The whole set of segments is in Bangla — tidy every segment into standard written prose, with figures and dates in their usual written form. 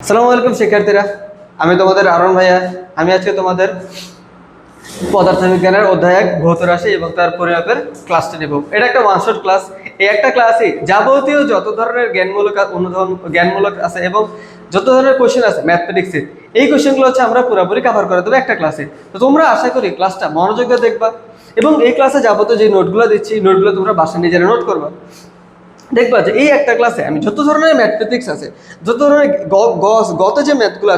আসসালামু আলাইকুম শিক্ষার্থীরা, আমি তোমাদের আরন ভাইয়া। আমি আজকে তোমাদের পদার্থবিজ্ঞানের অধ্যায় 1 ভৌত রাশি এবং তার পরিমাপের ক্লাসটি নেব। এটা একটা ওয়ান শট ক্লাস। এই একটা ক্লাসে যাবতীয় যত ধরনের জ্ঞানমূলক আছে এবং যত ধরনের কোশ্চেন আছে ম্যাথমেটিক্সের, এই কোশ্চেনগুলো হচ্ছে আমরা পুরোপুরি কভার করে দেবো একটা ক্লাসে। তো তোমরা আশা করি ক্লাসটা মনোযোগ দিয়ে দেখবা এবং এই ক্লাসে যাবতীয় যে নোটগুলো দিচ্ছি নোটগুলো তোমরা বাসায় নিজেরা নোট করবা। দেখবা যে এই একটা ক্লাসে আমি যত ধরনের ম্যাথমেটিক্স আছে, যত ধরনের গতে যে ম্যাথগুলো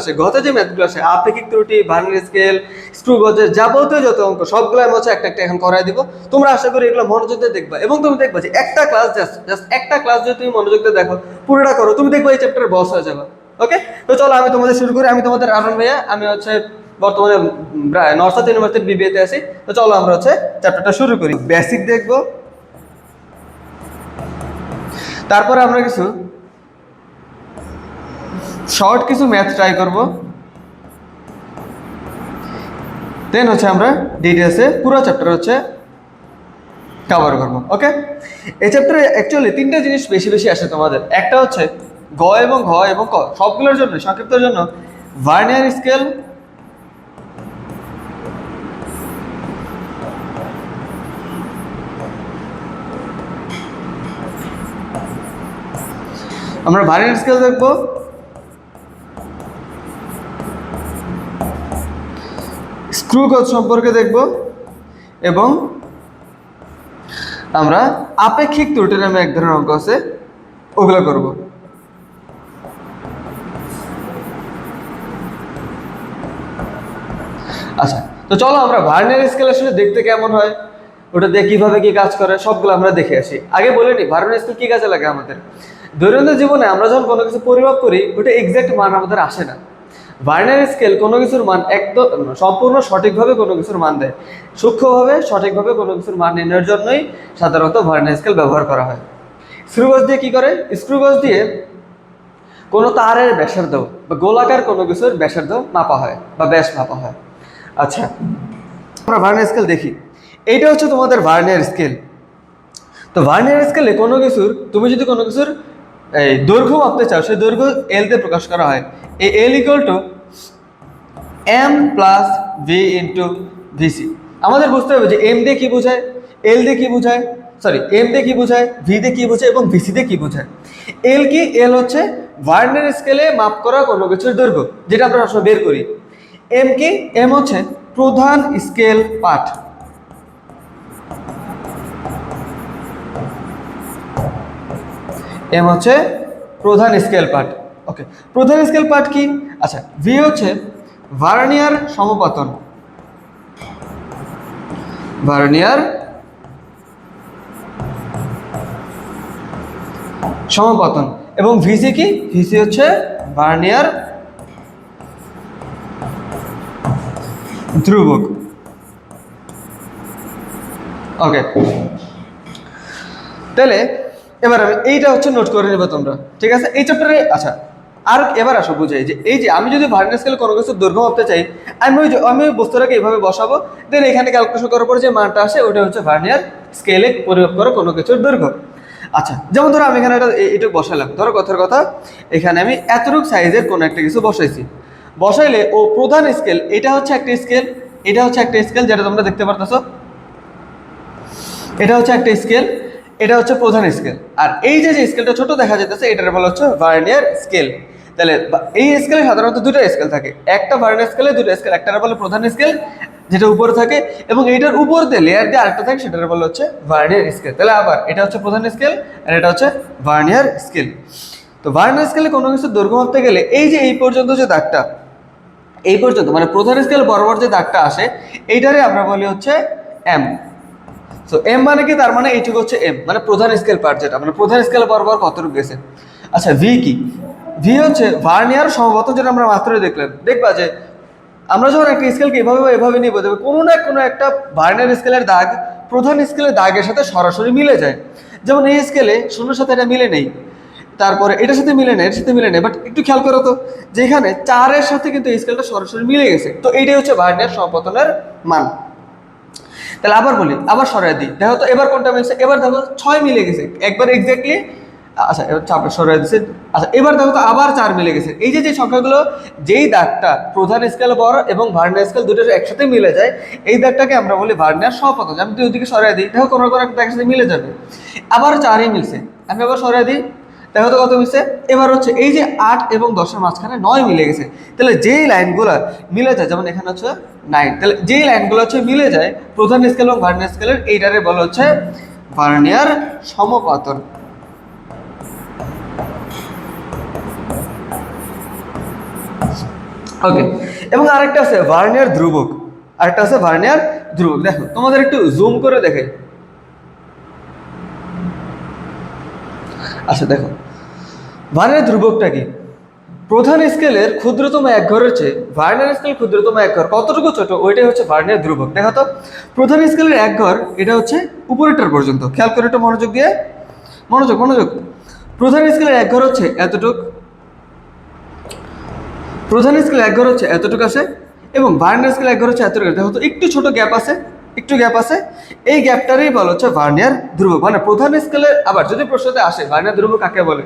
আসে আপেক্ষিক ত্রুটি, ভার্নিয়ার স্কেল, স্ক্রু গজের যাবতীয় যত অঙ্ক সবগুলো আমি হচ্ছে একটা একটা এখন করাই দিব। তোমরা আশা করি এগুলো মনোযোগ দিয়ে দেখবা এবং তুমি দেখবা যে একটা ক্লাস জাস্ট একটা ক্লাস যদি তুমি মনোযোগ দিয়ে দেখো, পুরোটা করো, তুমি দেখবা এই চ্যাপ্টারের বস হয়ে যাবে। ওকে, তো চলো আমি তোমাদের শুরু করি। আমি তোমাদের আরন ভাইয়া, আমি হচ্ছে বর্তমানে নর্থ সাউথ ইউনিভার্সিটির বিবিএতে আছি। তো চলো আমরা হচ্ছে চ্যাপ্টারটা শুরু করি। বেসিক দেখবো, তারপরে আমরা কিছু শর্ট কিছু ম্যাথ ট্রাই করব, দেন হচ্ছে আমরা ডিটেলসে পুরো চ্যাপ্টার হচ্ছে কভার করব। ওকে, এই চ্যাপ্টারে অ্যাকচুয়ালি তিনটা জিনিস বেশি বেশি আসে তোমাদের। একটা হচ্ছে গ এবং ঘ এবং ক, সবগুলোর জন্য সংক্ষিপ্তের জন্য ভার্নিয়ার স্কেল, আমরা ভার্নিয়ার স্কেল দেখব, স্ক্রু গজ সম্পর্কে দেখব এবং আমরা আপেক্ষিক ত্রুটি নামে এক ধরনের অঙ্ক আছে ওগুলো করব। আচ্ছা, তো চলো আমরা ভার্নিয়ার স্কেল আসলে দেখতে কেমন হয়, ওটা দিয়ে কিভাবে কি কাজ করে সবগুলো আমরা দেখে আসি। আগে বলে নি ভার্নিয়ার স্কেল কি কাজে লাগে আমাদের দৈনন্দিন জীবনে। আমরা যখন কোনো কিছু পরিমাপ করি ওটা এক্সাক্ট মান আমাদের আসে না। ভার্নিয়ার স্কেল কোনো কিছুর মান একদম সম্পূর্ণ সঠিকভাবে কোনো কিছুর মান দেয়, সূক্ষ্মভাবে সঠিকভাবে কোনো কিছুর মান নির্ণয়ের জন্যই সাধারণত ভার্নিয়ার স্কেল ব্যবহার করা হয়। স্ক্রুগজ দিয়ে কি করে? স্ক্রুগজ দিয়ে কোনো তারের ব্যাসার্ধ বা গোলাকার কোনো কিছুর ব্যাসার্ধ মাপা হয় বা ব্যাস মাপা হয়। আচ্ছা, আমরা ভার্নিয়ার স্কেল দেখি। এইটা হচ্ছে তোমাদের ভার্নিয়ার স্কেল। তো ভার্নিয়ার স্কেলে কোনো কিছুর, তুমি যদি কোনো কিছুর এই দৈর্ঘ্য মাপতে চাও, সেই দৈর্ঘ্য এল দিয়ে প্রকাশ করা হয়। এই L equal to M plus V into VC. আমাদের বুঝতে হবে যে এম দিয়ে কি বোঝায়, এল দিয়ে কি বোঝায়, এম দিয়ে কি বোঝায়, ভি দিয়ে কি বোঝায় এবং ভিসি দিয়ে কি বোঝায়। এল কি? এল হচ্ছে ভার্নিয়ার স্কেলে মাপ করা কোনো কিছুর দৈর্ঘ্য, যেটা আমরা সবসময় বের করি। এম কি? এম হচ্ছে প্রধান স্কেল পাঠ। এম হচ্ছে প্রধান স্কেল পার্ট। ওকে, প্রধান স্কেল পার্ট কি? আচ্ছা, ভি হচ্ছে ভার্নিয়ার সমপাতন, ভার্নিয়ার সমপাতন এবং ভিসি কি? ভিসি হচ্ছে ভার্নিয়ার ধ্রুবক। ওকে, তাহলে এবার আমি এইটা হচ্ছে নোট করে নেবে তোমরা, ঠিক আছে এই চ্যাপ্টারে। আচ্ছা, আর এবার আসো বুঝাই যে এই যে আমি যদি ভার্নিয়ার স্কেলে কোনো কিছু দৈর্ঘ্য মাপতে চাই, আমি ওই বস্তুটাকে এইভাবে বসাবো, দেন এখানে ক্যালকুলেশন করার পর যে মানটা আসে ওটা হচ্ছে ভার্নিয়ার স্কেলে পরিমাপ করা কোনো কিছুর দৈর্ঘ্য। আচ্ছা, যেমন ধরো আমি এখানে এটা বসালাম, ধরো কথার কথা এখানে আমি এতটুকু সাইজের কোনো একটা কিছু বসাইছি। বসাইলে ও প্রধান স্কেল, এটা হচ্ছে একটা স্কেল, এটা হচ্ছে একটা স্কেল যেটা তোমরা দেখতে পারতেছো, এটা হচ্ছে একটা স্কেল, এটা হচ্ছে প্রধান স্কেল। আর এই যে স্কেলটা ছোট দেখা যেতেছে এটার বলা হচ্ছে ভার্নিয়ার স্কেল। তাহলে এই স্কেলে সাধারণত দুটো স্কেল থাকে, একটা ভার্নিয়ার স্কেলে দুটো স্কেল, একটার বলে প্রধান স্কেল যেটা উপরে থাকে এবং এইটার উপর দিয়ে লেয়ার দিয়ে আরেকটা থাকে, সেটার বলা হচ্ছে ভার্নিয়ার স্কেল। তাহলে আবার এটা হচ্ছে প্রধান স্কেল আর এটা হচ্ছে ভার্নিয়ার স্কেল। তো ভার্নিয়ার স্কেলে কোনো কিছু দৈর্ঘ্য মাপতে গেলে এই যে এই পর্যন্ত যে দাগটা, এই পর্যন্ত মানে প্রধান স্কেল বরাবর যে দাগটা আসে এইটারে আমরা বলি হচ্ছে এম। তো এম মানে কি? তার মানে এইটুকু হচ্ছে এম, মানে প্রধান স্কেল পার্ট, যেটা মানে প্রধান স্কেল বরাবর কতটুকু গেছে। আচ্ছা, ভি কি? ভি হচ্ছে ভার্নিয়ার সমপাতন, যেটা আমরা মাত্রই দেখলাম। দেখবা যে আমরা যখন একটা স্কেলকে এভাবে নিব, দেখবে কোনো না কোনো একটা ভার্নিয়ার স্কেলের দাগ প্রধান স্কেলের দাগের সাথে সরাসরি মিলে যায়। যেমন এই স্কেলে শূন্যের সাথে এটা মিলে নেই, তারপরে এটার সাথে মিলে নেই, এর সাথে মিলে নেই, বাট একটু খেয়াল করো তো যে এখানে 4-এর সাথে কিন্তু এই স্কেলটা সরাসরি মিলে গেছে। তো এইটাই হচ্ছে ভার্নিয়ার সমপাতনের মান। তাহলে আবার বলি, আবার সরাই দিই, দেখো তো এবার কোনটা মিলছে। এবার দেখো 6 মিলে গেছে একবার এক্স্যাক্টলি আচ্ছা এবার চাপে সরাই দিচ্ছে। আচ্ছা এবার দেখো তো আবার 4 মিলে গেছে। এই যে সংখ্যাগুলো, যেই দাগটা প্রধান স্কেল বড় এবং ভার্নিয়ার স্কেল দুটো একসাথে মিলে যায়, এই দাগটাকে আমরা বলি ভার্নিয়ার সহপতন। আমি তো ওইদিকে সরাই দিই, দেখো কোনো কোনো একটা একসাথে মিলে যাবে। আবার 4ই মিলছে, আমি আবার সরাই দিই, দেখো তো কত মিলছে। এবার হচ্ছে এই যে 8 এবং 10-এর মাঝখানে 9 মিলে গেছে। তাহলে যেই লাইনগুলো মিলে যায়, যেমন এখানে হচ্ছে 9, তাহলে যেই লাইনগুলো হচ্ছে মিলে যায় প্রধান স্কেল এবং ভার্নিয়ার স্কেলের, এইটারে বলা হচ্ছে ভার্নিয়ার সমপতন। ওকে, এবং আরেকটা আছে ভার্নিয়ার ধ্রুবক। আরেকটা আছে ভার্নিয়ার ধ্রুবক। দেখো তোমাদের একটু জুম করে দেখে। আচ্ছা দেখো ভার্নিয়ার ধ্রুবকটা কি? প্রধান স্কেলের ক্ষুদ্রতম এক ঘরের চেয়ে ভার্নিয়ার স্কেল ক্ষুদ্রতম এক ঘর কতটুকু ছোট, ওইটাই হচ্ছে ভার্নিয়ার ধ্রুবক। দেখো তো প্রধান স্কেলের এক ঘর, এটা হচ্ছে উপরেরটার পর্যন্ত, খেয়াল করে একটু মনোযোগ দিয়ে, মনোযোগ মনোযোগ। প্রধান স্কেলের এক ঘর হচ্ছে এতটুক, প্রধান স্কেল এক ঘর হচ্ছে এতটুকু আসে, এবং ভার্নিয়ার স্কেল এক ঘর হচ্ছে এতটুকু। দেখো তো একটু ছোট গ্যাপ আছে, একটু গ্যাপ আছে, এই গ্যাপটারই বলা হচ্ছে ভার্নিয়ার ধ্রুবক। মানে প্রধান স্কেলের, আবার যদি প্রশ্নতে আসে ভার্নিয়ার ধ্রুবক কাকে বলে,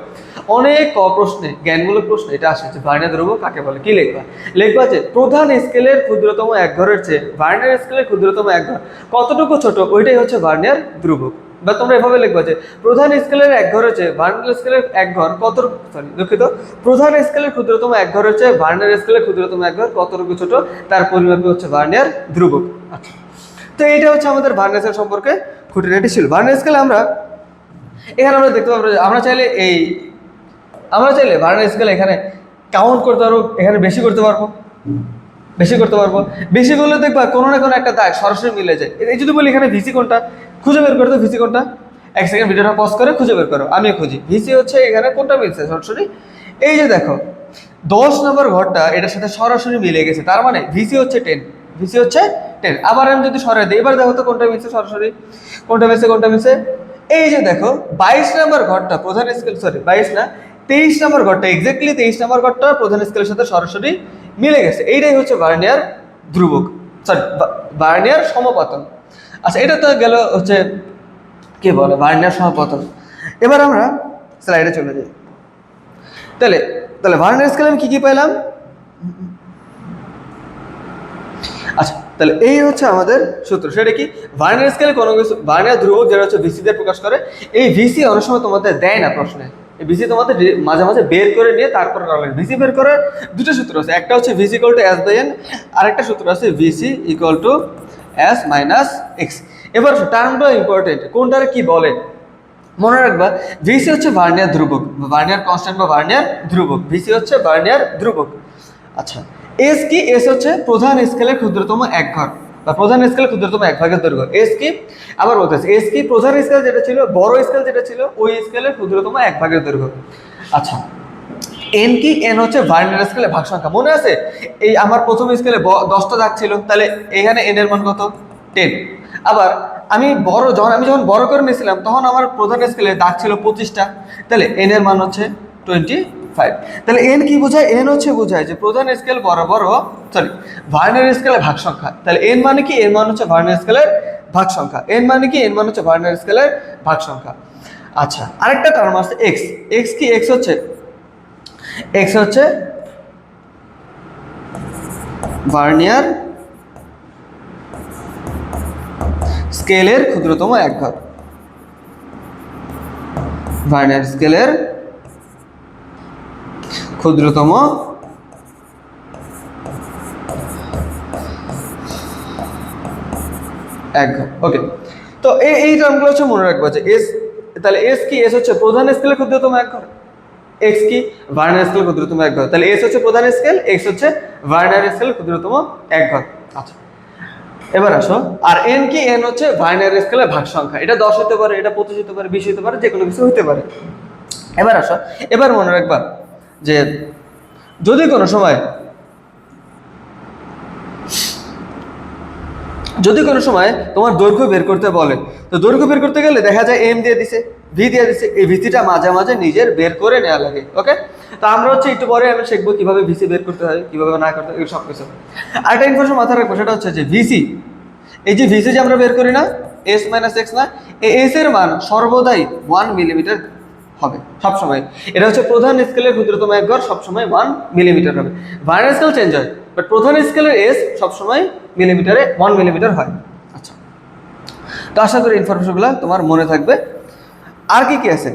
অনেক প্রশ্নে, জ্ঞানমূলক প্রশ্ন এটা আসে যে ভার্নিয়ার ধ্রুবক কাকে বলে, কি লিখবা? লিখবা যে প্রধান স্কেলের ক্ষুদ্রতম এক ঘরের চেয়ে ভার্নিয়ার স্কেলের ক্ষুদ্রতম এক ঘর কতটুকু ছোট, ওইটাই হচ্ছে ভার্নিয়ার ধ্রুবক। বা তোমরা এভাবে লিখবা যে প্রধান স্কেলের এক ঘরের চেয়ে ভার্নিয়ার স্কেলের এক ঘর কতটুকু, সরি দুঃখিত, প্রধান স্কেলের ক্ষুদ্রতম এক ঘরের চেয়ে ভার্নিয়ার স্কেলের ক্ষুদ্রতম এক ঘর কতটুকু ছোট, তার পরিমাপই হচ্ছে ভার্নিয়ার ধ্রুবক। আচ্ছা, তো এইটা হচ্ছে আমাদের ভার্নিয়ার স্কেল সম্পর্কে খুঁটিনাটি ছিল। ভার্নিয়ার স্কেল আমরা এখানে আমরা দেখতে পাবো, আমরা চাইলে ভার্নিয়ার স্কেল এখানে কাউন্ট করতে পারবো, এখানে বেশি করতে পারবো, বেশি করলে দেখবা কোনো না কোনো একটা দাগ সরাসরি মিলে যায়। এই যদি বলি এখানে ভিসি কোনটা, খুঁজে বের করতে, ভিসি কোনটা, এক সেকেন্ড ভিডিওটা পজ করে খুঁজে বের করো, আমি খুঁজি ভিসি হচ্ছে এখানে কোনটা মিলছে সরাসরি। এই যে দেখো 10 নম্বর ঘরটা এটার সাথে সরাসরি মিলে গেছে, তার মানে ভিসি হচ্ছে 10, ভিসি হচ্ছে 10। আবার আমি যদি সরাই দিই, এবার দেখো তো কোনটা মিলছে সরাসরি, কোনটা মিলছে। এই যে দেখো 22 নম্বর ঘরটা প্রধান স্কেল, সরি 22 না, 23 নম্বর ঘরটা, এক্স্যাক্টলি 23 নম্বর ঘরটা প্রধান স্কেলের সাথে সরাসরি মিলে গেছে। এইটাই হচ্ছে ভার্নিয়ার ধ্রুবক, সরি ভার্নিয়ার সমপতন। আচ্ছা এটা তো গেল হচ্ছে কি বলে ভার্নিয়ার সমপতন। এবার আমরা স্লাইডে চলে যাই। তাহলে ভার্নিয়ার স্কেলে আমি কি পেলাম? আচ্ছা তাহলে এই হচ্ছে আমাদের সূত্র, সেটা কি? ভার্নিয়ার স্কেলে কোনো কিছু, ভার্নিয়ার ধ্রুবক যেটা হচ্ছে ভিসি দিয়ে প্রকাশ করে। এই ভিসি অনেক সময় তোমাদের দেয় না প্রশ্নে, এই ভিসি তোমাদের মাঝে মাঝে বের করে নিয়ে তারপর করা লাগে। ভিসি বের করে দুটো সূত্র আছে, একটা হচ্ছে VC equal to S by N, আরেকটা সূত্র আছে VC equal to S minus X. এবার টার্মটা ইম্পর্টেন্ট, কোনটার কি বলে মনে রাখবা। ভিসি হচ্ছে ভার্নিয়ার ধ্রুবক, ভার্নিয়ার কনস্ট্যান্ট বা ভার্নিয়ার ধ্রুবক, ভিসি হচ্ছে ভার্নিয়ার ধ্রুবক। আচ্ছা এস কি? এস হচ্ছে প্রধান স্কেলের ক্ষুদ্রতম এক ঘর বা প্রধান স্কেলের ক্ষুদ্রতম এক ভাগের দৈর্ঘ্য। এস কি? আবার বলতেছে এস কি? প্রধান স্কেল যেটা ছিল, বড় স্কেল যেটা ছিল, ওই স্কেলের ক্ষুদ্রতম এক ভাগের দৈর্ঘ্য। আচ্ছা এন কি? এন হচ্ছে ভার্নিয়ার স্কেলের ভাগ সংখ্যা। মনে আছে এই আমার প্রথম স্কেলে 10টা দাগ ছিল, তাহলে এখানে এন এর মান কত? 10। আবার আমি যখন বড় করে নিয়েছিলাম তখন আমার প্রধান স্কেলে দাগ ছিল 25টা, তাহলে এন এর মান হচ্ছে 25। তাহলে এন কি বোঝায়? এন হচ্ছে বোঝায় যে প্রধান স্কেল বরাবর, সরি ভার্নিয়ার স্কেলের ভাগ সংখ্যা। তাহলে এন মানে কি? এন মান হচ্ছে ভার্নিয়ার স্কেলের ভাগ সংখ্যা। এন মানে কি? এন মান হচ্ছে ভার্নিয়ার স্কেলের ভাগ সংখ্যা। আচ্ছা আরেকটা টার্ম আছে এক্স। এক্স কি? এক্স হচ্ছে ভার্নিয়ার স্কেলের ক্ষুদ্রতম এক ঘর, ভার্নিয়ার স্কেলের ক্ষুদ্রতম এক ঘর। ওকে, তো এই টার্মগুলো হচ্ছে মনে রাখবো যে এস, তাহলে এস কি? এস হচ্ছে প্রধান স্কেলের ক্ষুদ্রতম এক ঘর। এক্স কি? ভার্নিয়ার স্কেলের ক্ষুদ্রতম এক ঘর। তাহলে এস হচ্ছে প্রধান স্কেল, এক্স হচ্ছে ভার্নিয়ার স্কেলের ক্ষুদ্রতম এক ঘর। আচ্ছা এবার আসো, আর এন কি? এন হচ্ছে ভার্নিয়ার স্কেলের ভাগ সংখ্যা। এটা 10 হতে পারে, এটা 25 হতে পারে, 20 হতে পারে, যে কোনো কিছু হতে পারে। এবার আসো, এবার মনে রাখবা যে যদি কোনো সময় তোমার দৈর্ঘ্য বের করতে বলে, তো দৈর্ঘ্য বের করতে গেলে দেখা যায় এম দিয়ে দিছে, ভি দিয়ে দিছে, এই ভিসিটা মাঝে মাঝে নিজের বের করে নেওয়া লাগে। ওকে, তো আমরা হচ্ছে একটু পরে আমি শিখবো কিভাবে ভিসি বের করতে হয়, কিভাবে না করতে হয়, সব কিছু। আরেকটা ইনফরমেশন মাথায় রাখবো, সেটা হচ্ছে যে ভিসি, এই যে ভিসি যে আমরা বের করি না, এস মাইনাস এক্স না, এই এস এর মান সর্বদাই 1 মিলিমিটার হবে সবসময়। এটা হচ্ছে প্রধান স্কেলের ক্ষুদ্রতম এক ঘর সবসময় 1 মিলিমিটার হবে। ভার্নিয়ার স্কেল চেঞ্জ হয়, বাট প্রধান স্কেলের এস সবসময় মিলিমিটারে 1 মিলিমিটার হয়। আচ্ছা, তো আশা করি ইনফরমেশনগুলো তোমার মনে থাকবে। আর কি কি আছে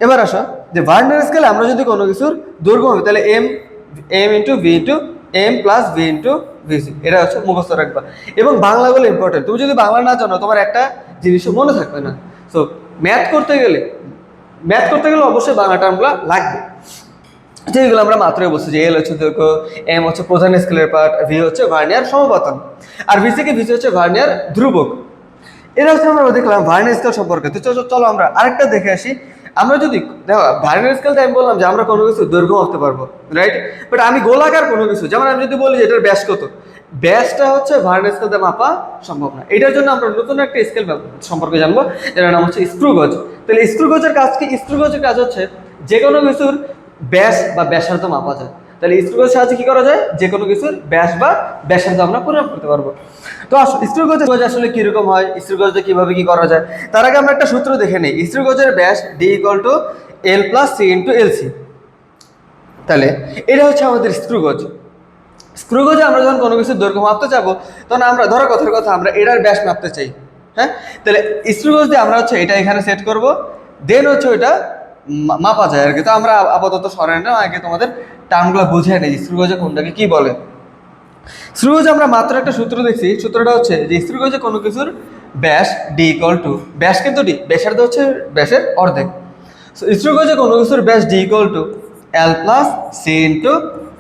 এবার আসো, যে ভার্নিয়ার স্কেলে আমরা যদি কোনো কিছুর দৈর্ঘ্য হবে তাহলে M into V into M plus V into VC, এটা হচ্ছে মুখস্থ রাখবা। এবং বাংলাগুলো ইম্পর্টেন্ট, তুমি যদি বাংলা না জানো তোমার একটা জিনিসও মনে থাকবে না। সো ম্যাথ করতে গেলে অবশ্যই বাংলা টার্মগুলো লাগবে, যেগুলো আমরা মাত্রই বলছি যে এল হচ্ছে দৈর্ঘ্য, এম হচ্ছে প্রধান স্কেলের পার্ট, ভি হচ্ছে ভার্নিয়ার সমপতন, আর ভিসি হচ্ছে ভার্নিয়ার ধ্রুবক। এটা হচ্ছে আমরা দেখলাম ভার্নিয়ার স্কেল সম্পর্কে। তো চলো আমরা আরেকটা দেখে আসি। আমরা যদি দেখো ভার্নিয়ার স্কেলটা আমি বললাম যে আমরা কোনো কিছু দৈর্ঘ্য মাপতে পারবো, রাইট? বাট আমি গোলাকার কোনো কিছু, যেমন আমি যদি বলি যে এটার ব্যাস কত, ব্যাসটা হচ্ছে ভার্নিয়ার স্কেল দিয়ে মাপা সম্ভব না। এটার জন্য আমরা নতুন একটা স্কেল সম্পর্কে জানবো, এর নাম হচ্ছে স্ক্রু গজ। তাহলে স্ক্রু গজের কাজ কি? স্ক্রু গজের কাজ হচ্ছে যে কোনো কিছুর ব্যাস বা ব্যাসার্ধ মাপা যায়। তাহলে স্ক্রু গজের সাহায্যে কি করা যায়? যে কোনো কিছুর ব্যাস বা ব্যাসার্ধ আমরা পরিমাপ করতে পারবো। তো স্ক্রু গজ আসলে কিরকম হয়, স্ক্রু গজে কিভাবে কি করা যায়, তার আগে আমরা একটা সূত্র দেখে নিই। স্ক্রু গজের ব্যাস D equal to L plus C into LC. তাহলে এটা হচ্ছে আমাদের স্ক্রু গজ। স্ক্রু গজে আমরা যখন কোনো কিছুর দৈর্ঘ্য মাপতে যাবো, তখন আমরা ধরো কথার কথা আমরা এটার ব্যাস মাপতে চাই, হ্যাঁ? তাহলে স্ক্রু গজ দিয়ে আমরা হচ্ছে এটা এখানে সেট করব, দেন হচ্ছে ওইটা মাপা যায় আর কি। তো আমরা আপাতত সরাই না, আগে তোমাদের টার্মগুলো বুঝিয়ে নেই স্ক্রু গজে কোনটাকে কি বলে। স্ক্রু গজে আমরা মাত্র একটা সূত্র দেখছি, সূত্রটা হচ্ছে যে স্ক্রু গজে কোনো কিছুর ব্যাস ডি ইকুয়াল টু, ব্যাস কিন্তু ডি, ব্যাসার্ধ হচ্ছে ব্যাসের অর্ধেক। সো স্ক্রু গজে কোনো কিছুর ব্যাস D equal to L plus C into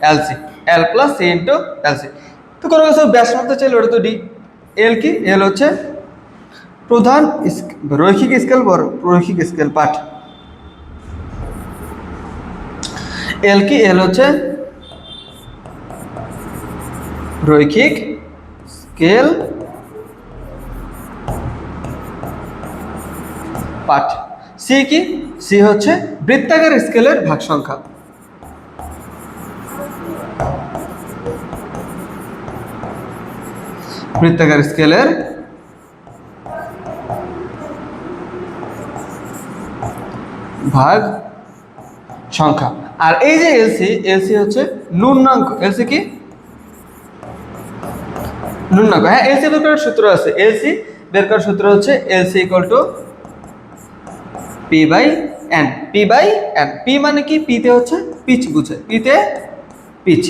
LC, L plus C into LC. তো কোনো কিছুর ব্যাস মাপতে চাইলে ওটা তো ডি। এল কি? এল হচ্ছে প্রধান রৈখিক স্কেল পাঠ। এল কি? এল হচ্ছে রৈখিক স্কেল পাঠ। সি কি? সি হচ্ছে বৃত্তাকার স্কেলের ভাগ সংখ্যা। বৃত্তাকার স্কেলের ভাগ সংখ্যা। আর এই যে এলসি হচ্ছে ন্যূনাঙ্ক। এলসি কি? ন্যূনাঙ্ক। হ্যাঁ, এলসি বের করার সূত্র আছে। এলসি বের করার সূত্র হচ্ছে LC equal to P by N. P by N, P মানে কি? পিতে হচ্ছে পিচ বুঝে, পিতে পিচ।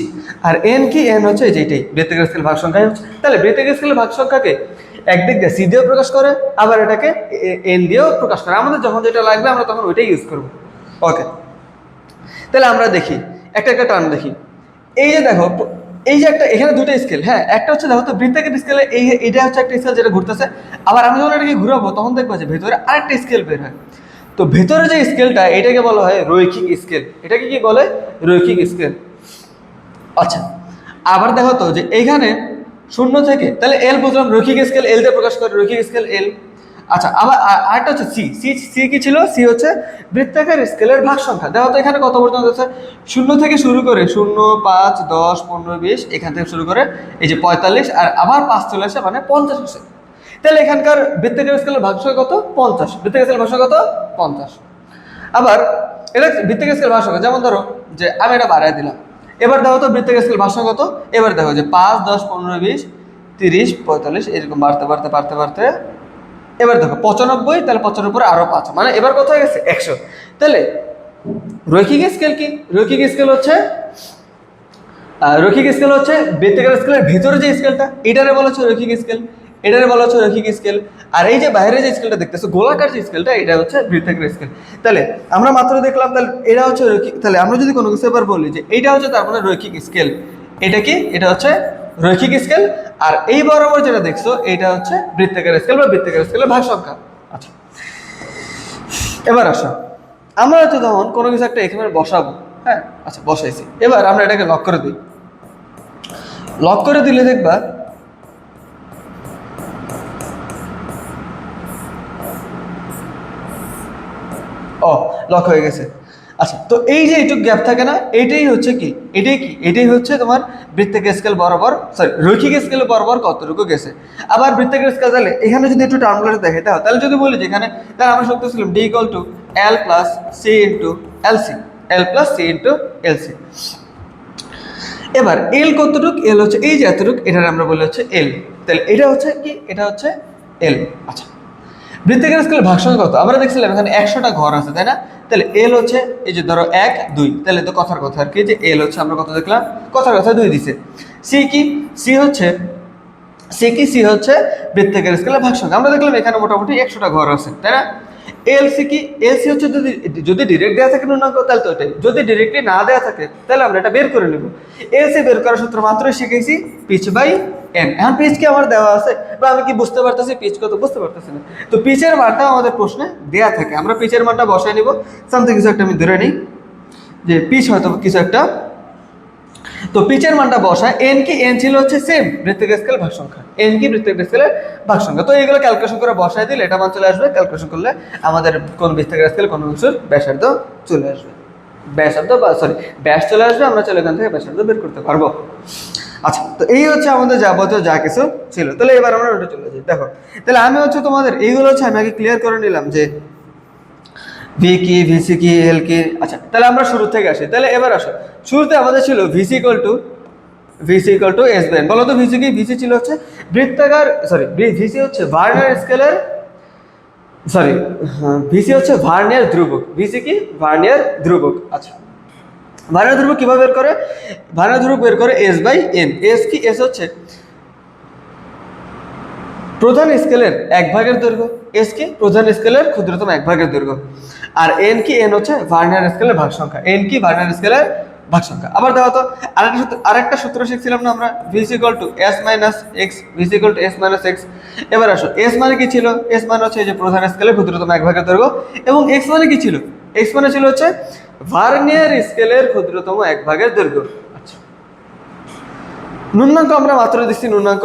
আর এন কি? এন হচ্ছে যেটাই বৃত্তাকার স্কেল ভাগ সংখ্যা হচ্ছে। তাহলে বৃত্তাকার স্কেলের ভাগ সংখ্যাকে একদিক দিয়ে সি দিয়েও প্রকাশ করে, আবার এটাকে এন দিয়েও প্রকাশ করে। আমাদের যখন যেটা লাগবে আমরা তখন ওইটাই ইউজ করবো। ওকে, তাহলে আমরা দেখি একটা একটা টার্ম দেখি। এই যে দেখো, এই যে একটা এখানে দুটো স্কেল, হ্যাঁ, একটা হচ্ছে দেখো তো বৃত্তাকার স্কেলে এইটা হচ্ছে একটা স্কেল যেটা ঘুরতেছে। আবার আমি যখন এটাকে ঘুরাবো তখন দেখবো যে ভেতরে আরেকটা স্কেল বের হয়। তো ভেতরে যে স্কেলটা, এটাকে বলা হয় রৈখিক স্কেল। এটাকে কি বলে? রৈখিক স্কেল। আচ্ছা, আবার দেখো তো যে এইখানে শূন্য থেকে, তাহলে এল বুঝলাম রৈখিক স্কেল, এল দিয়ে প্রকাশ করে রৈখিক স্কেল এল। আচ্ছা, আবার আরেকটা হচ্ছে সি। সি কি ছিল? সি হচ্ছে বৃত্তাকার স্কেলের ভাগ সংখ্যা। দেখো তো এখানে কত পর্যন্ত আছে? শূন্য থেকে শুরু করে 0, 5, 10, 15, 20, এখান থেকে শুরু করে এই যে 45, আর আবার 5 চলে আসে, মানে 50 আসে। তাহলে এখানকার বৃত্তাকার স্কেলের ভাগ সংখ্যা কত? 50। বৃত্তাকার স্কেলের ভাগ সংখ্যা কত? 50। আবার এটা বৃত্তাকার স্কেল ভাগ সংখ্যা, যেমন ধরো যে আমি এটা বাড়ায় দিলাম। এবার দেখো তো বৃত্তাকার স্কেল ভাগ সংখ্যা কত? এবার দেখো যে 5, 10, 15, 20, 30, 45 এরকম বাড়তে বাড়তে বাড়তে বাড়তে এবার দেখো 95, তাহলে 95 উপরে আরো 5, মানে এবার কত হয়ে গেছে? 100। তাহলে রৈখিক স্কেল কি? রৈখিক স্কেল হচ্ছে বৃত্তাকার স্কেলের ভিতরে যে স্কেলটা, এটারে বলা হচ্ছে রৈখিক স্কেল, এটারে বলা হচ্ছে রৈখিক স্কেল। আর এই যে বাইরে যে স্কেলটা দেখতেছো গোলাকার যে স্কেলটা, এটা হচ্ছে বৃত্তাকার স্কেল। তাহলে আমরা মাত্র দেখলাম, তাহলে এটা হচ্ছে রৈখিক। তাহলে আমরা যদি কোনো কিছু এবার বলি যে এইটা হচ্ছে তার মানে রৈখিক স্কেল, এটা কি? এটা হচ্ছে রৈখিক স্কেল। আর এই বরাবর যেটা দেখছো এটা হচ্ছে বৃত্তাকার স্কেল বা বৃত্তাকার স্কেলের ভাগ সংখ্যা। আচ্ছা, এবার আসো, আমরা হচ্ছে তখন কোনো কিছু একটা এখানে বসাবো, হ্যাঁ? আচ্ছা, বসাইছি। এবার আমরা এটাকে লক করে দিই। লক করে দিলে দেখবা লক হয়ে গেছে। আচ্ছা, তো এই যে এইটুক গ্যাপ থাকে না, এটাই হচ্ছে কি, এটাই হচ্ছে তোমার বৃত্তাকার স্কেল বরাবর, সরি রৈখিক স্কেল বরাবর কতটুকু গেছে। আবার বৃত্তাকার স্কেল তাহলে এখানে যদি একটু টার্মগুলো দেখে তাহলে যদি বলি যে এখানে, তাহলে আমরা সূত্র ছিলাম D equal to L plus C into LC, L plus C into LC. এবার এল কতটুক, এল হচ্ছে এই যে এতটুক, এটার আমরা বলি হচ্ছে এল। তাহলে এটা হচ্ছে কি, এটা হচ্ছে এল। আচ্ছা, বৃত্তাকার স্কেলের ভাগসংখ্যা কত? আমরা দেখছিলাম এখানে 100টা ঘর আছে, তাই না? তাহলে এল হচ্ছে এই যে ধরো 1 2, তাহলে তো কথার কথা আর কি, যে এল হচ্ছে আমরা কত দেখলাম, কথার কথা 2 দিছে। সি কি, সি হচ্ছে বৃত্তাকার স্কেলের ভাগসংখ্যা। আমরা দেখলাম এখানে মোটামুটি 100টা ঘর আছে, তাই না? এলসি কি, এলসি হচ্ছে যদি ডিরেক্ট দেওয়া থাকে নুনাঙ্ক, তাহলে তো ওটাই, যদি ডিরেক্টলি না দেওয়া থাকে তাহলে আমরা এটা বের করে নেব। এলসি বের করার সূত্র মাত্রই শিখেছি, পিচ বাই এন। এখন পিচ কি আমার দেওয়া আছে, বা আমি কি বুঝতে পারতেছি পিচ কত, বুঝতে পারতেছি না। তো পিচের মানটা আমাদের প্রশ্নে দেওয়া থাকে, আমরা পিচের মানটা বসায় নিব। সামথিং কিছু একটা আমি ধরে নিই যে পিচ হয়তো কিছু একটা, তো পিচের মানটা বসায়। এন কি, এন ছিল হচ্ছে সেম বৃত্তাকার স্কেল ভাগ সংখ্যা, এন কি বৃত্তাকার স্কেলের ভাগ সংখ্যা। তো এইগুলো ক্যালকুলেশন করে বসায় দিলে এটা মান চলে আসবে। ক্যালকুলেশন করলে আমাদের কোন বৃত্তাকার স্কেল কোন কিছুর ব্যাসার্ধ চলে আসবে, ব্যাসার্ধ বা সরি ব্যাস চলে আসবে। আমরা চলে এখান থেকে ব্যাসার্ধ বের করতে পারবো। আচ্ছা, তো এই হচ্ছে আমাদের যাবতীয় যা কিছু ছিল। তাহলে এবার আমরা ওটা চলে যাই। দেখো, তাহলে আমি হচ্ছে তোমাদের এইগুলো হচ্ছে আমি আগে ক্লিয়ার করে নিলাম যে ভি কি, ভিসি কি, এল কি। আচ্ছা, তাহলে আমরা শুরু থেকে আসি। তাহলে এবার আসো, শুরুতে আমাদের ছিল VC equal to S by N. বলো তো ভিসি কি? ভিসি ছিল হচ্ছে বৃত্তাকার, সরি ভিসি হচ্ছে ভার্নিয়ার স্কেলের, সরি ভিসি হচ্ছে ভার্নিয়ার ধ্রুবক। ভিসি কি? ভার্নিয়ার ধ্রুবক। আচ্ছা, ভার্নিয়ার ধ্রুবক কিভাবে বের করে? ভার্নিয়ার ধ্রুবক বের করে এস বাই এন। এস কি? এস হচ্ছে প্রধান স্কেলের 1/, দৈর্ঘ্য। এস কি? প্রধান স্কেলের ক্ষুদ্রতম 1/, দৈর্ঘ্য। আর এন কি? এন হচ্ছে ভার্নিয়ার স্কেলের ভাগ সংখ্যা। এন কি? ভার্নিয়ার স্কেলের ভাগ সংখ্যা। আবার দেখো তো আরেকটা সূত্র শিখছিলাম না আমরা, VC equal to S minus x, VC equal to S minus X. এবার আসো, এস মানে কি ছিল? এস মানে হচ্ছে এই যে প্রধান স্কেলের ক্ষুদ্রতম 1/, দৈর্ঘ্য। এবং এক্স মানে কি ছিল? এক্স মানে ছিল হচ্ছে ভার্নিয়ার স্কেলের ক্ষুদ্রতম 1/, দৈর্ঘ্য। আচ্ছা, নুন্নাঙ্ক আমরা মাত্র দিচ্ছি, নুনাঙ্ক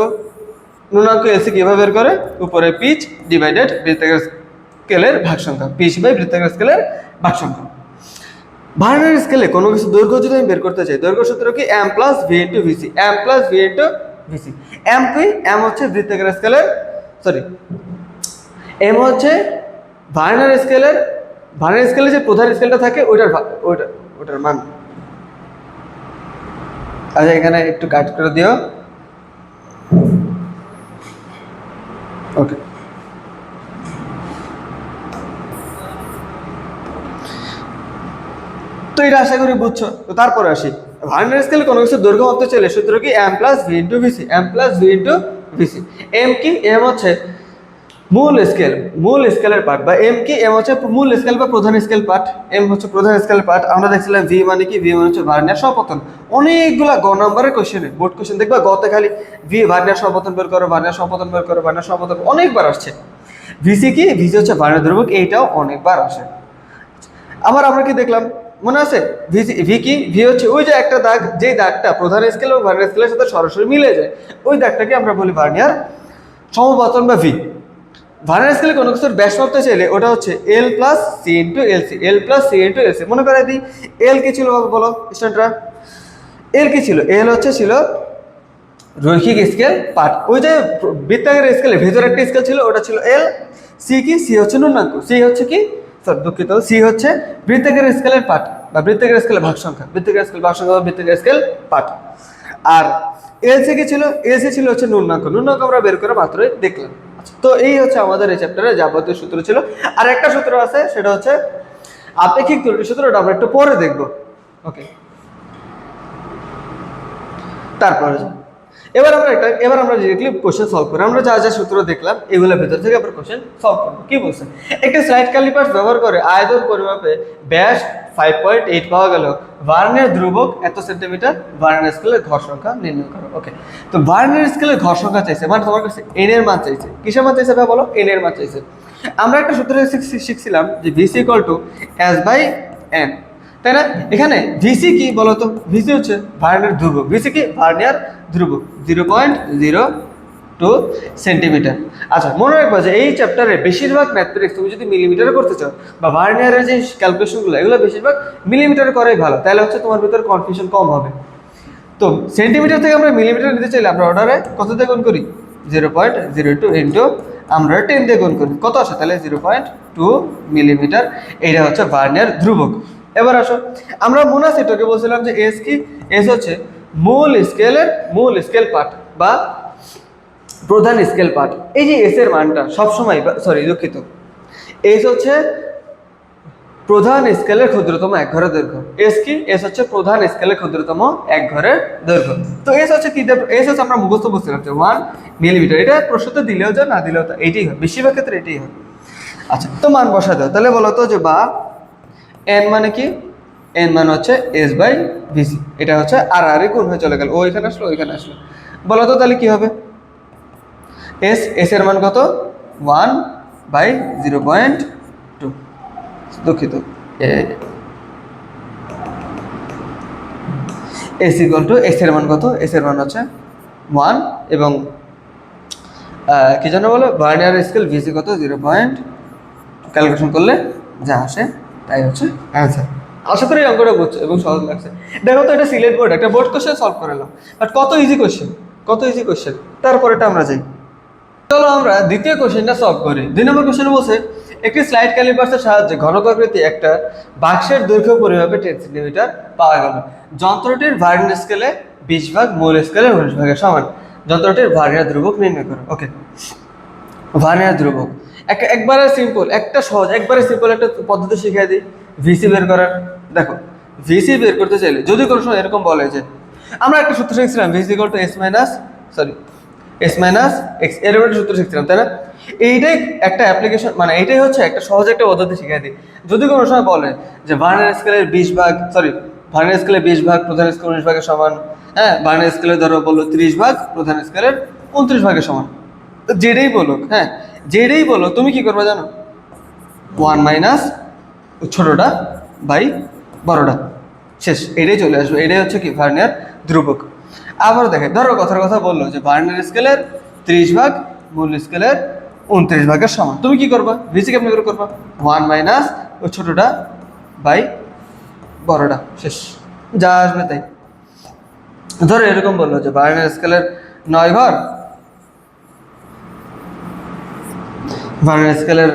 এলসি কিভাবে বের করে? উপরে পিচ ডিভাইডেড বৃত্তাকার স্কেলের ভাগ সংখ্যা, পিচ বাই বৃত্তাকার স্কেলের ভাগ সংখ্যা। ভার্নিয়ার স্কেলে কোনো কিছু দৈর্ঘ্য যদি আমি বের করতে চাই, দৈর্ঘ্য সূত্র কি? M plus V into VC, M plus V into VC. M কি? এম হচ্ছে বৃত্তাকার স্কেলের, সরি এম হচ্ছে ভার্নিয়ার স্কেলে যে প্রধান স্কেলটা থাকে ওটার মান। আচ্ছা, এখানে একটু কাট করে দিও। ওকে, তো এটা আশা করি বুঝছো। তো তারপরে আসি, ভার্নিয়ার স্কেলে কোনো কিছু দৈর্ঘ্য মাপতে চাইলে সূত্র কি? M plus V into VC, M plus V into VC. M কি? এম হচ্ছে মূল স্কেলের পার্ট, বা এম কি? এম হচ্ছে মূল স্কেল বা প্রধান স্কেল পার্ট। এম হচ্ছে প্রধান স্কেলের পার্ট। আমরা দেখছিলাম ভি মানে কি? ভি মানে হচ্ছে ভার্নিয়ার সপতন। অনেকগুলা গ নাম্বারের কোশ্চেনে, বোর্ড কোশ্চেন দেখবা গতে খালি ভি ভার্নিয়ার সপতন বের করো, ভার্নিয়ার সপতন বের করো, ভার্নিয়ার সপতন অনেকবার আসছে। ভিসি কি? ভিসি হচ্ছে ভার্নিয়ার ধ্রুবক, এইটাও অনেকবার আসে। আবার আমরা কি দেখলাম মনে আছে? ভি কি? ভি হচ্ছে ওই যে একটা দাগ, যেই দাগটা প্রধান স্কেল এবং ভার্নিয়ার স্কেলের সাথে সরাসরি মিলে যায়, ওই দাগটাকে আমরা বলি ভার্নিয়ার সমপতন বা ভি। ভার্নিয়ার স্কেলে কোনো কিছুর ব্যাস মাপতে চাইলে ওটা হচ্ছে এল plus C into LC, L plus C into LC. মনে করে দিই, এল কি ছিল বলো স্টুডেন্টরা? এল কি ছিল? এল ছিল রৈখিক স্কেল পার্ট। ওই যে বৃত্তাকার স্কেলের ভেতরে একটা স্কেল ছিল, ওটা ছিল এল। সি কি? সি হচ্ছে নুন্নাঙ্ক। সি হচ্ছে কি? দুঃখিত, সি হচ্ছে বৃত্তাকার স্কেলের পার্ট বা বৃত্তাকার স্কেলের ভাগ সংখ্যা, বৃত্তাকার স্কেল ভাগ সংখ্যা বা বৃত্তাকার স্কেল পার্ট। আর এলসি কি ছিল? এলসি ছিল হচ্ছে নুন্নাঙ্ক। আমরা বের করে মাত্রই দেখলাম। আচ্ছা, তো এই হচ্ছে আমাদের এই চ্যাপ্টারে যাবতীয় সূত্র ছিল। আর একটা সূত্র আছে, সেটা হচ্ছে আপেক্ষিক ত্রুটি সূত্র, ওটা আমরা একটু পরে দেখবো। ওকে, তারপরে এবার আমরা ডিরেক্টলি কোশ্চেন সলভ করি। আমরা যা যা সূত্র দেখলাম এগুলোর ভেতর থেকে আমরা কোশ্চেন সলভ করবো। কি বলছে? একটা স্লাইড ক্যালিপার্স ব্যবহার করে আয়তন পরিমাপে ব্যাস 5.8 পাওয়া গেল, ভার্নিয়ার ধ্রুবক এত সেন্টিমিটার, ভার্নিয়ার স্কেলের ঘর সংখ্যা নির্ণয় করো। ওকে, তো ভার্নিয়ার স্কেলের ঘর সংখ্যা চাইছে, মানে তোমার কাছে এন এর মান চাইছে। কিসের মান চাইছে ভাই বলো? এন এর মান চাইছে। আমরা একটা সূত্র শিখছিলাম যে VC equal to S by N, তাই না? এখানে ভিসি কি বলতো? ভিসি হচ্ছে ভার্নিয়ার ধ্রুবক। ভিসি কি? ভার্নিয়ার ধ্রুবক 0.0 টু সেন্টিমিটার। আচ্ছা, মনে রাখবা যে এই চ্যাপ্টারে বেশিরভাগ ম্যাথমেটিক্স তুমি যদি মিলিমিটারে করতে চাও বা ভার্নিয়ারের যে ক্যালকুলেশনগুলো এগুলো বেশিরভাগ মিলিমিটারে করাই ভালো, তাহলে হচ্ছে তোমার ভিতরে কনফিউশন কম হবে। তো সেন্টিমিটার থেকে আমরা মিলিমিটার নিতে চাইলে আমরা অর্ডারে কত দিয়ে গুণ করি? 0.02 ইন্টু আমরা 10 দিয়ে গুণ করি, কত আসে? তাহলে 0.2 মিলিমিটার। এইটা হচ্ছে ভার্নিয়ার ধ্রুবক। এবার আসো, আমরা মনে আছে এটাকে বলছিলাম যে এস কি? এস হচ্ছে মূল স্কেল পার্ট বা প্রধান স্কেল পার্ট। এই যে এস এর মানটা সবসময়, সরি দুঃখিত, এস হচ্ছে প্রধান স্কেলের ক্ষুদ্রতম এক ঘরের দৈর্ঘ্য। এস কি? এস হচ্ছে প্রধান স্কেলের ক্ষুদ্রতম এক ঘরের দৈর্ঘ্য। তো এস হচ্ছে কি? এস হচ্ছে আমরা মুখস্থ বুঝতে পারছি 1 মিলিমিটার। এটা প্রশ্নতে দিলেও যা না দিলেও তা এটাই হয়, বেশিরভাগ ক্ষেত্রে এটাই হয়। আচ্ছা, তো মান বসা দাও। তাহলে বলো তো যে বা এন মানে কি? এন মানে হচ্ছে এস বাই ভিসি। এটা হচ্ছে আর আর গুণ হয়ে চলে গেল, ও এখানে আসলো ওইখানে আসলো। বলো তো তাহলে কি হবে? এস এর মান কত? 1/0.2। দুঃখিত, এস ইকুয়াল টু এস এর মান কত? এস এর মান হচ্ছে 1 এবং কি জানো বলো, ভার্নিয়ার স্কেল ভিসি কত? 0. ক্যালকুলেশন করলে যা আসে তাই হচ্ছে অ্যান্সার। আশা করি অঙ্কটা বুঝছো এবং সহজ লাগছে। দেখো তো এটা সিলেট বোর্ড, একটা বোর্ড কোশ্চেন সলভ করে এলাম, বাট কত ইজি কোশ্চেন। তারপরেটা আমরা যাই। চলো আমরা দ্বিতীয় কোশ্চেনটা সলভ করি। 2 নম্বর কোশ্চেন বলছে একটি স্লাইড ক্যালিপার্সের সাহায্যে ঘনকাকৃতি একটা বাক্সের দৈর্ঘ্য পরিমাপে 10 সেন্টিমিটার পাওয়া গেল। যন্ত্রটির ভার্নিয়ার স্কেলে 20 ভাগ, মূল স্কেলে 19 ভাগের সমান। যন্ত্রটির ভার্নিয়ার ধ্রুবক নির্ণয় করো। ওকে, ভার্নিয়ার ধ্রুবক একবারে সিম্পল, একবারে সিম্পল একটা পদ্ধতি শিখিয়ে দিই ভিসি বের করার। দেখো, ভিসি বের করতে চাইলে যদি কোনো সময় এরকম বলে যে আমরা একটা সূত্র শিখছিলাম VC equal to S minus X, এর একটা সূত্র শিখছিলাম, তাই না? এইটাই একটা অ্যাপ্লিকেশন, মানে এইটাই হচ্ছে একটা সহজ একটা পদ্ধতি শিখিয়ে দিই। যদি কোনো সময় বলে যে ভার্নিয়ার স্কেলের 20 ভাগ, ভার্নিয়ার স্কেলে 20 ভাগ, প্রধান স্কেল 19 ভাগের সমান, হ্যাঁ, ভার্নিয়ার স্কেলে ধরো বললো 30 ভাগ, প্রধান স্কেলের 29 ভাগের সমান, যেটাই বলো, হ্যাঁ যেটাই বলো, তুমি কি করবে জানো? 1 মাইনাস ছোটটা বাই বড়টা, শেষ, এটাই চলে আসবে। এটাই হচ্ছে কি ভার্নিয়ার ধ্রুবক। আবার দেখে, ধরো কথার কথা বললো যে ভার্নিয়ার স্কেলের 30 ভাগ, মূল স্কেলের 29 ভাগের সমান, তুমি কি করবা? ভিসি কেমন করে করবা? 1 মাইনাস ওই ছোটটা বাই বড়টা, শেষ, যা আসবে তাই। ধরো এরকম বললো যে ভার্নিয়ার স্কেলের 9 ঘর, ভার্নিয়ার স্কেলের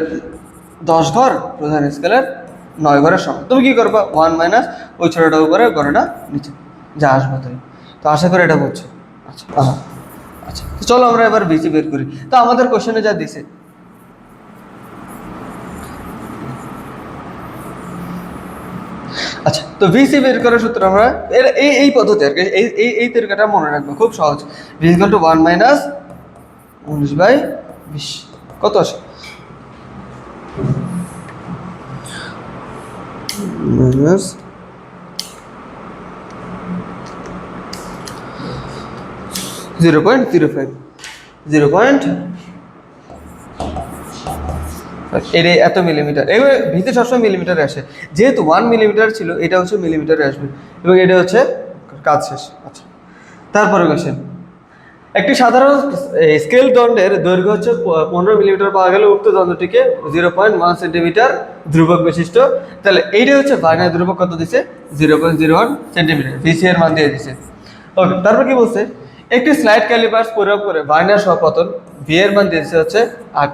10 ঘর, প্রধান স্কেলের 9 ঘরের সমান, তুমি কি করবা? 1 মাইনাস ওই ছোটটা উপরে, বড়টা নিচে, যা আসবে তাই। তো আশা করি এটা বুঝছো। আচ্ছা আচ্ছা, চলো আমরা এবার ভিসি বের করি। তো আমাদের কোশ্চেনে যা দিছে, আচ্ছা, তো ভিসি বের করার সূত্র আমরা এই পদ্ধতি আর কি, এই তরিকাটা মনে রাখবো, খুব সহজ। ভি ইকুয়াল টু 1 মাইনাস 19/20, কত আসে? মাইনাস 0.05, এটা এত মিলিমিটার। এবার ভিতে সবসময় মিলিমিটারে আসে, যেহেতু 1 মিলিমিটার ছিল, এটা হচ্ছে মিলিমিটারে আসবে এবং এটা হচ্ছে কাজ শেষ। আচ্ছা, তারপরে কোশ্চেন, একটি সাধারণ স্কেল দণ্ডের দৈর্ঘ্য হচ্ছে 15 মিলিমিটার পাওয়া গেলে উক্ত দণ্ডটিকে 0.1 সেন্টিমিটার ধ্রুবক বিশিষ্ট। তাহলে এইটা হচ্ছে ভার্নিয়ার ধ্রুবক কত দিছে? 0.01 সেন্টিমিটার, ভিসি এর মান দিয়ে দিছে। ওকে, তারপর কি বলছে? একটি স্লাইড ক্যালিপার্স প্রয়োগ করে ভার্নিয়ার সহপতন ভি এর মান দিয়েছে হচ্ছে 8।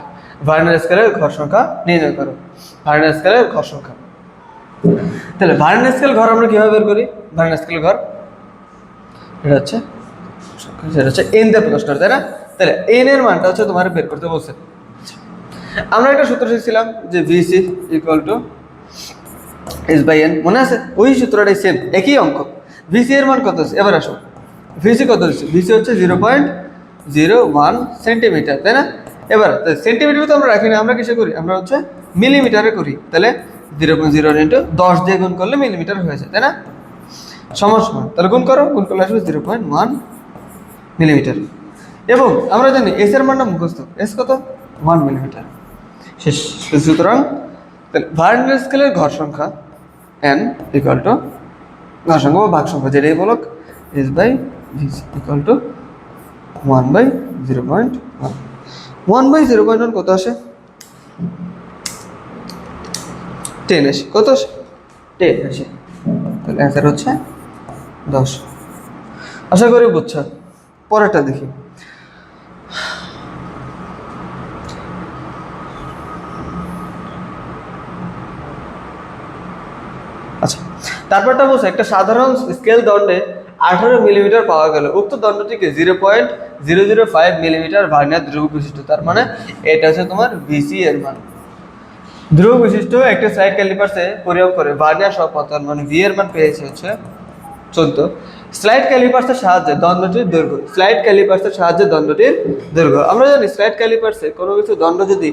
ভার্নিয়ার স্কেলের ঘর সংখ্যা নির্ণয় করো। ভার্নিয়ার স্কেলের ঘর সংখ্যা, তাহলে ভার্নিয়ার স্কেল ঘর আমরা কিভাবে বের করি? ভার্নিয়ার স্কেল ঘর এটা হচ্ছে সেটা হচ্ছে এন দিয়ে প্রকাশ করে, তাই না? তাহলে এন এর মানটা হচ্ছে তোমার বের করতে বলছে। আমরা একটা সূত্র শিখছিলাম যে VC equal to S by N, মনে আছে? ওই সূত্রটাই সেম, একই অঙ্ক। ভিসি এর মান কত আছে? এবার আসো, ভিসি কত হচ্ছে? ভিসি হচ্ছে 0.01 সেন্টিমিটার, তাই না? এবার সেন্টিমিটার তো আমরা রাখি না, আমরা কিসে করি? আমরা হচ্ছে মিলিমিটারে করি। তাহলে 0.01 ইন্টু 10 দিয়ে গুণ করলে মিলিমিটার হয়ে যায়, তাই না? সমান, তাহলে গুণ করো, গুণ করলে আসবে 0.1 মিলিমিটার। এবং আমরা জানি এস এর মানটা মুখস্থ, এস কত? 1 মিলিমিটার, শেষ। সুতরাং ভার্নিয়ার স্কেলের ঘর সংখ্যা এন ইকুয়াল টু ঘর সংখ্যা বা ভাগ সংখ্যা যেটাই বলক S by VC equal to 1/20। 0.1, 1/0.1 কত আসে? 10 আসে। কত আসে? 10 আসে। তাহলে অ্যান্সার হচ্ছে 10। আশা করি বুঝছো। পরেরটা দেখি। আচ্ছা, তারপরটা বলছে একটা সাধারণ স্কেল দণ্ডে 18 মিলিমিটার পাওয়া গেল। উক্ত দণ্ডটিকে 0.005 মিলিমিটার ভার্নিয়ার ধ্রুবক বিশিষ্ট। তার মানে এটা হচ্ছে তোমার ভিসি এর মান। ধ্রুবক বিশিষ্ট একটি স্লাইড ক্যালিপার্সে পরিমাপ করে ভার্নিয়ার সহপাতন মানে ভি এর মান পেয়েছে হচ্ছে 14। স্লাইড ক্যালিপার্সের সাহায্যে দণ্ডটির দৈর্ঘ্য। স্লাইড ক্যালিপার্সের সাহায্যে দণ্ডটির দৈর্ঘ্য। আমরা জানি স্লাইড ক্যালিপার্সে কোনো কিছু দণ্ড যদি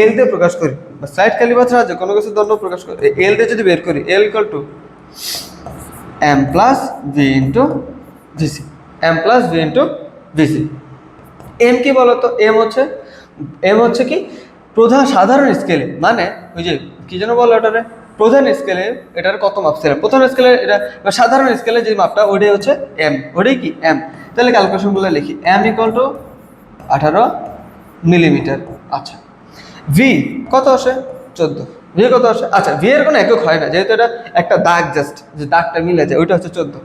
এল দিয়ে প্রকাশ করি, বা স্লাইড ক্যালিপার্সের সাহায্যে কোনো কিছু দণ্ড প্রকাশ করি, এল দিয়ে যদি বের করি, L equal to M plus V into VC. M plus V into VC. M কি বলতো? এম হচ্ছে কি প্রধান সাধারণ স্কেলে, মানে ওই যে কি যেন বলো ওটারে, প্রধান স্কেলে এটার কত মাপ ছিল, প্রধান স্কেলে এটা সাধারণ স্কেলে যে মাপটা ওটাই হচ্ছে এম, ওটাই কি এম। তাহলে ক্যালকুলেশনগুলো লিখি। M equal to 18 millimetre. আচ্ছা, ভি কত আসে? 14। ভি কত আসে? আচ্ছা, ভি এর কোনো একক হয় না, যেহেতু এটা একটা দাগ, জাস্ট যে দাগটা মিলে যায় ওইটা হচ্ছে 14।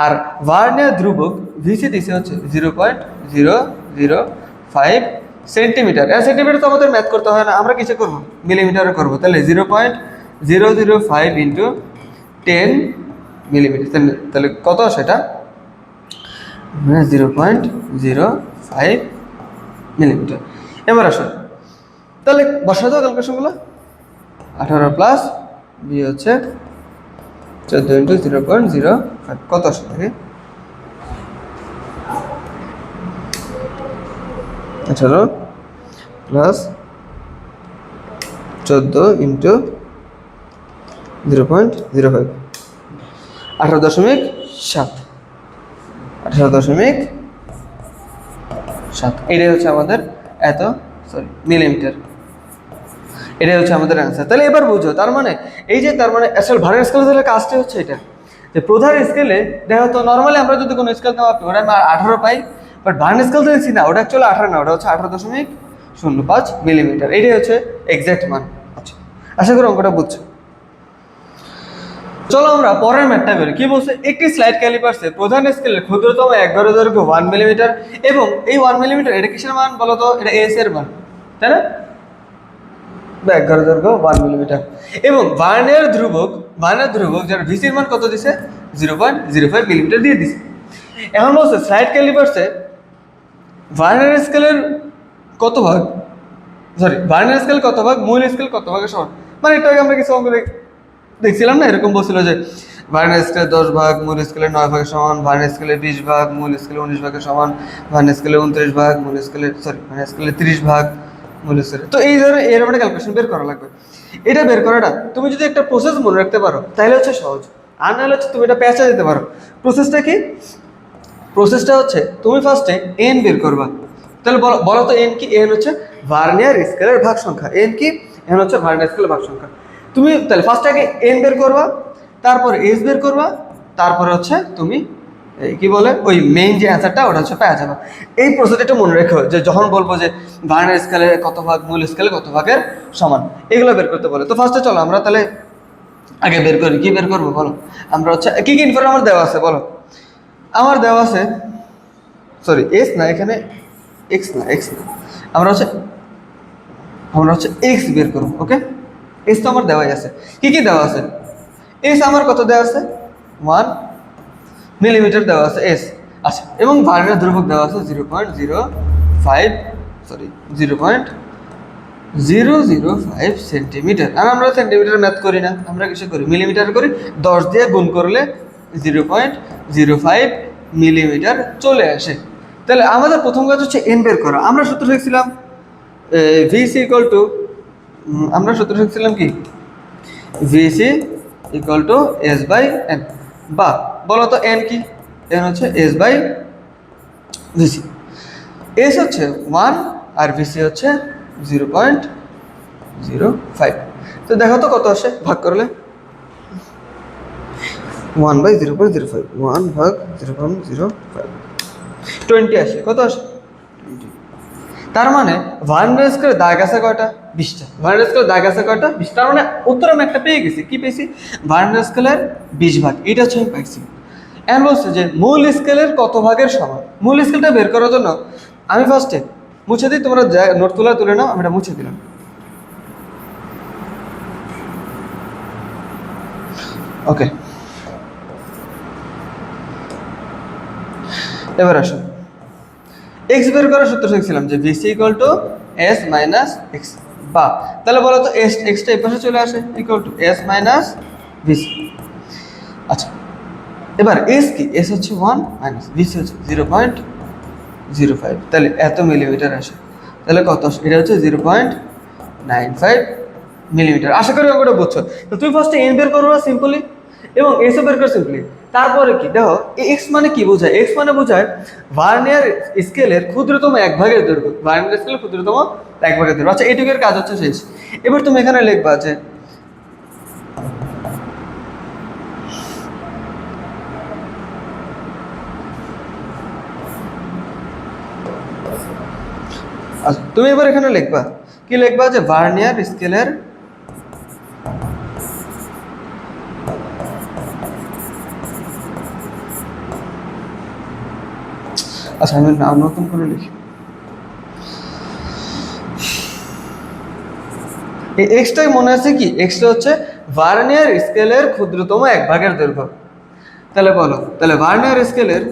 আর ভার্নিয়ার ধ্রুবক ভিসি দিছে হচ্ছে 0.005 সেন্টিমিটার। সেন্টিমিটার তো আমাদের ম্যাথ করতে হয় না, আমরা কিছু করবো মিলিমিটারে করবো। তাহলে 0.005 ইন্টু 10 মিলিমিটার। তাহলে কত সেটা? 0.05 মিলিমিটার। এবার আসুন তাহলে বসা দাও ক্যালকুলেশনগুলো। 18 প্লাস বি হচ্ছে 14 ইন্টু 0.05 কত আসে থাকে? 18 প্লাস 14 ইন্টু 0.05, 18.7, 18.7। এটাই হচ্ছে আমাদের মিলিমিটার। এটাই হচ্ছে আমাদের অ্যান্সার। তাহলে এবার বুঝো, তার মানে আসলে ভার্নিয়ার স্কেলে তাহলে কাজটা হচ্ছে এটা, যে প্রধান স্কেলে দেখো তো নর্মালি আমরা যদি কোনো স্কেল দেওয়া ওটা আমরা 18 পাই, বাট ভার্নিয়ার স্কেল তো দেখছি না, ওটা অ্যাকচুয়ালি 18 না, ওটা হচ্ছে 18.05 মিলিমিটার। এটাই হচ্ছে এক্সাক্ট মান। আচ্ছা, আশা করি অঙ্কটা বুঝছো। চলো আমরা পরের ম্যাথটা করি। কি বলছে? একটি স্লাইড ক্যালিপার্সে প্রধান স্কেলের ক্ষুদ্রতম একঘর দৈর্ঘ্য 1 মিলিমিটার, এবং এই 1 মিলিমিটার এটা কিসের মান বলো তো? এটা এস এর মান, তাই না? একঘর দৈর্ঘ্য 1 মিলিমিটার, এবং ভার্নিয়ার ধ্রুবক যার ভিসির মান কত দিছে? 0.05 মিলিমিটার দিয়ে দিছে। এখন বলছে স্লাইড ক্যালিপার্সে ভার্নিয়ার স্কেলের কত ভাগ, ভার্নিয়ার স্কেল কত ভাগ, মূল স্কেল কত ভাগের সমান। মানে এটা আমরা কিছু অঙ্ক দেখছিলাম না, এরকম বলছিল যে ভার্নিয়ার স্কেলের 10 ভাগ মূল স্কেলের 9 ভাগের সমান, ভার্নিয়ার স্কেলের 20 ভাগ মূল স্কেলের 19 ভাগের সমান, ভার্নিয়ার স্কেলের 29 ভাগ ভার্নিয়ার স্কেলের 30 ভাগ মূল স্কেলের। তো এই ধরনের এরকম একটা ক্যালকুলেশন বের করা লাগবে। এটা বের করাটা তুমি যদি একটা প্রসেস মনে রাখতে পারো তাহলে হচ্ছে সহজ, আর নাহলে হচ্ছে তুমি এটা পেঁচা দিতে পারো। প্রসেসটা কি? প্রসেসটা হচ্ছে তুমি ফার্স্টে এন বের করবা। তাহলে বলো তো এন কি? এন হচ্ছে ভার্নিয়ার স্কেলের ভাগ সংখ্যা। এন কি? এন হচ্ছে ভার্নিয়ার স্কেলের ভাগ সংখ্যা। তুমি তাহলে ফার্স্ট আগে এন বের করবা, তারপর এস বের করবা, তারপরে হচ্ছে তুমি কি বলে ওই মেইন যে অ্যান্সারটা ওটা হচ্ছে পেয়ে যাবে। এই প্রসেসটা একটু মনে রেখো, যে যখন বলবো যে ভার্নিয়ার স্কেলে কত ভাগ মূল স্কেলে কত ভাগের সমান, এগুলো বের করতে বলে। তো ফার্স্টে চলো আমরা তাহলে আগে বের করি। কি বের করবো বলো? আমরা হচ্ছে কি কি ইনফরমেশন আমার দেওয়া আছে বলো? আমার দেওয়া আছে এস না, এখানে এক্স না, আমরা হচ্ছে এক্স বের করবো। ওকে, এস তো আমার দেওয়াই আছে। কি কি দেওয়া আছে? এস আমার কত দেওয়া আছে? 1 মিলিমিটার দেওয়া আছে এস। আচ্ছা, এবং ভার্নিয়ার ধ্রুবক দেওয়া আছে 0.005 সেন্টিমিটার। আর আমরা সেন্টিমিটার ম্যাথ করি না, আমরা কিছু করি মিলিমিটার করি। 10 দিয়ে গুণ করলে 0.05 মিলিমিটার চলে আসে। তাহলে আমাদের প্রথম কাজ হচ্ছে এন বের করা। আমরা সূত্র শিখছিলাম ভিসি ইকুয়াল টু, আমরা সূত্র শিখছিলাম কি? VC equal to S by N. বা বলো তো এন কি? এন হচ্ছে এস বাই ভিসি। এস হচ্ছে 1 আর ভিসি হচ্ছে 0.05। তো দেখো তো কত আসে ভাগ করলে? 1/0.05, 1 ভাগ 0.05, 20 আসে। কত আসে? 20। তার মানে ভার্নিয়ার স্কেলের দাগ আছে কয়টা? 20টা। ভার্নিয়ার স্কেলের দাগ আছে কয়টা? 20। তার মানে উত্তর আমি একটা পেয়ে গেছি। কি পেয়েছি? ভার্নিয়ার স্কেলের 20 ভাগ। এটা হচ্ছে আমি পাইছি। এখন বলছে যে মূল স্কেলের কত ভাগের সমান। মূল স্কেলটা বের করার জন্য আমি ফার্স্টে মুছে দিই, তোমরা নোট তুলে নাও, আমি এটা মুছে দিলাম। ওকে, এবার আসো, এক্স বের করার সূত্র শিখছিলাম যে VC equal to S minus X, বা তাহলে বলো তো এক্সটা এই পাশে চলে আসে, equal to S minus VC. আচ্ছা, এবার এস কি? এস হচ্ছে 1 মাইনাস ভিসি হচ্ছে 0.05, তাহলে এত মিলিমিটার আসে। তাহলে কত আসে? এটা হচ্ছে 0.95 মিলিমিটার। আশা করি অঙ্কটা বুঝছো। তো তুমি ফার্স্টে এন বের করো সিম্পলি, এবং এস বের করো সিম্পলি। তারপরে কি দেখো, এক্স মানে কি বোঝায়? এক্স মানে বোঝায় ভার্নিয়ার স্কেলের ক্ষুদ্রতম 1 ভাগের দৈর্ঘ্য। ভার্নিয়ার স্কেলের ক্ষুদ্রতম 1 ভাগের দৈর্ঘ্য। আচ্ছা, এইটুকের কাজ হচ্ছে শেষ। এবার তুমি এখানে লিখবা যে আচ্ছা, তুমি এবার এখানে লিখবা কি? লিখবা যে ভার্নিয়ার স্কেলের আচ্ছা, আমি নতুন করে লিখি। এই এক্সটাই মনে আছে কি? এক্সটা হচ্ছে ভার্নিয়ার স্কেলের ক্ষুদ্রতম 1 ভাগের দৈর্ঘ্য। তাহলে বলো, তাহলে ভার্নিয়ার স্কেলের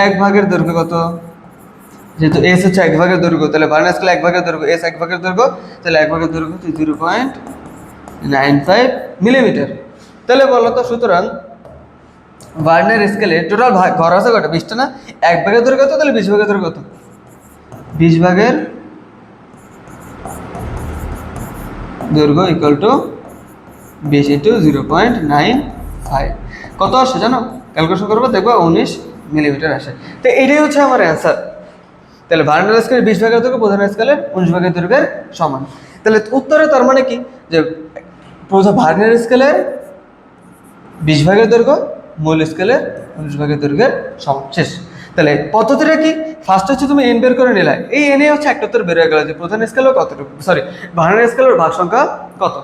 এক ভাগের দৈর্ঘ্য কত? যেহেতু এস হচ্ছে 1 ভাগের দৈর্ঘ্য, তাহলে ভার্নিয়ার স্কেল 1 ভাগের দৈর্ঘ্য, এস 1 ভাগের দৈর্ঘ্য, তাহলে 1 ভাগের দৈর্ঘ্য হচ্ছে 0.95 মিলিমিটার। তাহলে বলো তো, সুতরাং ভার্নিয়ার স্কেলে টোটাল ঘর আছে কয়টা? 20টা না? 1 ভাগের দৈর্ঘ্য কত? তাহলে 20 ভাগের দৈর্ঘ্য কত? 20 ভাগের দৈর্ঘ্য ইকুয়াল টু 20 ইন্টু 0.95। কত আসে জানো? ক্যালকুলেশন করবো, দেখবো 19 মিলিমিটার আসে। তো এটাই হচ্ছে আমার অ্যান্সার। তাহলে ভার্নিয়ার স্কেলের 20 ভাগের দৈর্ঘ্য প্রধান স্কেলের 19 ভাগের দৈর্ঘ্যের সমান। তাহলে উত্তরে তার মানে কি? যে ভার্নিয়ার স্কেলের 20 ভাগের দৈর্ঘ্য মূল স্কেলের 19 ভাগের দৈর্ঘ্যের সমান। শেষ। তাহলে পদ্ধতিটা কি? ফার্স্ট হচ্ছে তুমি এন বের করে নিলে, এই এনে হচ্ছে একটা উত্তর বের হয়ে গেল যে প্রধান স্কেলের কতটুকু, সরি ভার্নিয়ার স্কেলের ভাগ সংখ্যা কত।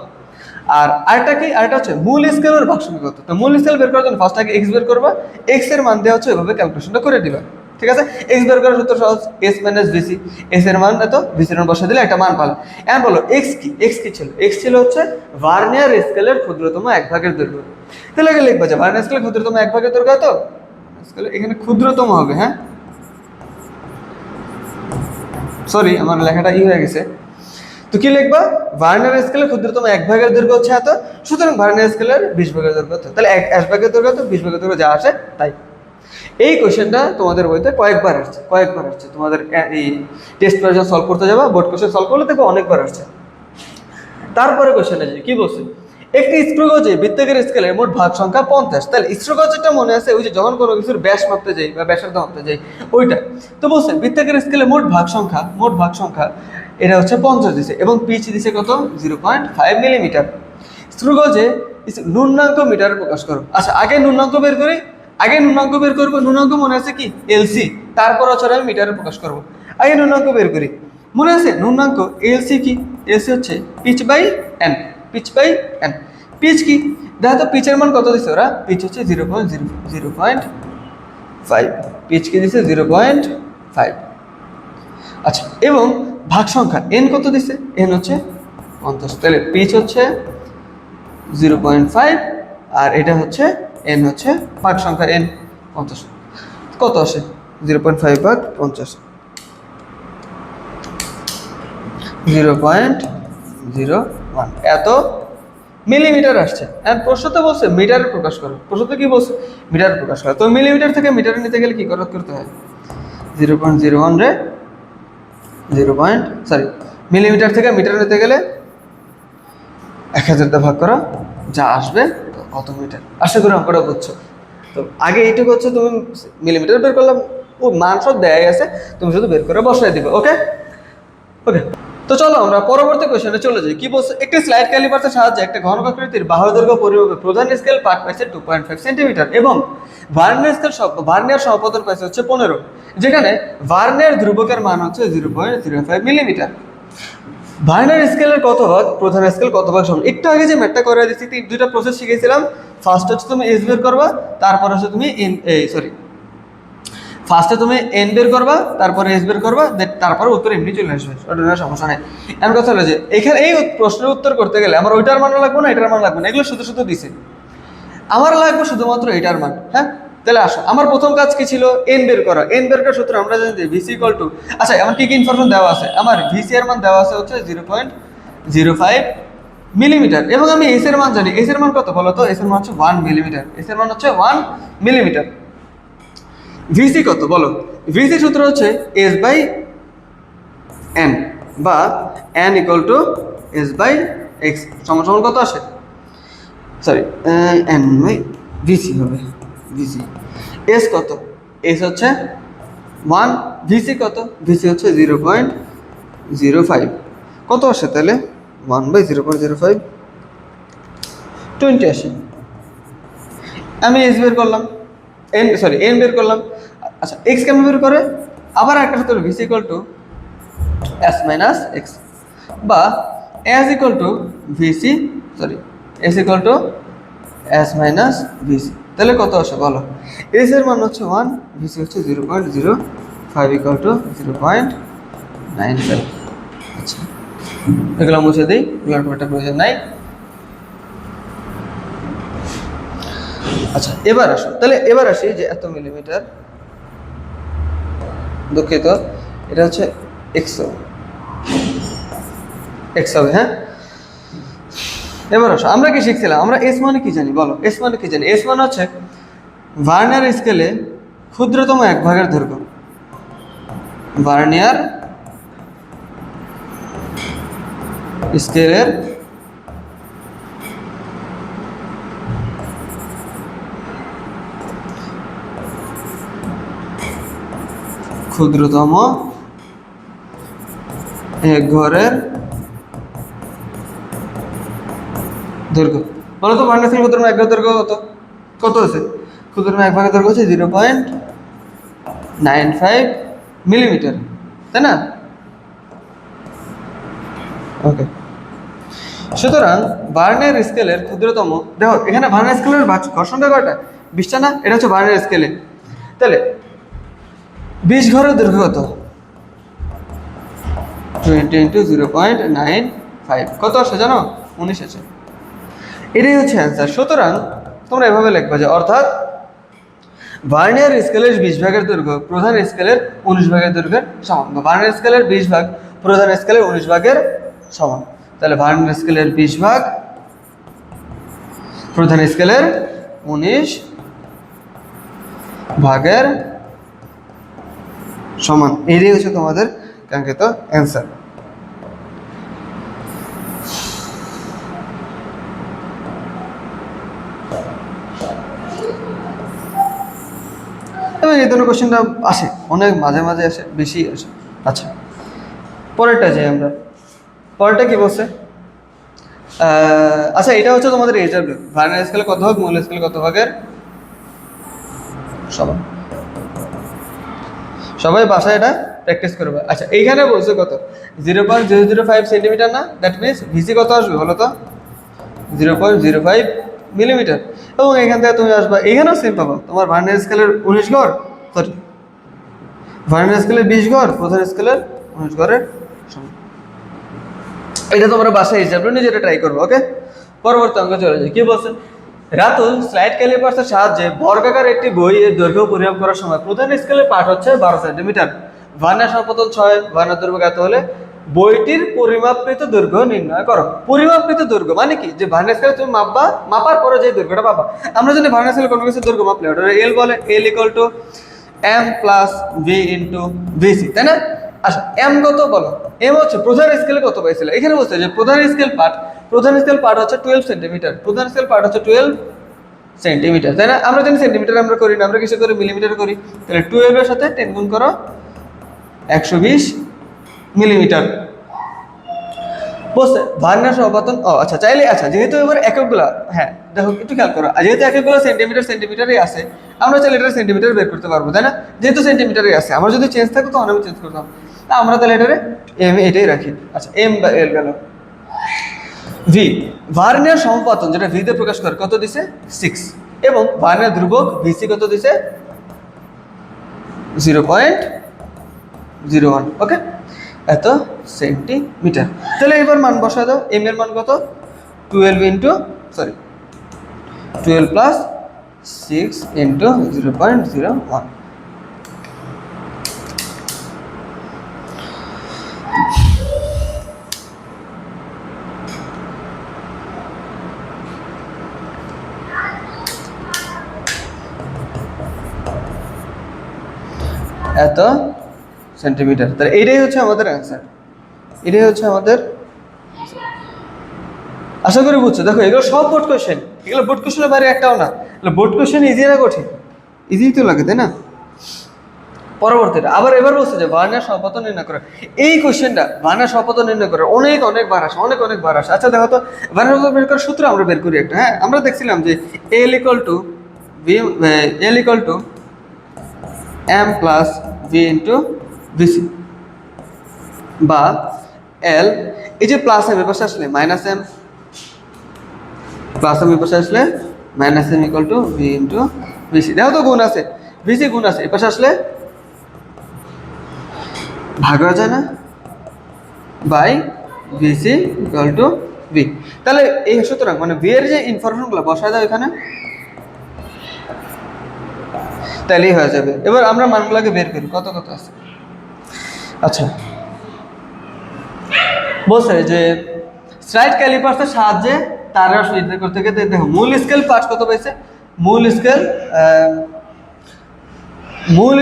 আর আরেকটা কি? আরেকটা হচ্ছে মূল স্কেলের ভাগ সংখ্যা কত। তো মূল স্কেল বের করার জন্য ফার্স্ট আগে এক্স বের করবা, এক্স এর মান দেওয়া হচ্ছে ওইভাবে ক্যালকুলেশনটা করে দিবা। ঠিক আছে? এক্স বের করার সূত্র সহজ, এস মাইনাস ভিসি। এস এর মান এত, ভিসি এর মান বসে দিলে একটা মান পালা। এখন বলো এক্স কি? এক্স কি ছিল? এক্স ছিল হচ্ছে ভার্নিয়ার স্কেলের ক্ষুদ্রতম 1 ভাগের দৈর্ঘ্য। তাহলে আগে লিখবা যে ভার্নিয়ার স্কেলের ক্ষুদ্রতম 1 ভাগের দৈর্ঘ্য তো এখানে ক্ষুদ্রতম হবে, হ্যাঁ সরি আমার লেখাটা হয়ে গেছে। তো কি লিখবা? ভার্নিয়ার স্কেলের ক্ষুদ্রতম 1 ভাগের দৈর্ঘ্য হচ্ছে এত, সুতরাং ভার্নিয়ার স্কেলের 20 ভাগের দৈর্ঘ্য হতো। তাহলে 1 ভাগের দৈর্ঘ্য তো 20 ভাগের দৈর্ঘ্য যা আসে তাই। এই কোশ্চেনটা তোমাদের বইতে কয়েকবার আসছে। তোমাদের এই টেস্ট ভার্সন সলভ করতে যাবা, বোর্ড কোশ্চেন সলভ করলে দেখো অনেকবার আসছে। তারপরে কোশ্চেনে যাই, কি বলছে? একটি স্ক্রুগজে বৃত্তাকার স্কেলের মোট ভাগ সংখ্যা 50। তাহলে স্ক্রুগজটা মনে আছে ওই যে যখন কোনো কিছুর ব্যাস মাপতে যাই বা ব্যাসার্ধ মাপতে যাই ওইটা। তো বলছে বৃত্তাকার স্কেলের মোট ভাগ সংখ্যা এটা হচ্ছে 50 দিছে, এবং পিচ দিছে কত? 0.5 মিলিমিটার। স্ক্রুগজে ন্যূনাঙ্ক মিটারে প্রকাশ করো। আচ্ছা, আগে ন্যূনাঙ্ক বের করবো। ন্যূনাঙ্ক মনে আছে কি? এলসি। তারপর হচ্ছে আমি মিটারে প্রকাশ করবো। আগে ন্যূনাঙ্ক বের করি। মনে আছে ন্যূনাঙ্ক এলসি কি? এলসি হচ্ছে পিচ বাই এন। পিচ কি? দেখো তো পিচের মান কত দিচ্ছে ওরা? পিচ হচ্ছে 0.5। পিচ কি দিচ্ছে? 0.5। আচ্ছা, এবং ভাগ সংখ্যা এন কত দিচ্ছে? এন হচ্ছে 50। তাহলে পিচ হচ্ছে 0.5 আর এটা হচ্ছে এন হচ্ছে ভাগ সংখ্যা এন 50। কত আসে? 0.5 ভাগ 50, 0.01 এত মিলিমিটার আসছে। আর প্রশ্নতে বলছে মিটারে প্রকাশ করো। প্রশ্নতে কি বলছে? মিটারে প্রকাশ করো। তো মিলিমিটার থেকে মিটারে নিতে গেলে কি করতে হয়? 0.01 রে মিলিমিটার থেকে মিটারে নিতে গেলে 1000 দিয়ে ভাগ করো, যা আসবে কত মিটার। আশা করি অঙ্কটা বুঝছো। তো আগে এইটুকু হচ্ছে তুমি মিলিমিটার বের করলাম, ও মান সব দেয়াই আছে, তুমি শুধু বের করে বসাই দিবে। ওকে। তো চলো আমরা পরবর্তী কোশ্চেনে চলে যাই। কি বলছে, একটি স্লাইড ক্যালিপারের সাহায্যে একটা ঘনকাকৃতির বাহুর দৈর্ঘ্য পরিমাপে প্রধান স্কেল পাঠ পাইছে 2.5 সেন্টিমিটার এবং ভার্নিয়ার সমাপতন পাইছে হচ্ছে 15, যেখানে ভার্নিয়ার ধ্রুবকের মান হচ্ছে 0.05 মিলিমিটার। ভার্নিয়ার স্কেলের কত ভাগ, প্রধান স্কেল কত ভাগ সমান? একটু আগে যে ম্যাথটা করে দিচ্ছি, দুইটা প্রসেস শিখেছিলাম। ফার্স্ট হচ্ছে তুমি এস বের করবা, তারপর হচ্ছে তুমি ফার্স্টে তুমি এন বের করবা, তারপরে এস বের করবা, তারপরে উত্তর এমনি চলে আসবে, ওটা সমস্যা নেই। এমন কথা হলো যে এখানে এই প্রশ্নের উত্তর করতে গেলে আমার ওইটার মান লাগবে না, এটার মান লাগবে না, এগুলো শুধু শুধু দিছে, আমার লাগবে শুধুমাত্র এটার মান। হ্যাঁ, তাহলে আসো, আমার প্রথম কাজ কি ছিল? এন বের করা। এন বের করার সূত্র আমরা জানি যে ভিসি ইকুয়াল টু, আচ্ছা আমার কি কি ইনফরমেশন দেওয়া আছে? আমার ভিসি এর মান দেওয়া আছে হচ্ছে 0.05 মিলিমিটার এবং আমি এস এর মান জানি। এস এর মান কত বলো তো? এস এর মান হচ্ছে 1 মিলিমিটার। এস এর মান হচ্ছে 1 মিলিমিটার। ভিসি কত বলো? ভিসি সূত্র হচ্ছে এস বাই এন বা N equal to S by X সমান সমান কত আসে? সরি, এন বাই ভিসি হবে। ভিসি এস কত? এস হচ্ছে 1, ভিসি কত? ভিসি হচ্ছে 0.05। কত আসে তাহলে? 1/0.05 20 আসে। আমি এস বের করলাম, এন বের করলাম। আচ্ছা, এক্স কেমন বের করে? আবার একটা সূত্র, VC equal to S minus X বা S equal to VC, S equal to S minus VC. তাহলে কত আসে বলো? এস এর মান হচ্ছে 1, ভিসি হচ্ছে 0.05 ইকুয়াল টু 0.95। আচ্ছা, এগুলো মুছে দিই, এগুলোর কোনো একটা প্রয়োজন নাই। আচ্ছা, এবার আসো, তাহলে এবার আসি যে এত মিলিমিটার, দুঃখিত, এটা হচ্ছে এক্স হবে। হ্যাঁ, এবার আসো, আমরা কি শিখছিলাম? আমরা এস মানে কি জানি বলো? এস মানে কি জানি? এস মানে হচ্ছে ভার্নিয়ার স্কেলে ক্ষুদ্রতম এক ভাগের দৈর্ঘ্য। ভার্নিয়ার স্কেলের ক্ষুদ্রতম এক ঘরের দৈর্ঘ্য। বলো তো ভার্নিয়ার স্কেল ক্ষুদ্রতম এক ঘরের দৈর্ঘ্য কত আছে? ক্ষুদ্রতম এক ভাগের দৈর্ঘ্য হচ্ছে 0.95 মিলিমিটার, তাই না? ওকে, সুতরাং ভার্নিয়ার স্কেলের ক্ষুদ্রতম, দেখো এখানে ভার্নিয়ার স্কেলের ঘর সংখ্যা কয়টা? 20টা না? এটা হচ্ছে ভার্নিয়ার স্কেলে। তাহলে 20 ঘরের দৈর্ঘ্য কত? 20 × 0.95 কত আসে জানো? 19 আছে। এটাই হচ্ছে অ্যান্সার। সুতরাং তোমরা এভাবে লিখবে যে অর্থাৎ ভার্নিয়ার স্কেলের 20 ভাগের দৈর্ঘ্য প্রধান স্কেলের 19 ভাগের দৈর্ঘ্যের সমান, বা ভার্নিয়ার স্কেলের 20 ভাগ প্রধান স্কেলের 19 ভাগের সমান। তাহলে ভার্নিয়ার স্কেলের 20 ভাগ প্রধান স্কেলের 19 ভাগের সমান। এটাই হচ্ছে তোমাদের কাঙ্ক্ষিত অ্যান্সার। এবং এই ধরনের কোশ্চেনটা আসে অনেক মাঝে মাঝে আসে, বেশি আসে। আচ্ছা, পরেরটা যাই আমরা। পরেরটা কি বলছে? আচ্ছা, এটা হচ্ছে তোমাদের এইচডব্লিউ, ভার্নিয়ার স্কেলে কত ভাগ, মূল স্কেলে কত ভাগের সমান। সবাই বাসায় এটা প্র্যাকটিস করবে। আচ্ছা, এইখানে বলছে কত? 0.005 সেন্টিমিটার না? দ্যাট মিনস ভিসি কত আসবে বলো তো? 0.05 মিলিমিটার। এবং এখান থেকে তুমি আসবা, এখানেও সেম পাবা, তোমার ভার্নিয়ার স্কেলের 19 ঘর, ভার্নিয়ার স্কেলের 20 ঘর প্রধান স্কেলের 19 ঘরের সমান। এটা তোমরা বাসায় হিসাবে নিজেরা ট্রাই করবো। ওকে, পরবর্তী অঙ্ক চলে যায়। কি বলছে? রাতুল স্লাইড ক্যালিপার্সের সাহায্যে বর্গাকার একটি বইয়ের দৈর্ঘ্য পরিমাপ করার সময় প্রধান স্কেলের পাঠ হচ্ছে 12 সেন্টিমিটার, ভার্নিয়ার সমাপতন 6, ভার্নিয়ার দৈর্ঘ্য এত হলে বইটির পরিমাপকৃত দৈর্ঘ্য নির্ণয় করো। পরিমাপকৃত দৈর্ঘ্য মানে কি? যে ভার্নিয়ার স্কেলে তুমি মাপবা, মাপার পরে যে দৈর্ঘ্যটা পাবা। আমরা জানি ভার্নিয়ার স্কেলে কোনো কিছু দৈর্ঘ্য মাপলে ওটা এল বলে, L equal to M plus V into VC, তাই না? আচ্ছা, এম কত বলো? এম হচ্ছে প্রধান স্কেলে কত পাইছিল। এখানে বলছে যে প্রধান স্কেল পার্ট হচ্ছে 12 সেন্টিমিটার। প্রধান স্কেল পার্ট হচ্ছে 12 সেন্টিমিটার, তাই না? আমরা জানি সেন্টিমিটার আমরা করি না, আমরা কিসে করি? মিলিমিটার করি। তাহলে 12 এর সাথে 10 গুণ করো, 120 মিলিমিটার। বলছে ভার্নিয়ার সহপতন, ও আচ্ছা চাইলে, আচ্ছা যেহেতু এবার এককগুলা, হ্যাঁ দেখো একটু খেয়াল করো, যেহেতু এককগুলো সেন্টিমিটার সেন্টিমিটারই আছে, আমরা চাইলে এটা সেন্টিমিটার বের করতে পারবো, তাই না? যেহেতু সেন্টিমিটারই আছে, আমার যদি চেঞ্জ থাকতো তখন আমি চেঞ্জ করতাম, তা আমরা তাহলে এটারে এম এটাই রাখি। আচ্ছা এম বা এল গেল। ভি, ভার্নিয়ার সমপতন যেটা ভি তে প্রকাশ করে কত দিছে 6, এবং ভার্নিয়ার ধ্রুবক ভিসি কত দিছে 0.01, ওকে, এত সেন্টিমিটার। তাহলে এবার মান বসা দাও, এম এর মান কত 12 প্লাস 6 ইন্টু 0.01। এত সেন্টিমিটার। তাহলে এটাই হচ্ছে আমাদের অ্যান্সার, এটাই হচ্ছে আমাদের। আশা করি বুঝছো। দেখো এগুলো সব বোর্ড কোশ্চেন, এগুলো বোর্ড কোশ্চেনের বাইরে একটাও না। বোর্ড কোশ্চেন ইজি না কঠিন? ইজি তো লাগে, তাই না? পরবর্তীটা আবার এবার বলছে যে ভার্নিয়ার সহপতন নির্ণয় করে। এই কোশ্চেনটা ভার্নিয়ার সহপতন নির্ণয় করে অনেকবার আসে, অনেকবার আসে। আচ্ছা দেখো তো ভার্নিয়ার সহপতন বের করার সূত্র আমরা বের করি একটা। হ্যাঁ আমরা দেখছিলাম যে L equal to M plus V into VC, বা এল, এই যে প্লাস এম এর পাশে আসলে মাইনাস এম, প্লাস এম এর পাশে আসলে minus M equal to V into VC. দেখো তো গুণ আছে, ভিসি গুণ আছে, এর পাশে আসলে ভাগ হয়ে যায় না, by VC equal to V. তাহলে এই সুতরাং মানে ভি এর যে ইনফরমেশনগুলো বসায় দাও এখানে, তাহলেই হয়ে যাবে। এবার আমরা মানগুলোকে বের করি কত কত আছে। আচ্ছা বলছে যে স্লাইড ক্যালিপার্সের সাহায্যে তারের রস নির্ণয় করতে গিয়ে দেখো মূল স্কেল পার্ট কত পাইছে। মূল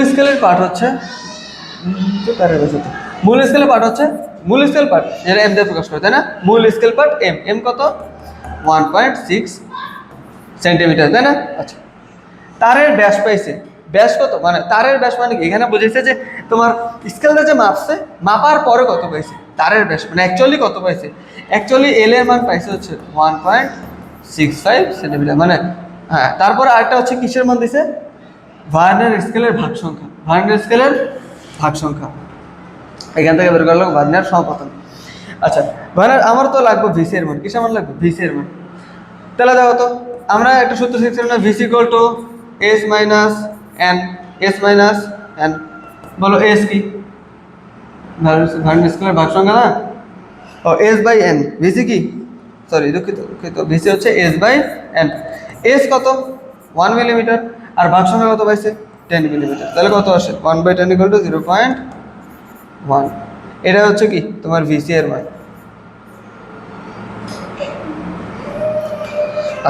স্কেলের পার্ট হচ্ছে মূল স্কেল পার্ট যেটা এম দিয়ে প্রকাশ করে, তাই না? মূল স্কেল পার্ট এম, এম কত 1.6 সেন্টিমিটার, তাই না? আচ্ছা তারের ব্যাস পাইছে, ব্যাস কত, মানে তারের ব্যাস মানে কি এখানে বুঝেছে যে তোমার স্কেলটা যে মাপছে, মাপার পরে কত পাইছে তারের ব্যাস, মানে অ্যাকচুয়ালি কত পাইছে। অ্যাকচুয়ালি এল এর মান পাইছে হচ্ছে 1.65 সেন্টিমিটার, মানে হ্যাঁ। তারপরে আরেকটা হচ্ছে কিসের মান দিছে, ভার্নিয়ার স্কেলের ভাগ সংখ্যা, ভার্নিয়ার স্কেলের ভাগ সংখ্যা এখান থেকে বের করলাম ভার্নিয়ার সমপতন। আচ্ছা ভার্নিয়ার আমার তো লাগবে ভিসি এর মান, কিসের মান লাগবে ভিসি এর মান। তাহলে দেখো তো আমরা একটা সূত্র শিখছিলাম না, VC equal to S minus N, S minus N, বলো এস কি ভার্নিয়ার স্কেলের ভাগ সংখ্যা না, ও এস বাই এন। ভিসি কি, সরি দুঃখিত, ভিসি হচ্ছে এস বাই এন। এস কত 1 মিলিমিটার, আর ভাগ সংখ্যা কত পাইছে 10 মিলিমিটার, তাহলে কত আসে 1/10 ইকুয়াল টু 0.1। এটা হচ্ছে কি তোমার ভিসি এর মান।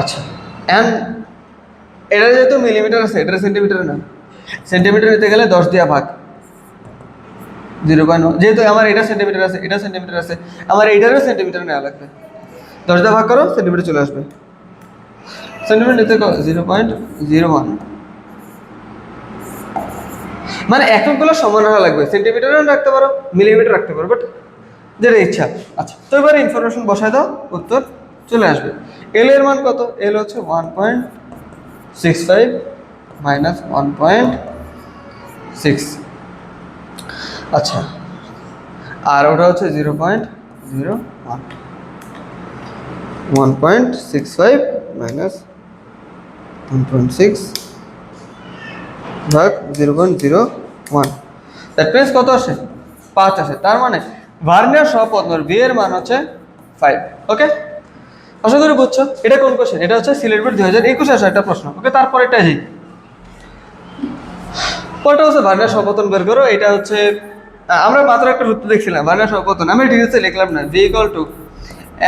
আচ্ছা এন, এটা যেহেতু মিলিমিটার আছে, এটা সেন্টিমিটার না, সেন্টিমিটার নিতে গেলে 10 দিয়া ভাগ 0.1, যেহেতু আমার এটা সেন্টিমিটার আছে, এটা সেন্টিমিটার আছে, আমার এইটারও সেন্টিমিটার নেওয়া লাগবে, 10 দিয়ে ভাগ করো সেন্টিমিটার চলে আসবে। সেন্টিমিটার নিতে 0.01, মানে এককগুলো সমান হওয়া লাগবে, সেন্টিমিটারও রাখতে পারো মিলিমিটার রাখতে পারো, বাট যেটা ইচ্ছা। আচ্ছা তো এবার ইনফরমেশন বসায় দাও, উত্তর চলে আসবে। এল এর মান কত, এল হচ্ছে 1.65 মাইনাস 1.6, আচ্ছা আর ওটা হচ্ছে 0.01, 1.65 মাইনাস 1.6 ভাগ 0.01, দ্যাট মিনস কত আসে 5 আসে। তার মানে ভার্নিয়ার সহপতন ভি এর মান হচ্ছে 5, ওকে। আশা করি বুঝছো। এটা কোন কোশ্চেন, এটা হচ্ছে সিলেট বোর্ড 2021 আসা একটা প্রশ্ন, ওকে। তারপরে এটা যাই, পরটা হচ্ছে ভার্নিয়ার সহপতন বের করো। এটা হচ্ছে আমরা মাত্র একটা সূত্র দেখছিলাম ভার্নিয়ার সহপতন, আমি ডিটেলসে লিখলাম না, V equal to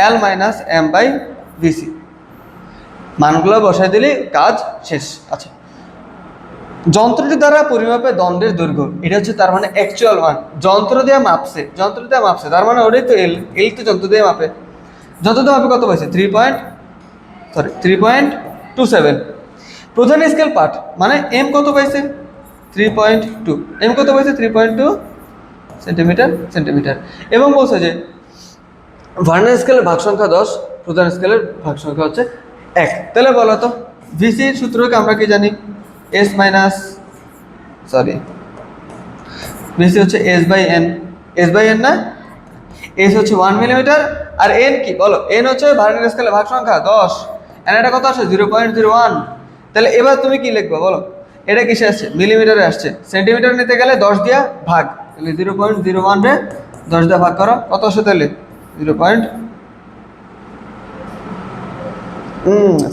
L minus M by VC, মানগুলো বসাই দিলে কাজ শেষ। আচ্ছা যন্ত্রটি দ্বারা পরিমাপে দণ্ডের দৈর্ঘ্য, এটা হচ্ছে তার মানে অ্যাকচুয়াল মান, যন্ত্র দিয়ে মাপছে, তার মানে ওটাই তো এল, এল তো যন্ত্র দিয়ে মাপে, যন্ত্র দিয়ে মাপে কত পাইছে 3.27। প্রধান স্কেল পার্ট মানে এম কত পাইছে 3.2, এম কত পাইছে 3.2 সেন্টিমিটার, এবং বলছে যে ভার্নিয়ার স্কেলের ভাগ সংখ্যা 10, প্রধান স্কেলের ভাগ সংখ্যা হচ্ছে 1। তাহলে বলো তো ভিসির সূত্রকে আমরা কি জানি? এস মাইনাস ভিসি হচ্ছে এস বাই এন না? এস হচ্ছে 1 মিলিমিটার, আর এন কি বলো? এন হচ্ছে ভার্নিয়ার স্কেলের ভাগ সংখ্যা 10, আর এটা কত আসে? 0.01। তাহলে এবার তুমি কি লিখবে বলো? এটা কিসে আসছে? মিলিমিটারে আসছে। সেন্টিমিটার নিতে গেলে 10 দিয়া ভাগ, তাহলে 0.01 রে 10 দিয়ে ভাগ করো, কত আসে তাহলে? 0.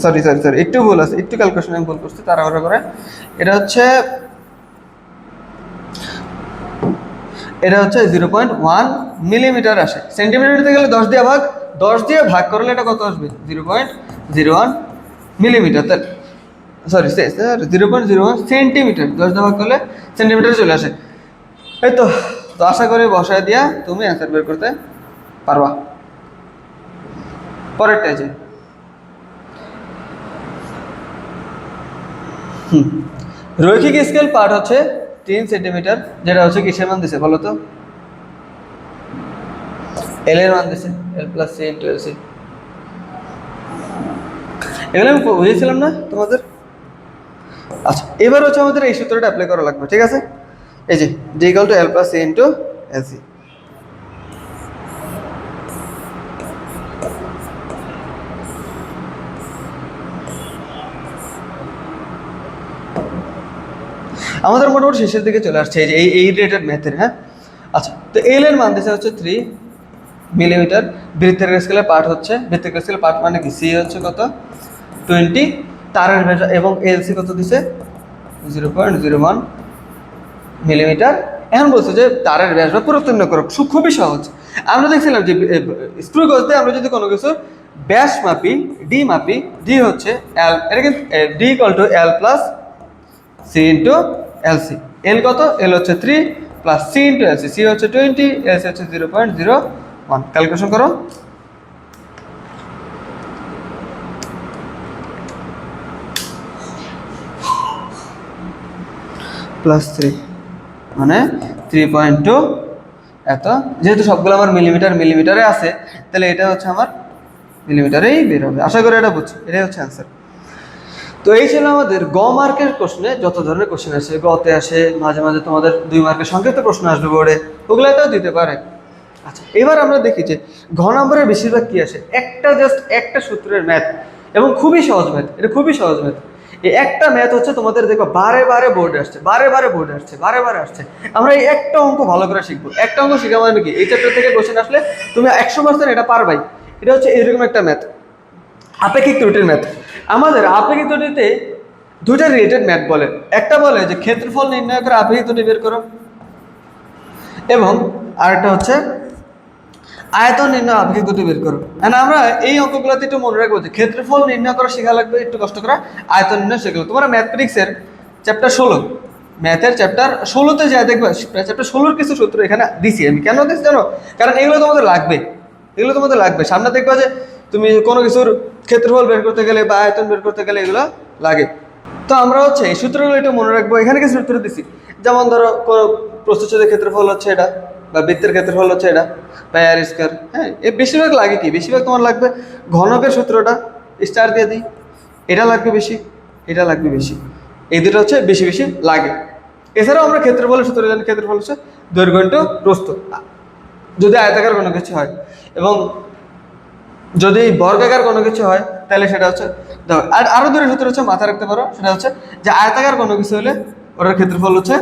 সরি একটু ভুল আছে, একটু ক্যালকুলেশন আমি ভুল করছি তাড়াহুড়ো করে। এটা হচ্ছে 0.1 মিলিমিটার আসে। সেন্টিমিটার নিতে গেলে 10 দিয়ে ভাগ, 10 দিয়ে ভাগ করলে এটা কত আসবে? 0.01 মিলিমিটার। তাহলে 0.01 সেন্টিমিটার, 10 দিয়ে ভাগ করলে সেন্টিমিটার চলে আসে। এই তো আশা করি বসায় দিয়া তুমি অ্যান্সার বের করতে পারবা। পরেরটা যে রৈখিক স্কেল পার্ট হচ্ছে 3 সেন্টিমিটার, যেটা হচ্ছে কিসের মান দিছে বলো তো? এল এর মান দিছে, L plus C into L C. এগুলো আমি বুঝেছিলাম না তোমাদের? আচ্ছা, এবার হচ্ছে আমাদের এই সূত্রটা অ্যাপ্লাই করা লাগবে, ঠিক আছে? এই যে D equal to L plus C into L C. আমাদের মোটামুটি শেষের দিকে চলে আসছে এই যে এই রিলেটেড ম্যাথের। হ্যাঁ, আচ্ছা, তো এল এর মান দিছে হচ্ছে 3 মিলিমিটার। বৃত্তের স্কেলের পার্ট হচ্ছে, বৃত্তের স্কেলের পার্ট মানে কি? সি হচ্ছে কত? 20। তারের ব্যাস এবং এলসি কত দিছে? 0.01 মিলিমিটার। এখন বলছে যে তারের ব্যাস বা পুরুত্ব নির্ণয় করো। খুবই সহজ। আমরা দেখছিলাম যে স্ক্রু গজতে আমরা যদি কোনো কিছু ব্যাস মাপি, ডি হচ্ছে এল, এটা কিন্তু D equal to L plus C into L C. L কত? এল হচ্ছে 3 plus C into L C. C হচ্ছে 20, এল সি হচ্ছে 0.01। ক্যালকুলেশন করো। প্লাস 3 মানে 3.2 এত। যেহেতু সবগুলো আমার মিলিমিটারে আছে, তাহলে এটা হচ্ছে আমার মিলিমিটারেই বের হবে। আশা করি এটা বুঝছি, এটাই হচ্ছে অ্যান্সার। তো এই ছিল আমাদের গ মার্কের কোশ্চেনে যত ধরনের কোশ্চেন আসে। গতে আসে, মাঝে মাঝে তোমাদের 2 মার্কের সংক্ষিপ্ত প্রশ্ন আসবে বোর্ডে, ওগুলাতেও দিতে পারে। আচ্ছা, এবার আমরা দেখি যে ঘ নম্বরের বেশিরভাগ কি আসে? জাস্ট একটা সূত্রের ম্যাথ, এবং খুবই সহজ ম্যাথ। এটা খুবই সহজ ম্যাথ। এই একটা ম্যাথ হচ্ছে তোমাদের দেখো বারে বারে বোর্ডে আসছে। আমরা এই একটা অঙ্ক ভালো করে শিখবো। একটা অঙ্ক শিখা মানে কি? এই চ্যাপ্টার থেকে কোশ্চেন আসলে তুমি 100% এটা পারবাই। এটা হচ্ছে এরকম একটা ম্যাথ, আপেক্ষিক ত্রুটির ম্যাথ। আমাদের আপেক্ষিক ত্রুটিতে দুইটা রিলেটেড ম্যাথ বলে। একটা বলে যে ক্ষেত্রফল নির্ণয় করে আপেক্ষিক ত্রুটি বের করো, এবং আরেকটা হচ্ছে আয়তন নির্ণয় আপেক্ষিক ত্রুটি বের করো। এন্ড আমরা এই অঙ্কগুলোতে একটু মনে রাখবো যে ক্ষেত্রফল নির্ণয় করা শেখা লাগবে, একটু কষ্ট করা আয়তন নির্ণয় শেখা। তোমরা ম্যাথমেটিক্সের চ্যাপ্টার 16, ম্যাথের চ্যাপ্টার 16তে যা দেখবে, চ্যাপ্টার 16-র কিছু সূত্র এখানে দিছি আমি। কেন দিচ্ছি জানো? কারণ এগুলো তোমাদের লাগবে। সামনে দেখবা যে তুমি কোনো কিছুর ক্ষেত্রফল বের করতে গেলে বা আয়তন বের করতে গেলে এগুলো লাগে। তো আমরা হচ্ছে এই সূত্রগুলো একটু মনে রাখবো। এখানে কিছু সূত্র দিছি, যেমন ধরো কোনো প্রস্থচ্ছেদের ক্ষেত্রফল হচ্ছে এটা, বা বৃত্তের ক্ষেত্রফল হচ্ছে এটা, বা আর স্কয়ার। হ্যাঁ, এর বেশিরভাগ লাগে কি? বেশিরভাগ তোমার লাগবে ঘনকের সূত্রটা, স্টার দিয়ে দিই। এটা লাগবে বেশি, এটা লাগবে বেশি। এই দুটো হচ্ছে বেশি বেশি লাগে। এছাড়াও আমরা ক্ষেত্রফলের সূত্র জানি, ক্ষেত্রফল হচ্ছে দৈর্ঘ্য ইন্টু প্রস্থ, যদি আয়তাকার কোনো কিছু হয়। এবং যদি বর্গাকার কোনো কিছু হয় তাহলে সেটা হচ্ছে, দেখো আরো দুটো সূত্র হচ্ছে মাথায় রাখতে পারো। সেটা হচ্ছে যে আয়তাকার কোনো কিছু হলে ওটার ক্ষেত্রফল হচ্ছে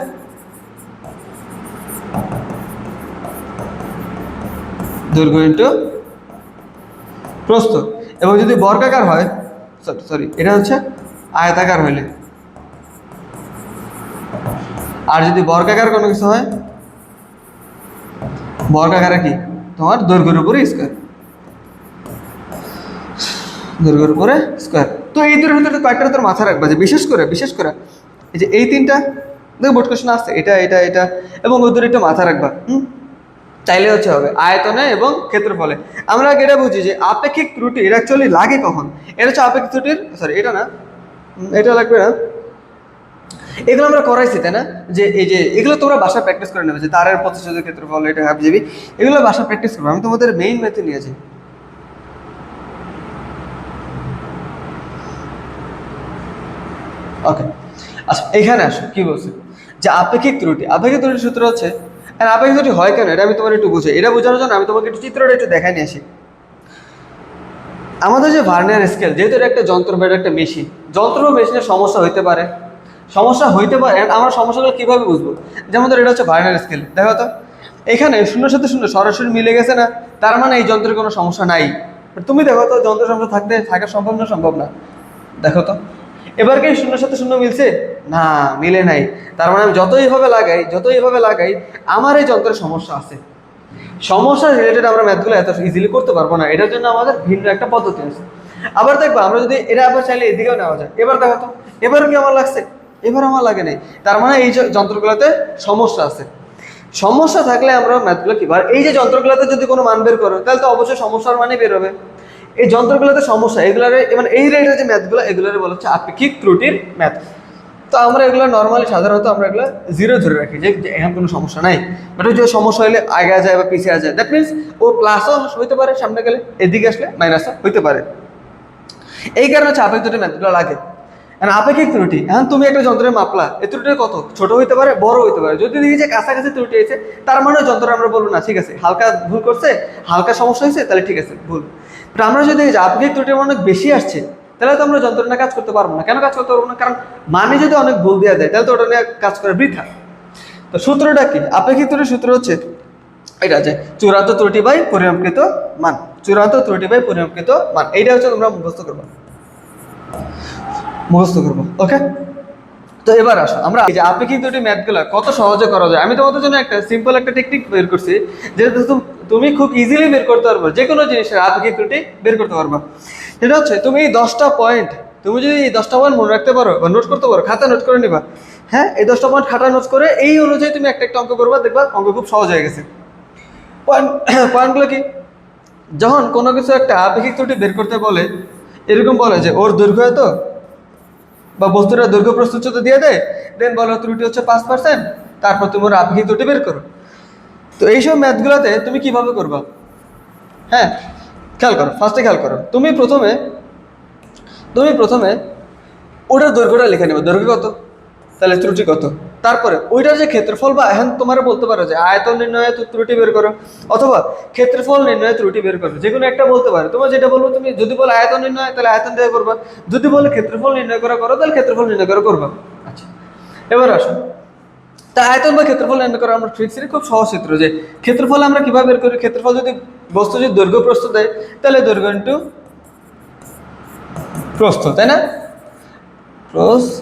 দৈর্ঘ্য ইন্টু প্রস্থ। এবং যদি বর্গাকার হয়, এটা হচ্ছে আয়তাকার হইলে, আর যদি বর্গাকার কোনো কিছু হয়, বর্গাকারে কি তোমার দৈর্ঘ্যের উপরে স্কয়ার, দৈর্ঘ্যের উপরে স্কয়ার। তো এই দুটোর ভিতরে কয়েকটা তোর মাথা রাখবা, যে বিশেষ করে এই যে এই তিনটা দেখো বোর্ড কোশ্চেন আসছে, এটা এবং ওই দুটো একটু মাথা রাখবা। চাইলে হচ্ছে হবে আয়তনে এবং ক্ষেত্রফলে। আমরা এটা বুঝি যে আপেক্ষিক ত্রুটি এটা অ্যাকচুয়ালি লাগে কখন? এটা হচ্ছে আপেক্ষিক ত্রুটির, এটা না, এটা লাগবে না। এগুলো আমরা করাইছি, তাই না? যে এই যে এগুলো তোমরা বাসা প্র্যাকটিস করে নেবে, যে তারের প্রতিশোধের ক্ষেত্রফল, এটা হাফ জিবি, এগুলো বাসা প্র্যাকটিস করবে। আমি তোমাদের মেইন ম্যাথে নিয়েছি। ওকে, আচ্ছা এখানে আসো কি বলছে যে আপেক্ষিক ত্রুটির সূত্র হচ্ছে, আর আপেক্ষিক ত্রুটি হয় কেন এটা আমি তোমার একটু বুঝাই। এটা বোঝানোর জন্য আমি তোমাকে একটু চিত্রটা একটু দেখাই নিয়ে আসি। আমাদের যে ভার্নিয়ার স্কেল, যেহেতু এটা একটা যন্ত্র বা একটা মেশিন, যন্ত্র বা মেশিনের সমস্যা হইতে পারে, and আমরা সমস্যাগুলো কিভাবে বুঝবো? যেমন ধর এটা হচ্ছে ভার্নিয়ার স্কেল, দেখো তো এখানে শূন্যের সাথে শূন্য সরাসরি মিলে গেছে না, তার মানে এই যন্ত্রের কোনো সমস্যা নাই। তুমি দেখো তো যন্ত্রের সমস্যা থাকা সম্ভব না? সম্ভব না। দেখো তো এবার কি শূন্যের সাথে শূন্য মিলছে? না, মিলে নাই। তার মানে আমি যতই এভাবে লাগাই আমার এই যন্ত্রের সমস্যা আছে। সমস্যা রিলেটেড আমরা ম্যাথগুলো এত ইজিলি করতে পারবো না, এটার জন্য আমাদের ভিন্ন একটা পদ্ধতি আছে। আবার দেখবো আমরা যদি এটা আবার চাইলে এদিকেও নেওয়া যায়। এবার দেখো তো এবারও কি আমার লাগছে? এবার আমার লাগে নাই। তার মানে এই যন্ত্রগুলোতে সমস্যা আছে। সমস্যা থাকলে আমরা ম্যাথগুলো কি, আর এই যে যন্ত্রগুলোতে যদি কোনো মান বের করো তাহলে তো অবশ্যই সমস্যার মানে বের হবে। এই যন্ত্রগুলোতে সমস্যা, এগুলারে মানে এই রেটের যে ম্যাথগুলো এগুলোরে বলা হচ্ছে আপেক্ষিক ত্রুটির ম্যাথ। তো আমরা এগুলো নর্মালি সাধারণত আমরা এগুলো জিরো ধরে রাখি, যে এখানে কোনো সমস্যা নাই। বাট ওই যে সমস্যা হলে আগে যায় বা পিছিয়ে যায়, দ্যাট মিনস ও প্লাসও হইতে পারে সামনে গেলে, এদিকে আসলে মাইনাসও হইতে পারে। এই কারণে হচ্ছে আপেক্ষিক ত্রুটির ম্যাথগুলো লাগে। আপেক্ষিক ত্রুটি, এখন তুমি একটা যন্ত্রের মাপলা, এই ত্রুটিটা কত, ছোট হইতে পারে বড় হইতে পারে। যদি দেখি যে কাছাকাছি ত্রুটি হয়েছে, তার মানে যন্ত্র আমরা বলবো না ঠিক আছে, হালকা ভুল করছে, হালকা সমস্যা হয়েছে, তাহলে ঠিক আছে ভুল। বাট আমরা যদি দেখি যে আপেক্ষিক ত্রুটির অনেক বেশি আসছে, তাহলে তো আমরা যন্ত্র নিয়ে কাজ করতে পারবো না। কেন কাজ করতে পারবো না? কারণ মানে যদি অনেক ভুল দেওয়া দেয় তাহলে তো ওটা নিয়ে কাজ করা বৃথা। তো সূত্রটা কি? আপেক্ষিক ত্রুটির সূত্র হচ্ছে এটা, যে চূড়ান্ত ত্রুটি বাই পরিমাপকৃত মান। এইটা হচ্ছে তোমরা মুখস্থ করবো। ওকে, তো এবার আসো আমরা এই যে আপেক্ষিক ত্রুটি ম্যাথগুলো কত সহজে করা যায়, আমি তোমাদের জন্য একটা সিম্পল একটা টেকনিক বের করছি, যেটা তুমি খুব ইজিলি বের করতে পারবে, যে কোনো জিনিসের আপেক্ষিক ত্রুটি বের করতে পারবা। সেটা হচ্ছে তুমি এই 10টা পয়েন্ট, তুমি যদি এই 10টা পয়েন্ট মনে রাখতে পারো বা নোট করতে পারো, খাতা নোট করে নিবা। হ্যাঁ, এই 10টা পয়েন্ট খাতা নোট করে এই অনুযায়ী তুমি একটা অঙ্ক করবা, দেখবা অঙ্ক খুব সহজ হয়ে গেছে। পয়েন্টগুলো কি? যখন কোনো কিছু একটা আপেক্ষিক ত্রুটি বের করতে বলে, এরকম বলে যে ওর দৈর্ঘ্য এত, বা বস্তুটা দৈর্ঘ্য প্রস্থ উচ্চতা দিয়ে দেয়, দেন বলো ত্রুটি হচ্ছে 5%, তারপর তুমি ওর আপেক্ষিক ত্রুটি বের করো। তো এইসব ম্যাথগুলোতে তুমি কিভাবে করবা? হ্যাঁ, খেয়াল করো, তুমি প্রথমে ওটার দৈর্ঘ্যটা লিখে নেবে, দৈর্ঘ্য কত, তাহলে ত্রুটি কত। তারপরে ওইটার যে ক্ষেত্রফল, বা এখন তোমার বলতে পারো যে আয়তন নির্ণয়ে ত্রুটি বের করো, অথবা ক্ষেত্রফল নির্ণয়ে ত্রুটি বের করো, যে কোনো একটা বলতে পারো। তোমার যেটা বলবো, তুমি যদি বলো আয়তন নির্ণয় তাহলে আয়তন দিয়ে করবা, যদি বলে ক্ষেত্রফল নির্ণয় করো তাহলে ক্ষেত্রফল নির্ণয় করবা। আচ্ছা, এবার আসো, তা আয়তন বা ক্ষেত্রফল নির্ণয় করা আমরা ট্রিক্সের খুব সহজ সূত্র, যে ক্ষেত্রফল আমরা কিভাবে বের করি? ক্ষেত্রফল যদি বস্তু যদি দৈর্ঘ্য প্রস্থ দেয়, তাহলে দৈর্ঘ্য ইন্টু প্রস্থ, তাই না? প্রস্থ।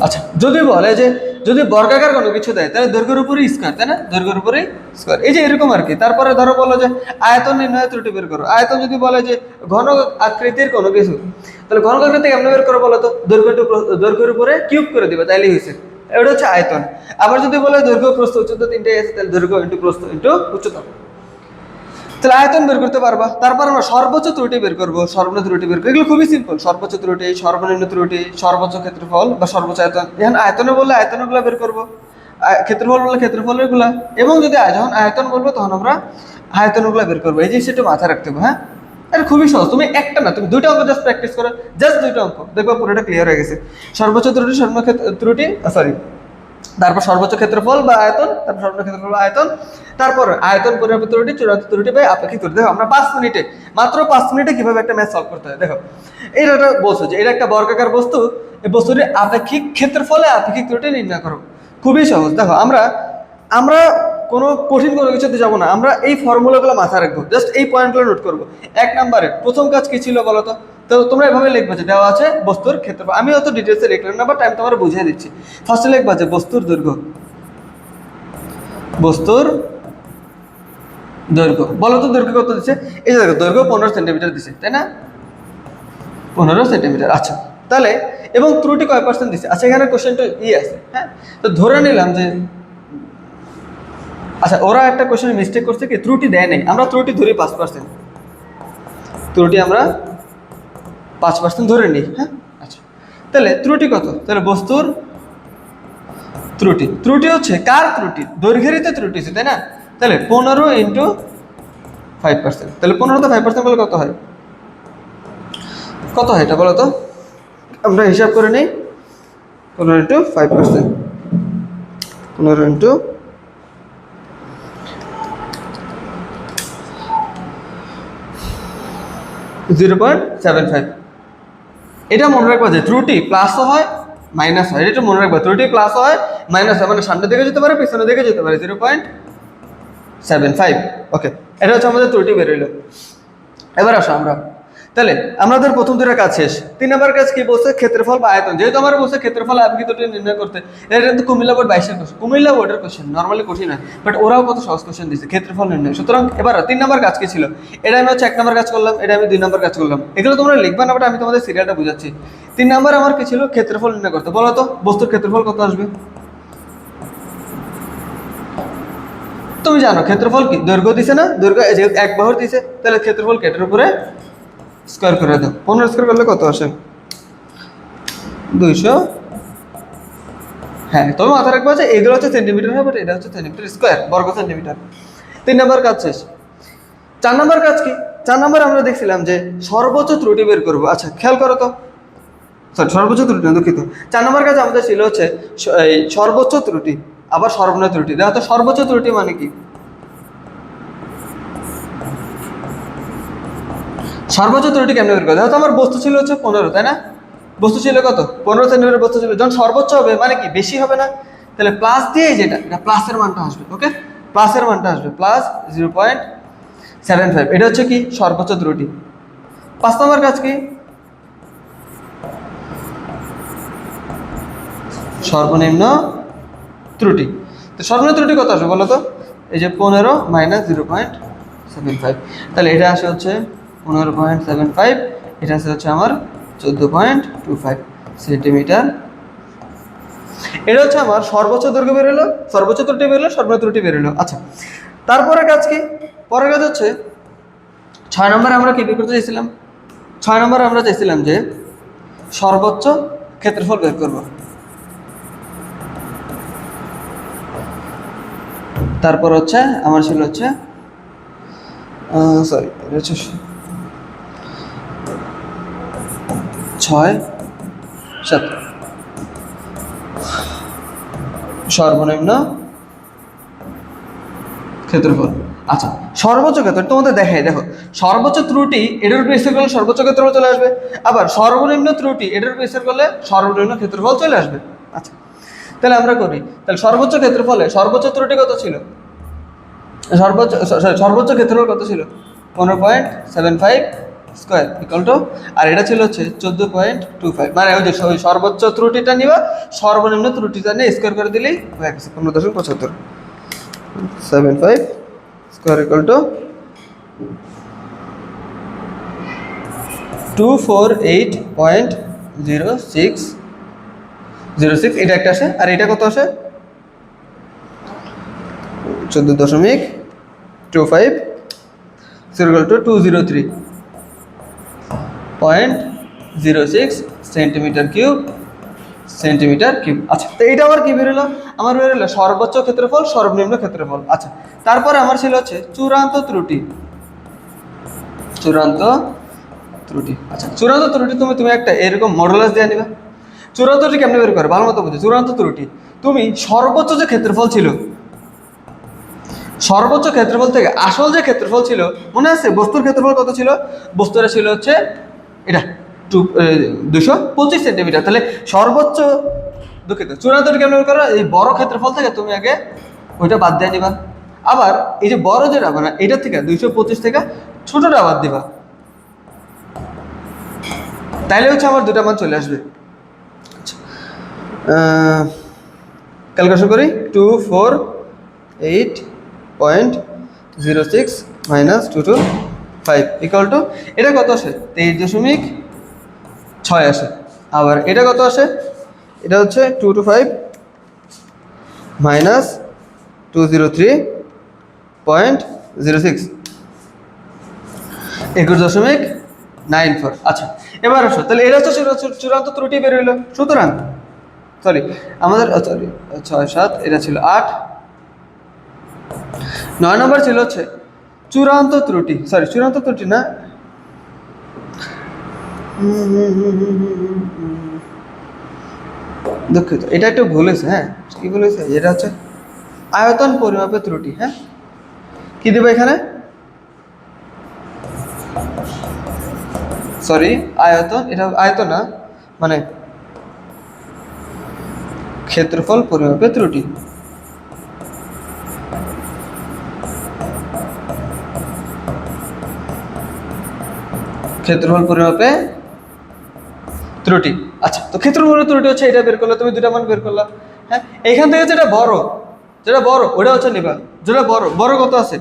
আচ্ছা, যদি বলে যে যদি বর্গাকার কোনো কিছু দেয় তাহলে দৈর্ঘ্যের উপরেই স্কয়ার, তাই না? দৈর্ঘ্যের উপরেই স্কয়ার, এই যে এরকম আর কি। তারপরে ধরো বলো যে আয়তন নির্ণয় ত্রুটি বের করো। আয়তন যদি বলে যে ঘন আকৃতির কোনো কিছু, তাহলে ঘন আকৃতি কেমন বের করো বলো তো? দৈর্ঘ্যের উপরে কিউব করে দিবে, তাইলেই হয়েছে। এটা হচ্ছে আয়তন। আবার যদি বলে দৈর্ঘ্য প্রস্থ উচ্চতা তিনটাই আছে, তাহলে দৈর্ঘ্য ইন্টু প্রস্থ ইন্টু উচ্চতা, তাহলে আয়তন বের করতে পারবা। তারপর আমরা সর্বোচ্চ ত্রুটি বের করবো, সর্বনিম্ন ত্রুটি বের করবো। এগুলো খুবই সিম্পল, সর্বোচ্চ ত্রুটি, সর্বনিম্ন ত্রুটি, সর্বোচ্চ ক্ষেত্রফল বা সর্বোচ্চ আয়তন। এখন আয়তনে বললে আয়তনগুলো বের করবো, ক্ষেত্রফল বললে ক্ষেত্রফলের গুলা, এবং যদি যখন আয়তন বলবো তখন আমরা আয়তনগুলো বের করবো। এই জিনিসটা একটু মাথায় রাখতে হবে। হ্যাঁ, এটা খুবই সহজ। তুমি একটা না, তুমি 2টা অঙ্ক জাস্ট প্র্যাকটিস করো, জাস্ট 2টা অঙ্ক, দেখবা পুরোটা ক্লিয়ার হয়ে গেছে। সর্বোচ্চ ত্রুটি, সর্বনিম্ন ত্রুটি, তারপর সর্বোচ্চ ক্ষেত্রফল বা আয়তন, তারপর সর্বনিম্ন ক্ষেত্রফল বা আয়তন, তারপর আয়তন, পরিমাপ ত্রুটি, চূড়ান্ত ত্রুটি বা আপেক্ষিক ত্রুটি। দেখো আমরা মাত্র 5 মিনিটে কিভাবে একটা ম্যাথ সলভ করতে হয়। দেখো এটা বলছো যে এটা একটা বর্গাকার বস্তু, এই বস্তুটির আপেক্ষিক ক্ষেত্রফলে আপেক্ষিক ত্রুটি নির্ণয় করো। খুবই সহজ। দেখো আমরা কোনো কঠিন কোনো কিছুতে যাবো না, আমরা এই ফর্মুলাগুলো মাথায় রাখবো, জাস্ট এই পয়েন্টগুলো নোট করবো। 1 নম্বরে প্রথম কাজ কি ছিল বলো তো? তো তোমরা এভাবে লিখবা যে দেওয়া আছে বস্তুর ক্ষেত্রফল। আমি অত ডিটেলসে লিখলাম না, বাট আমি তোমার বুঝিয়ে দিচ্ছি। ফার্স্টে লিখবা যে বস্তুর দৈর্ঘ্য বলো তো দৈর্ঘ্য কত দিচ্ছে? এই যে দেখো দৈর্ঘ্য 15 সেন্টিমিটার দিচ্ছে, তাই না? 15 সেন্টিমিটার। আচ্ছা, তাহলে এবং ত্রুটি কয় % দিচ্ছে? আচ্ছা, এখানে কোশ্চেনটা আছে। হ্যাঁ, তো ধরে নিলাম যে আচ্ছা ওরা একটা কোশ্চেনে মিস্টেক করছে, কি ত্রুটি দেয় নাই, আমরা ত্রুটি ধরি 5%, ত্রুটি আমরা 5% ধরে নিই। হ্যাঁ, আচ্ছা, তাহলে ত্রুটি কত? তাহলে বস্তুর ত্রুটি হচ্ছে কার ত্রুটি? দৈর্ঘ্যেরই তো ত্রুটি আছে, তাই না? তাহলে 15 × 5%, তাহলে 15 তে 5% বলে কত হয়? কত হয় এটা বলো তো? আমরা হিসাব করে নিই। 15 ইন্টু 5%, 15 ইন্টু 0.75। এটা মনে রাখবা যে ত্রুটি প্লাসও হয় মাইনাস হয়, এটা মনে রাখবা, ত্রুটি প্লাস হয় মাইনাস হয়, মানে সামনের দিকে যেতে পারে পিছনের দিকে যেতে পারে। 0.75। ওকে, এটা হচ্ছে আমাদের ত্রুটি বেরোইলো। এবার আসো আমরা, তাহলে আমাদের প্রথম দুটো কাজ শেষ। 3 নম্বর কাজ কি বলছে? ক্ষেত্রফল বা আয়তন। যেহেতু আমার বলছে ক্ষেত্রফল আয়তন দুটো নির্ণয় করতে, এটা কিন্তু কুমিল্লা বোর্ড 22-এর কোশ্চেন। কুমিল্লা বোর্ডের কোশ্চেন নর্মালি কঠিন হয়, বাট ওরাও কত সহজ কোশ্চেন দিচ্ছে ক্ষেত্রফল নির্ণয়। সুতরাং এবার 3 নম্বর কাজ কি ছিল? এটা আমি হচ্ছে 1 নম্বর কাজ করলাম, এটা আমি 2 নম্বর কাজ করলাম। এগুলো তোমরা লিখবা না, বাট আমি তোমাদের সিরিয়ালটা বুঝাচ্ছি। 3 নম্বর আমার কি ছিল? ক্ষেত্রফল নির্ণয় করতে। বলো তো বস্তুর ক্ষেত্রফল কত আসবে? তুমি জানো ক্ষেত্রফল কি? দৈর্ঘ্য দিছে না? দৈর্ঘ্য যেহেতু 1 বাহুর দিছে, তাহলে ক্ষেত্রফল কেটের উপরে স্কোয়ার করে দাও। 15 স্কোয়ার করলে কত আসে? 200। হ্যাঁ, তবে মাথায় রাখবা যে এগুলো হচ্ছে সেন্টিমিটার হবে, এটা হচ্ছে সেন্টিমিটার স্কোয়ার, বর্গ সেন্টিমিটার। 3 নম্বর কাজ শেষ। 4 নম্বর কাজ কি? 4 নম্বর আমরা দেখছিলাম যে সর্বোচ্চ ত্রুটি বের করবো। আচ্ছা খেয়াল করো তো, সরি সর্বোচ্চ ত্রুটি না, দুঃখিত। 4 নম্বর কাজ আমাদের ছিল হচ্ছে এই সর্বোচ্চ ত্রুটি আবার সর্বনিম্ন ত্রুটি। দেখো তো সর্বোচ্চ ত্রুটি মানে কি? সর্বোচ্চ ত্রুটি কেমনে বের করবে? দেখো তো আমার বস্তু ছিল হচ্ছে 15, তাই না? বস্তু ছিল কত? 15 সেন্টিমিটার বস্তু ছিল। যখন সর্বোচ্চ হবে মানে কি বেশি হবে না? তাহলে প্লাস দিয়ে যেটা, এটা প্লাসের মানটা আসবে। ওকে, প্লাসের মানটা আসবে প্লাস 0.75। এটা হচ্ছে কি? সর্বোচ্চ ত্রুটি। 5 নম্বর কাজ কি? সর্বনিম্ন ত্রুটি। তো সর্বনিম্ন ত্রুটি কত আসবে বলো তো? এই যে 15 মাইনাস 0.75, তাহলে এটা আসে হচ্ছে 15.75, এটা আসে হচ্ছে আমার 14.25 সেন্টিমিটার। এটা হচ্ছে আমার সর্বোচ্চ দৈর্ঘ্য বেরোলো, সর্বোচ্চ ত্রুটি বেরোলো, সর্বনিম্ন ত্রুটি বেরোলো। আচ্ছা, তারপরে কাজ কি? পরের কাজ হচ্ছে 6 নম্বরে আমরা কি বের করতে চাইছিলাম? 6 নম্বরে আমরা চাইছিলাম যে সর্বোচ্চ ক্ষেত্রফল বের করব। তারপর হচ্ছে আমার ছিল হচ্ছে সরি, এটা হচ্ছে 6, 7 সর্বনিম্ন ক্ষেত্রফল। আচ্ছা, সর্বোচ্চ ক্ষেত্রফল তোমাদের দেখাই, দেখো সর্বোচ্চ ত্রুটি এটার উপর স্থির করলে সর্বোচ্চ ক্ষেত্রফল চলে আসবে, আবার সর্বনিম্ন ত্রুটি এটার উপর স্থির করলে সর্বনিম্ন ক্ষেত্রফল চলে আসবে। আচ্ছা, তাহলে আমরা করি, তাহলে সর্বোচ্চ ক্ষেত্রফলে সর্বোচ্চ ত্রুটি কত ছিল? সর্বোচ্চ ক্ষেত্রফল কত ছিল? 15.75 স্কোয়ার ইকুয়াল টু, আর এটা ছিল হচ্ছে 14.25। মানে ওই যে সর্বোচ্চ ত্রুটিটা নিবা, সর্বনিম্ন ত্রুটিটা নিয়ে স্কোয়ার করে দিলেই হয়ে গেছে 15.75। 75 স্কোয়ার ইকুয়াল টু 248.0606। এটা একটা আসে, আর এটা কত আসে? 14.25 ইকুয়াল টু 203.06 সেন্টিমিটার কিউব। আচ্ছা, তো এইটা আমার কি বেরোলো? আমার বেরোলো সর্বোচ্চ ক্ষেত্রফল, সর্বনিম্ন ক্ষেত্রফল। আচ্ছা, তারপরে আমার ছিল হচ্ছে চূড়ান্ত ত্রুটি। আচ্ছা, চূড়ান্ত ত্রুটি তুমি একটা এরকম মডুলাস দিয়ে নিবা। চূড়ান্ত ত্রুটি কেমনে বের করে ভালো মতো বুঝো। চূড়ান্ত ত্রুটি তুমি সর্বোচ্চ যে ক্ষেত্রফল ছিল, সর্বোচ্চ ক্ষেত্রফল থেকে আসল যে ক্ষেত্রফল ছিল, মনে আছে বস্তুর ক্ষেত্রফল কত ছিল? বস্তুটা ছিল হচ্ছে এটা 225 সেন্টিমিটার। তাহলে সর্বোচ্চ, দুঃখিত, চূড়ান্ত কেমন বের করো? এই বড় ক্ষেত্রফল থেকে তুমি আগে ওইটা বাদ দিয়ে নিবা, আবার এই যে বড় যেটা মানে এটা থেকে 225 থেকে ছোটটা বাদ দিবা, তাইলে হচ্ছে আমার দুটা মান চলে আসবে। ক্যালকুলেশন করি, 248.06 মাইনাস 225 ইকুয়াল টু, এটা কত আসে? 23.6 আসে। আবার এটা কত আসে? এটা হচ্ছে 225 মাইনাস 203.06, 21.94। আচ্ছা, এবার আসো, তাহলে এটা হচ্ছে চূড়ান্ত ত্রুটি বের হইলো। সুতরাং সরি আমাদের 6, 7, এটা ছিল 8। 9 নম্বর ছিল হচ্ছে চূড়ান্ত ত্রুটি, সরি চূড়ান্ত ত্রুটি না, দুঃখিত, এটা একটু ভুল হয়েছে। হ্যাঁ, কি ভুল হয়েছে? এটা হচ্ছে আয়তন পরিমাপের ত্রুটি। হ্যাঁ, কি দেবো এখানে? সরি, আয়তন, এটা আয়তন না, মানে ক্ষেত্রফল পরিমাপের ত্রুটি। ক্ষেত্রফল পরিমাপে ত্রুটি। আচ্ছা, তো ক্ষেত্রফল ত্রুটি হচ্ছে এটা বের করলে তুমি দুটা মান বের করলা। হ্যাঁ, এইখান থেকে যেটা বড় ওটা হচ্ছে নিবা, যেটা বড় বড় কত আছে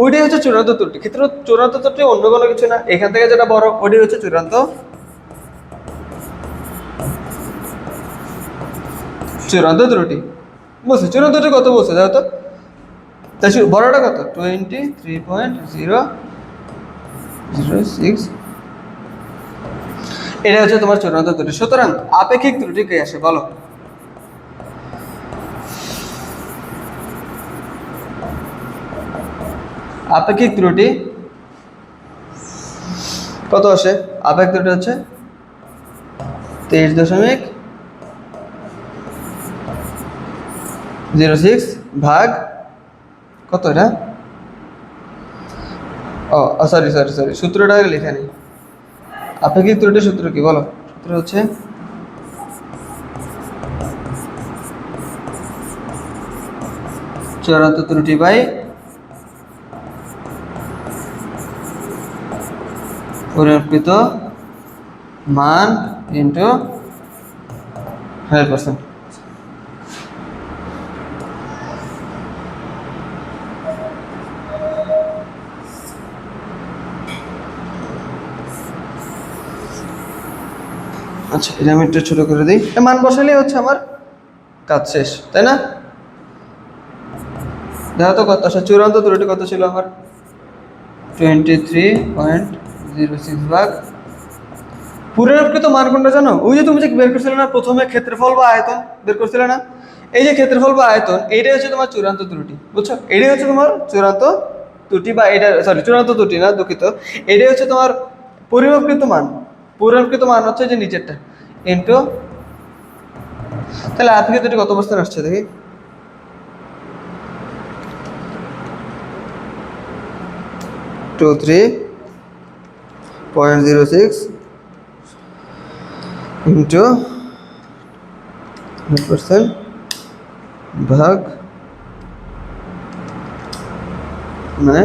ওইটাই হচ্ছে চূড়ান্ত ত্রুটি। ক্ষেত্র চূড়ান্ত ত্রুটি অন্য কোনো কিছু না, এখান থেকে যেটা বড় ওটাই হচ্ছে চূড়ান্ত ত্রুটি। বুঝছো চূড়ান্ত ত্রুটি কত বলছে দেখো তো? তাই বড়টা কত? 23.006। এটা হচ্ছে তোমার চূড়ান্ত ত্রুটি। সুতরাং আপেক্ষিক ত্রুটি কে আসে বলো? আপেক্ষিক ত্রুটি কত আসে? আপেক্ষিক ত্রুটি হচ্ছে 23.06 ভাগ কত এটা? ও সরি, সূত্রটা আগে লিখে নিই। আপেক্ষিক ত্রুটির সূত্র কি বলো? সূত্র হচ্ছে চূড়ান্ত ত্রুটি বাই পরিমাপকৃত মান ইন্টু 100%। আচ্ছা, এটা আমি একটু ছোট করে দিই। মান বসালে হচ্ছে আমার কাজ শেষ, তাই না? দেখো তো কত আসে। চূড়ান্ত ত্রুটি কত ছিল আমার? 23.06 ভাগ পরিমাপকৃত মান কোনটা জানো? ওই যে তুমি যে বের করছিলে না প্রথমে, ক্ষেত্রফল বা আয়তন বের করছিলে না? এই যে ক্ষেত্রফল বা আয়তন, এইটাই হচ্ছে তোমার চূড়ান্ত ত্রুটি। বুঝছো? এটাই হচ্ছে তোমার চূড়ান্ত ত্রুটি, বা এটা সরি চূড়ান্ত ত্রুটি না, দুঃখিত। এটাই হচ্ছে তোমার পরিমাপকৃত মান। পরিমাপকৃত মান হচ্ছে যে নিচেরটা ইন্টু। তাহলে আপেক্ষিক ত্রুটি কত অবস্থান আসছে দেখি? 23.06 ইন্টু 100% ভাগ মানে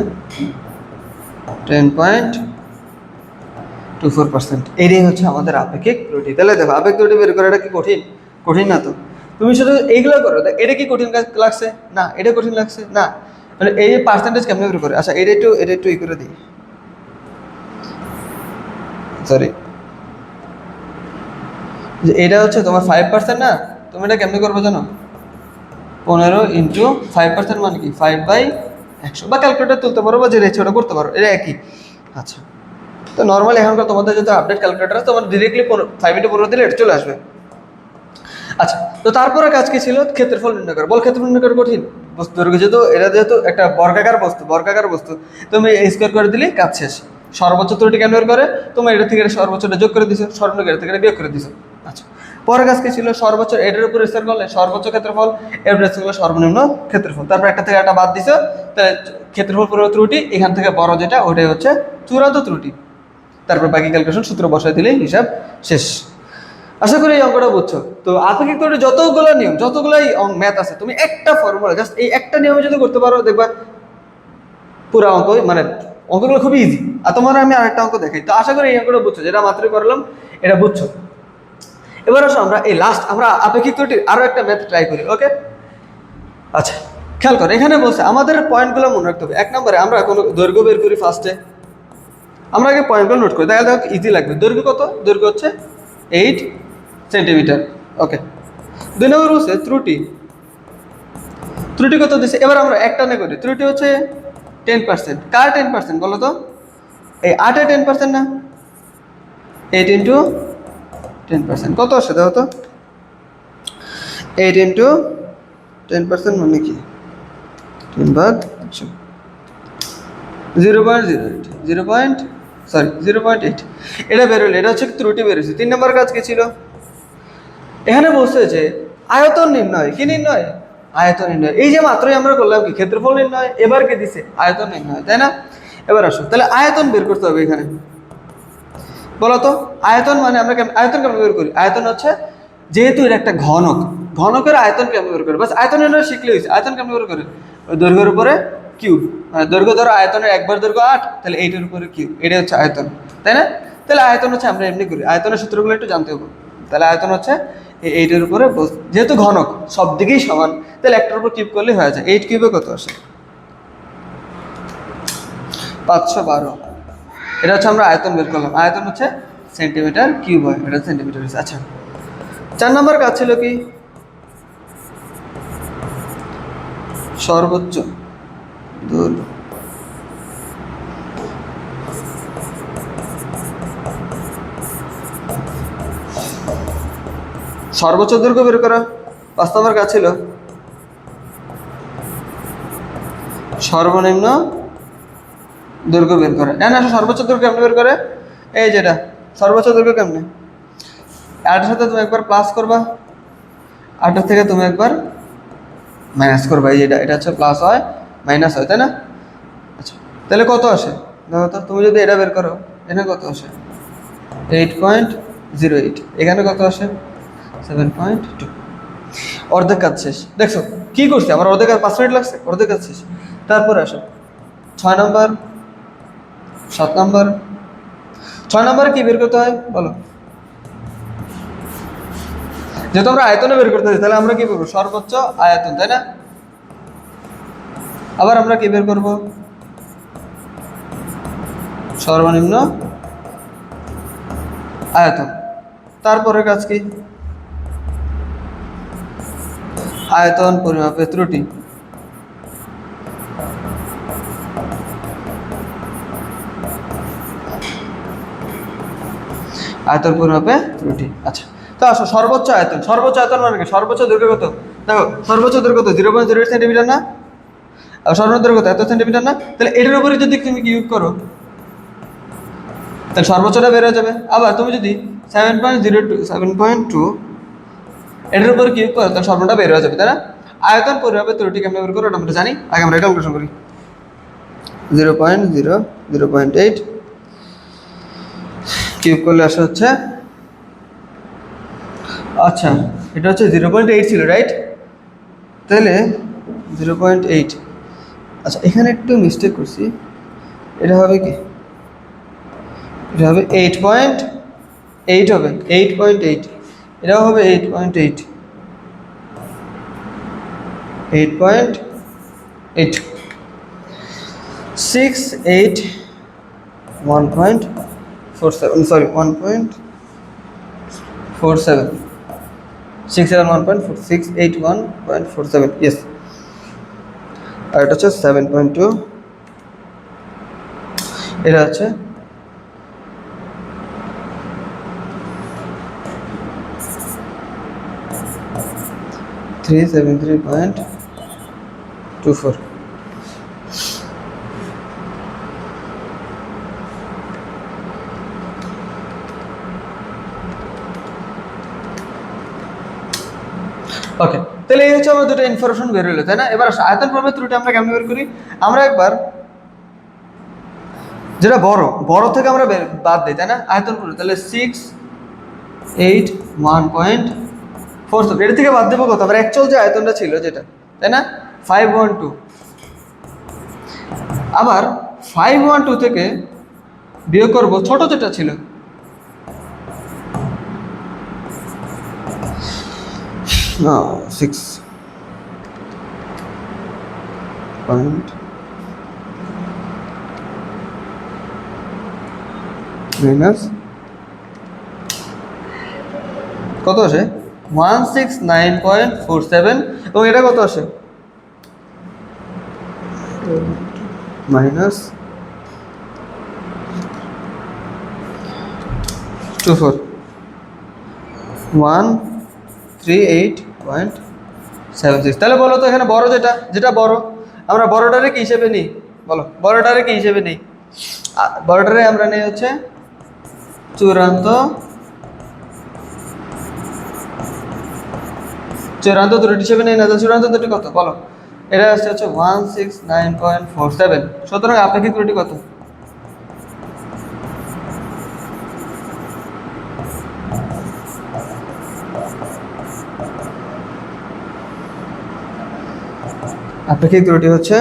10.24%। এটাই হচ্ছে আমাদের আপেক্ষিক ত্রুটি। তাহলে দেখো, আপেক্ষিক ত্রুটি বের করাটা কি কঠিন? কঠিন না তো। তুমি শুধু এইগুলো করো, এটা কি কঠিন কাজ লাগছে? না। এটা কঠিন লাগছে না। মানে এই যে পার্সেন্টেজ কেমনে বের করে? আচ্ছা, এটা একটু ই করে দিই, সরি। যে এটা হচ্ছে তোমার 5% না, তুমি এটা কেমনে করবে জানো? 15 ইন্টু 5% মানে কি 5/100, বা ক্যালকুলেটার তুলতে পারো, বা যে রেছে ওটা করতে পারো, এটা একই। আচ্ছা, তো নর্মালি এখনকার তোমাদের যদি আপডেট ক্যালকুলেটার আছে, তোমার ডিরেক্টলি 5/15 দিলে এটা চলে আসবে। আচ্ছা, তো তারপরে কাজ কি ছিল? ক্ষেত্রফল নির্ণয় করা। বল ক্ষেত্রফল নির্ণয় করা কঠিন? বস্তু দৈর্ঘ্য যেহেতু একটা বর্গাকার বস্তু, তুমি স্কোয়ার করে দিলে কাজ শেষ। সর্বোচ্চ ত্রুটি কেন বের করে? তোমার এটা থেকে সর্বোচ্চটা যোগ করে দিছো, সর্বনিম্ন এটা থেকে বিয়োগ করে দিছো। আচ্ছা, পরের কাজ কি ছিল? সর্বোচ্চ এটার উপর স্কোয়ার করলে সর্বোচ্চ ক্ষেত্রফল, এর উপর স্কোয়ার করলে সর্বনিম্ন ক্ষেত্রফল। তারপর একটা থেকে একটা বাদ দিছো, তাহলে ক্ষেত্রফল পরিমাপ ত্রুটি, এখান থেকে বড় যেটা ওটাই হচ্ছে চূড়ান্ত ত্রুটি। তারপর বাকি ক্যালকুলেশন সূত্র বসায় দিলেই হিসাব শেষ। আশা করি এই অঙ্কটা বুঝছো। তো আপেক্ষিক ত্রুটির যতগুলো নিয়ম, যতগুলাই ম্যাথ আছে, তুমি একটা ফর্মুলা জাস্ট এই একটা নিয়মে যদি করতে পারো, দেখবা পুরো অঙ্ক, মানে অঙ্কগুলো খুবই ইজি। আর তোমার আমি আরেকটা অঙ্ক দেখাই। তো আশা করি এই অঙ্কটা বুঝছো, যেটা মাত্রই করলাম এটা বুঝছো। এবার আসো আমরা এই লাস্ট আমরা আপেক্ষিক ত্রুটির আরো একটা ম্যাথ ট্রাই করি। ওকে, আচ্ছা খেয়াল করো, এখানে বলছে আমাদের পয়েন্টগুলো মনে রাখতে হবে। 1 নম্বরে আমরা কোনো দৈর্ঘ্য বের করি। ফার্স্টে আমরা আগে পয়েন্টগুলো নোট করি, দেখা যাক ইজি লাগবে। দৈর্ঘ্য কত? দৈর্ঘ্য হচ্ছে 8 সেন্টিমিটার। ওকে, 2 নম্বর বলছে ত্রুটি কত দিচ্ছে? এবার আমরা একটা নে করি। ত্রুটি হচ্ছে 10%। কার 10% বলো তো? এই 8-এ 10% না? 8 ইন্টু 10% কত আসে দেখো তো? 8 ইন্টু 10% মানে কি? 10 ভাগ 100, 0.08, সরি 0.8, এটা বেরোলো, এটা হচ্ছে ত্রুটি বেরোছে। 3 নম্বর কাজ কি ছিল? এখানে বলছে যে আয়তন নির্ণয়। কি নির্ণয়? আয়তন নির্ণয়। এই যে মাত্রই আমরা করলাম কি ক্ষেত্রফল নির্ণয়, এবার কি দিছে? আয়তন নির্ণয়, তাই না? এবার আসো তাহলে আয়তন বের করতে হবে এখানে। বলো তো আয়তন মানে আমরা আয়তন কেমন বের করি? আয়তন হচ্ছে যেহেতু এটা একটা ঘনক, ঘনকের আয়তন কেমন বের করে? বাস আয়তন নির্ণয় শিখলে হয়েছে। আয়তন কেমন বের করে? ওই দৈর্ঘ্যের উপরে কিউব, মানে দৈর্ঘ্য ধরো আয়তনের একবার দৈর্ঘ্য 8, তাহলে 8 এর উপরে কিউব, এটাই হচ্ছে আয়তন, তাই না? তাহলে আয়তন হচ্ছে আমরা এমনি করি, আয়তনের সূত্রগুলো একটু জানতে হবে। তাহলে আয়তন হচ্ছে এই 8 এর উপরে, যেহেতু ঘনক সব দিকেই সমান, তাহলে একটার উপর কিউব করলে হয়ে যায়। 8 কিউবে কত আসে? 512। এটা হচ্ছে আমরা আয়তন বের করলাম। আয়তন হচ্ছে সেন্টিমিটার কিউব হয়, এটা সেন্টিমিটার। আচ্ছা 4 নম্বর কাজ ছিল কি? সর্বোচ্চ দৈর্ঘ্য। সর্বোচ্চ দৈর্ঘ্য বের করা। 5 নম্বর কাজ ছিল সর্বনিম্ন দৈর্ঘ্য বের করা। না সর্বোচ্চ দৈর্ঘ্য কেমনে বের করে? এই যেটা সর্বোচ্চ দৈর্ঘ্য কেমনে? 8 এর সাথে তুমি একবার প্লাস করবা, 8 এর থেকে তুমি একবার মাইনাস করবা। এই যেটা, এটা হচ্ছে প্লাস হয় মাইনাস হয়, তাই না? আচ্ছা তাহলে কত আসে দেখো তো, তুমি যদি এটা বের করো, এখানে কত আসে? 8.08। এখানে কত আসে? 7.2। অর্ধেক কাজ শেষ। দেখছো কি করছে আমার? অর্ধেক কাজ 5 মিনিট লাগছে, অর্ধেক কাজ শেষ। তারপরে আসো 6 নম্বর, 7 নম্বর। 6 নম্বরে কি বের করতে হয় বলো? যেহেতু আমরা আয়তনে বের করতে চাই, তাহলে আমরা কি করবো? সর্বোচ্চ আয়তন, তাই না? আবার আমরা কি বের করব? সর্বনিম্ন আয়তন। তারপরে কাজ কি? আয়তন পরিমাপে ত্রুটি। আয়তন পরিমাপে ত্রুটি। আচ্ছা তো আসো সর্বোচ্চ আয়তন। সর্বোচ্চ আয়তন মানে কি? সর্বোচ্চ দৈর্ঘ্য কত? দেখো সর্বোচ্চ দৈর্ঘ্য কত? 0.08 সেন্টিমিটার না? আর সর্বোচ্চ দৈর্ঘ্য কত? এত সেন্টিমিটার না? তাহলে এটার উপরে যদি তুমি কিউব করো, তাহলে সর্বোচ্চটা বের হয়ে যাবে। আবার তুমি যদি 7.02 এটার উপর কিউব করো, তাহলে সর্বটা বের হয়ে যাবে, তাই না? আয়তন পরিমাপে ত্রুটি কেমন বের করো ওটা আমরা জানি। আগে আমরা ক্যালকুলেশন করি। 0.8 কিউব করলে আসা হচ্ছে, আচ্ছা এটা হচ্ছে 0.8 ছিল, রাইট? তাহলে 0.8, আচ্ছা এখানে একটু মিস্টেক করছি। এটা হবে কি? এটা হবে 8.8 হবে, 8.8। এটাও হবে 8.8, 8.8, 6, 8, 1.47, সরি 1.47, 6, 7, 1.46, 8, 1.47, ইয়েস। আর এটা হচ্ছে 7.2, এটা হচ্ছে 373.24। ওকে তাহলে এই হচ্ছে আমার দুটো ইনফরমেশন বের হলো, তাই না? এবার আয়তন পরিমাপের ত্রুটি আমরা কেমন বের করি? আমরা একবার যেটা বড়, বড় থেকে আমরা বাদ দিই, তাই না? আয়তন পরিমাপ, তাহলে 6, 8, 1.47, এর থেকে বাদ দেবো কত? আমার অ্যাকচুয়াল যে আয়তনটা ছিল যেটা, তাই না? 512। আবার 512 থেকে বিয়োগ করবো ছোট যেটা ছিল, 6 পয়েন্ট মাইনাস কত আসে? 169.47। এবং এটা কত আসে? মাইনাস 24, 138.76। তাহলে বলো তো এখানে বড় যেটা, যেটা বড়, আমরা বড়টারে কি হিসেবে নিই বলো? বড়টারে কি হিসেবে নিই? বর্ডারে আমরা নেই হচ্ছে চূড়ান্ত ত্রুটি হিসেবে নেই না। চূড়ান্ত ত্রুটি কত বলো? এটা আসছে হচ্ছে 169.47। সুতরাং আপেক্ষিক ত্রুটি কত? আপেক্ষিক ত্রুটি হচ্ছে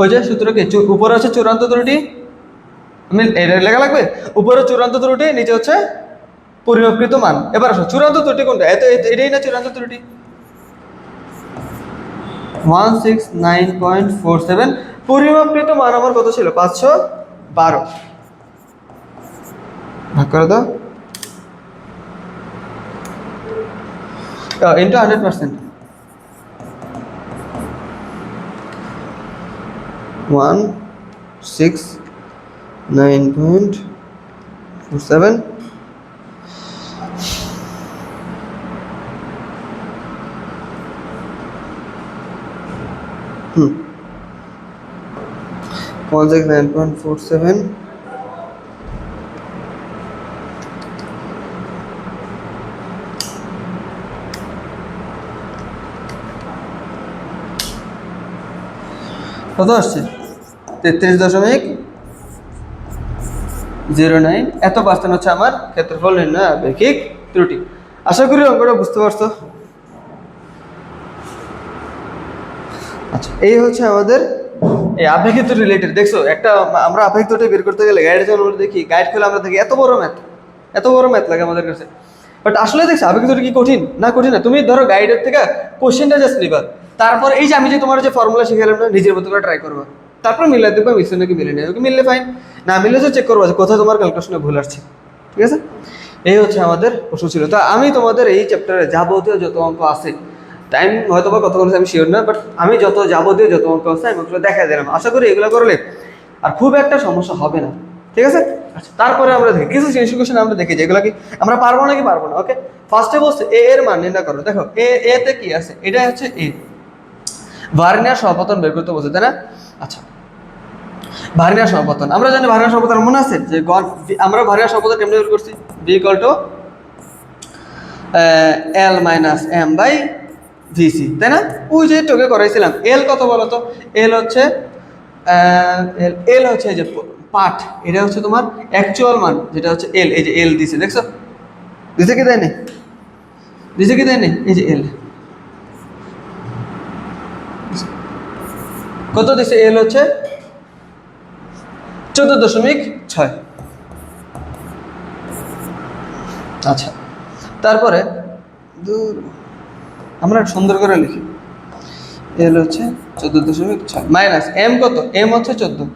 ওই যে সূত্র কি, উপরে হচ্ছে চূড়ান্ত ত্রুটি, আমি এটা লেখা লাগবে, উপরে চূড়ান্ত ত্রুটি, নিচে হচ্ছে পরিমাপকৃত মান। এবার আসো চূড়ান্ত ত্রুটি কোনটা? এটাই না চূড়ান্ত ত্রুটি। 169.47 পরিমাপকৃত মান আমার কত ছিল? 512। ভাগ করে দাও ইন্টু 100%। 169.47 169.47 কত আসছে? 33.09। এত পার্সেন্ট হচ্ছে আমার ক্ষেত্রফল নির্ণয় আপেক্ষিক ত্রুটি। আশা করি অঙ্কটা বুঝতে পারছো। আচ্ছা, এই হচ্ছে আমাদের এই আপেক্ষিক ত্রুটি রিলেটেড। দেখছো একটা আমরা আপেক্ষিক ত্রুটি বের করতে গেলে গাইড যখন আমরা দেখি, গাইড খুলে আমরা দেখি এত বড় ম্যাথ লাগে আমাদের কাছে। বাট আসলে দেখছো আপেক্ষিক ত্রুটি কি কঠিন না? কঠিন না। তুমি ধরো গাইডের থেকে কোশ্চেনটা জাস্ট নিবা, তারপর এই যে আমি যে তোমার যে ফর্মুলা শিখালাম না, নিজের মতো করে ট্রাই করবা, তারপর মিলাই দেখবা মিশন নাকি মিলে নেই। ওকে মিললে ফাইন, না মিললে তো চেক করবো যে কোথায় তোমার ক্যালকুলেশনে ভুল আসছে। ঠিক আছে, এই হচ্ছে আমাদের প্রশ্ন ছিল। তো আমি তোমাদের এই চ্যাপ্টারে যাবতীয় যত অঙ্ক আছে, টাইম হয়তো বা কতক্ষণ আমি শিওর না, বাট আমি যাবতীয় যত অঙ্ক আছে আমি ওগুলো দেখা দিলাম। আশা করি এগুলো করলে আর খুব একটা সমস্যা হবে না। ঠিক আছে, আচ্ছা তারপরে আমরা দেখি কিছু সিচুয়েশন আমরা দেখি যেগুলো কি আমরা পারবো নাকি পারবো না। ওকে, ফার্স্টে বলছে এ এর মান নির্ণয় করো। দেখো এতে কি আছে, এটা হচ্ছে এ, ভার্নিয়ার সমাপতন বের করতে বলছে, তাই না? আচ্ছা, ভার্নিয়ার সমাপতন আমরা জানি, ভার্নিয়ার সমাপতন মনে আছে যে আমরা ভার্নিয়ার সমাপতন কেমনে বের করছি? B equal to L minus M by VC, তাই না? ওই যে টোকে করাইছিলাম। এল কত বলো তো? এল হচ্ছে এই যে পার্ট, এটা হচ্ছে তোমার অ্যাকচুয়াল মান, যেটা হচ্ছে এল। এই যে এল দিছে, দেখছো? দিছে কি দেয়নি? এই যে এল কত দিছে? এল হচ্ছে 14.6। আচ্ছা, তারপরে আমরা সুন্দর করে লিখি, এল হচ্ছে 14.6 মাইনাস এম কত? এম হচ্ছে 14।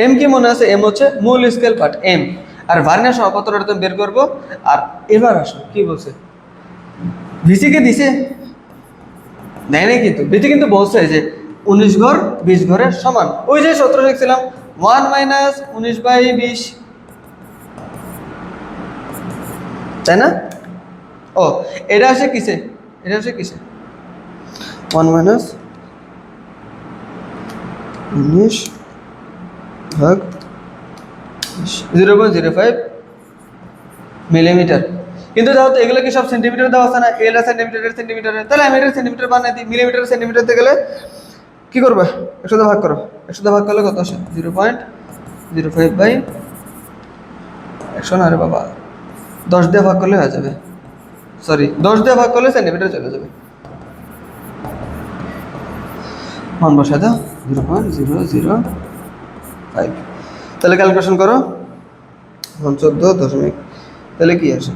এম কি মনে আছে? এম হচ্ছে মূল স্কেল পার্ট এম, আর ভার্নিয়ার সমাপতনটা তুমি বের করবো। আর এবার আসো কি বলছে, ভিসি কে দিছে দেয় নাই, কিন্তু ভিসি কিন্তু বলছে যে 19 ঘর 20 ঘরের সমান। ওই যে 17 লিখছিলাম, 1 মাইনাস 19/20, তাই না? ও এটা আসে কিসে? 1 মাইনাস 19/0.05 মিলিমিটার। কিন্তু দেখো তো এগুলো কি সব সেন্টিমিটার দেওয়া আছে না? এল সেন্টিমিটারে, তাহলে আমি এটা সেন্টিমিটার বানিয়ে দিই। মিলিমিটার সেন্টিমিটারতে গেলে কি করবে? 100 দিয়ে ভাগ করো। 100 দিয়ে ভাগ করলে কত আসে? 0.05/100 না রে বাবা, 10 দিয়ে ভাগ করলে হয়ে যাবে। সরি, 10 দিয়ে ভাগ করলে সেন্টিমিটার চলে যাবে। মান বসায় দাও 0.005। তাহলে ক্যালকুলেশন করো, 14 তাহলে কি আসে?